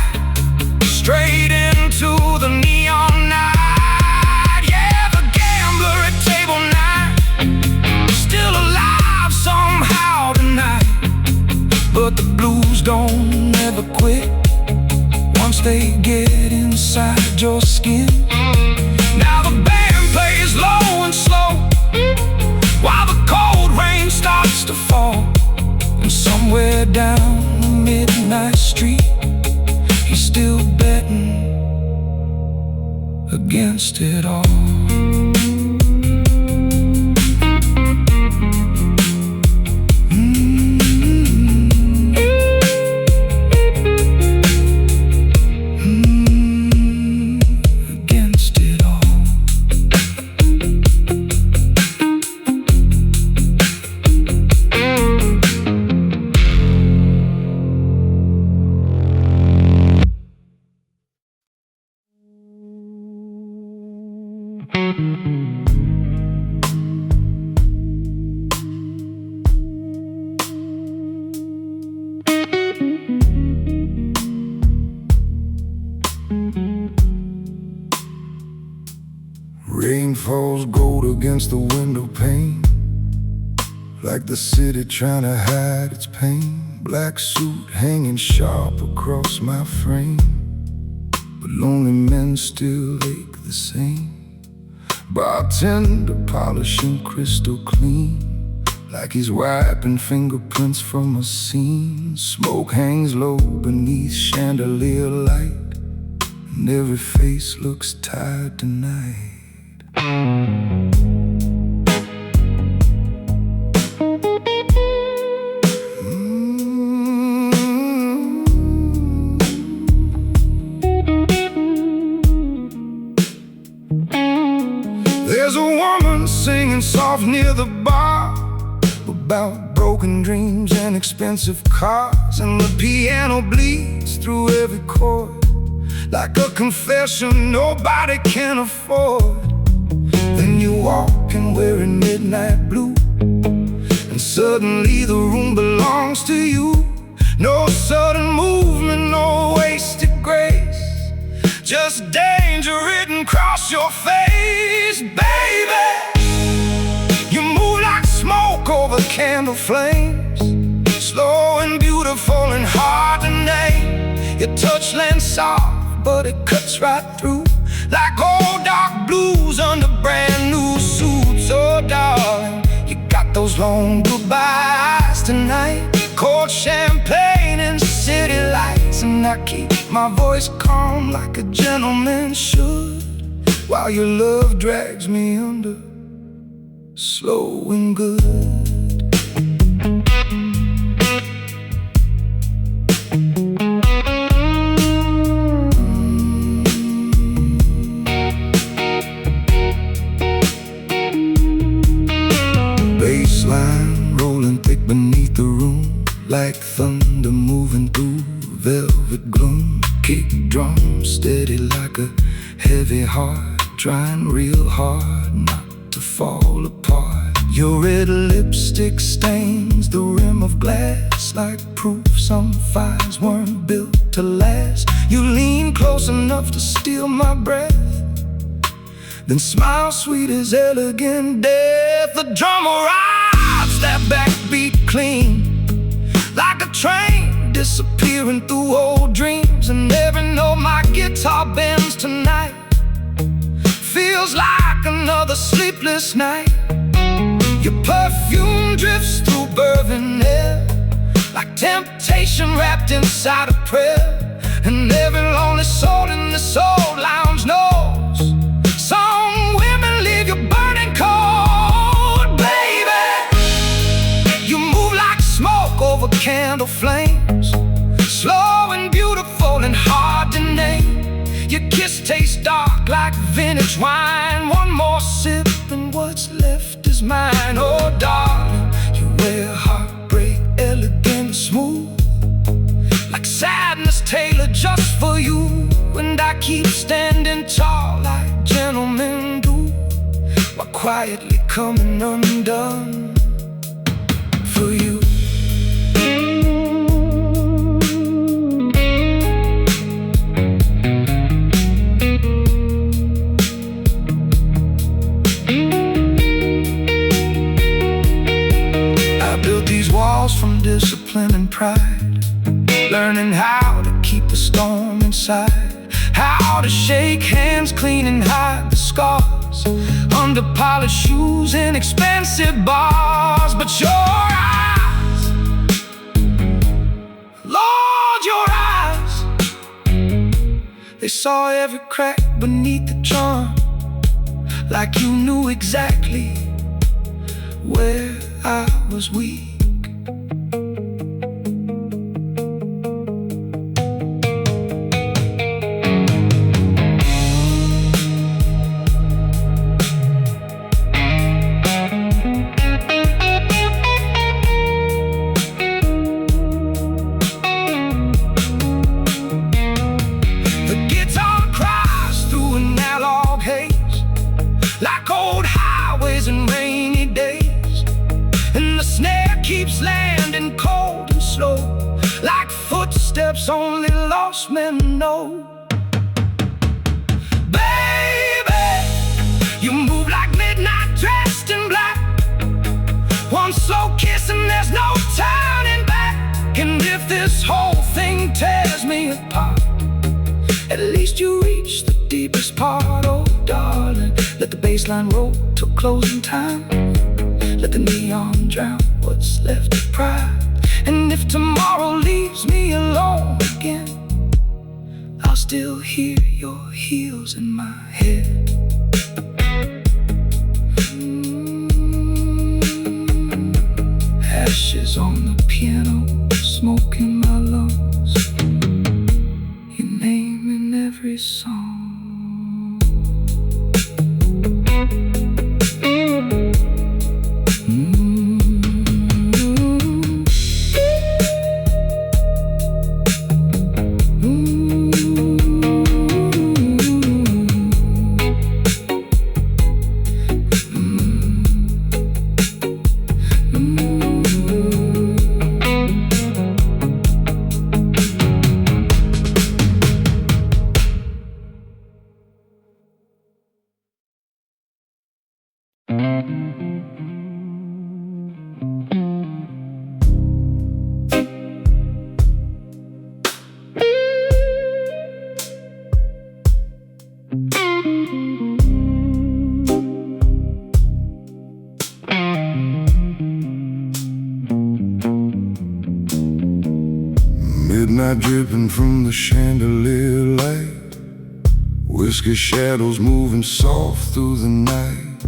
straight into the neon night. Yeah, the gambler at table 9 still alive somehow tonight. But the blues don't ever quit once they get inside your skin. Now the band plays low and slow, while the cold rain starts to fall. And somewhere down the midnight street, he's still betting against it all. Against it all. Rain falls gold against the window pane, like the city trying to hide its pain. Black suit hanging sharp across my frame, but lonely men still ache the same. Bartender polishing crystal clean, like he's wiping fingerprints from a scene. Smoke hangs low beneath chandelier light, and every face looks tired tonight. There's a woman singing soft near the bar about broken dreams and expensive cars, and the piano bleeds through every chord like a confession nobody can afford. Then you walk in wearing midnight blue, and suddenly the room belongs to you. No sudden movement, no wasted grace, just danger written across your face. Baby, you move like smoke over candle flames, slow and beautiful and hard to name. Your touch lands soft, but it cuts right through, like old dark blues under brand new suits. Oh darling, you got those long goodbyes tonight, cold champagne and city lights. And I keep my voice calm like a gentleman should, while your love drags me under, slow and good. Bassline rolling thick beneath the room, like thunder moving through velvet gloom. Kick drum steady like a heavy heart, trying real hard not to fall apart. Your red lipstick stains the rim of glass, like proof some fires weren't built to last. You lean close enough to steal my breath, then smile sweet as elegant death. The drummer rides that backbeat clean, like a train disappearing through old dreams. And every note my guitar bends tonight feels like another sleepless night. Your perfume drifts through burning air, like temptation wrapped inside a prayer. And every lonely soul in this old lounge knows some women leave you burning cold. Baby, you move like smoke over candle flames, slow and beautiful and hard to name. Your kiss tastes dark like vintage wine. One more sip and what's left is mine. Oh darling, you wear heartbreak elegant smooth, like sadness tailored just for you. And I keep standing tall like gentlemen do, while quietly coming undone for you. Walls from discipline and pride, learning how to keep the storm inside, how to shake hands clean and hide the scars under polished shoes and expensive bars. But your eyes, Lord, your eyes, they saw every crack beneath the charm, like you knew exactly where I was weak. Steps only lost men know. Baby, you move like midnight dressed in black, one slow me apart. At least you reached the deepest part, oh darling. Let the bass line roll till closing time. Let the neon drown what's left of pride. And if tomorrow leaves me alone again, I'll still hear your heels in my head. Ashes on the piano, smoke in my lungs, your name in every song. Midnight dripping from the chandelier light, whiskey shadows moving soft through the night.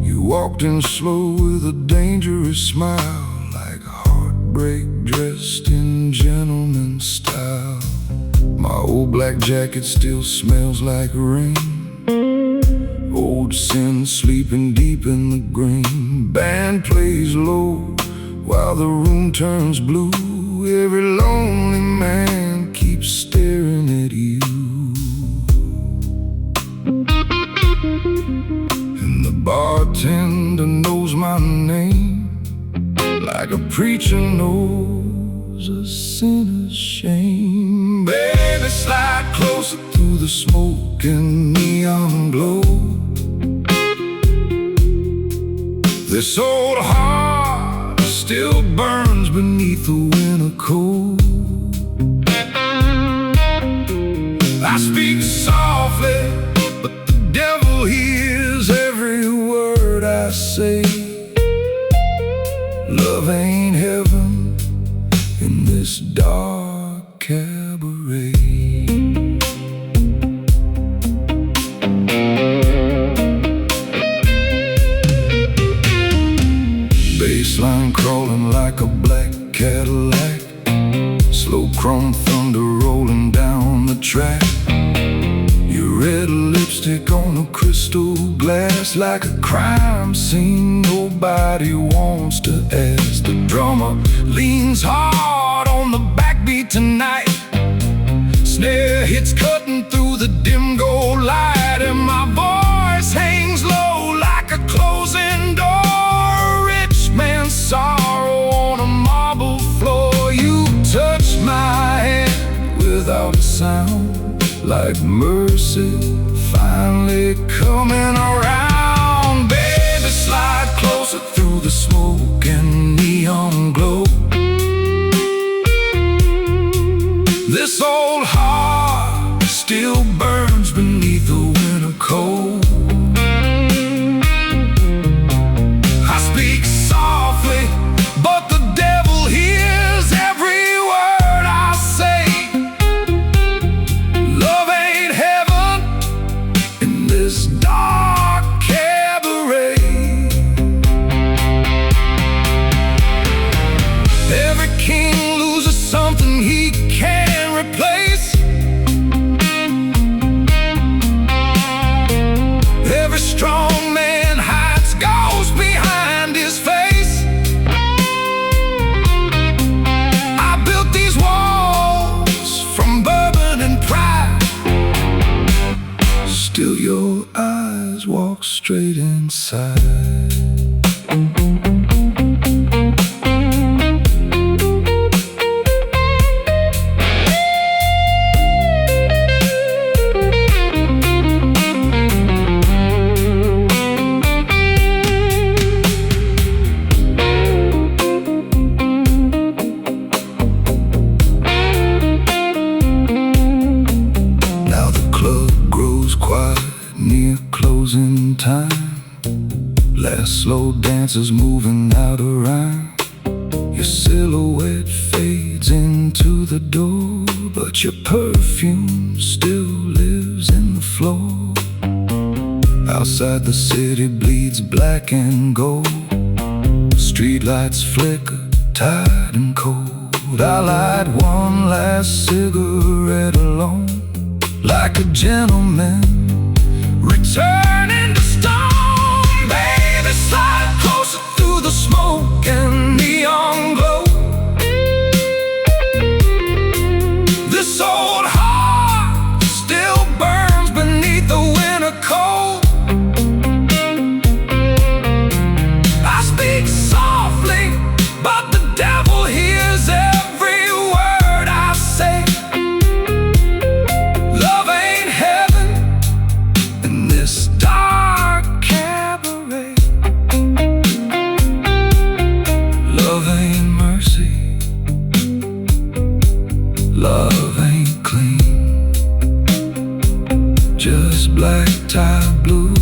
You walked in slow with a dangerous smile, like heartbreak dressed in gentleman's style. My old black jacket still smells like rain, old sin sleeping deep in the green. Band plays low while the room turns blue. Every lonely man keeps staring at you, and the bartender knows my name, like a preacher knows a sinner's shame. Baby, slide closer through the smoke and neon glow. This old heart still burns beneath the winter cold. I speak softly, but the devil hears every word I say. Love ain't heaven in this dark cabaret. Bassline crawling like a black Cadillac, slow chrome thunder rolling down the track. Your red lipstick on a crystal glass, like a crime scene nobody wants to ask. The drummer leans hard on the backbeat tonight, snare hits cutting through the dim gold light, and my voice hangs low like a closing door. Man's sorrow on a marble floor. You touch my hand without a sound, like mercy finally coming around. Baby, slide closer through the smoke and neon glow. This old heart still burns beneath the winter cold. But the devil hears every word I say. Love ain't heaven in this dark cabaret. Every king loses something he can't replace. Every strong man hides ghosts behind his face. Still your eyes walk straight inside. slow dancers moving out of rhyme. Your silhouette fades into the door, but your perfume still lives in the floor. Outside the city bleeds black and gold. Streetlights flicker, tired and cold. I light one last cigarette alone, like a gentleman returning to stone. Baby, slide closer through the smoke and neon glow. This old heart still burns beneath the winter cold. I speak softly, but the devil hears every word I say. Love ain't heaven in this dark cabaret. Love ain't mercy. Love ain't clean. Just black tie blue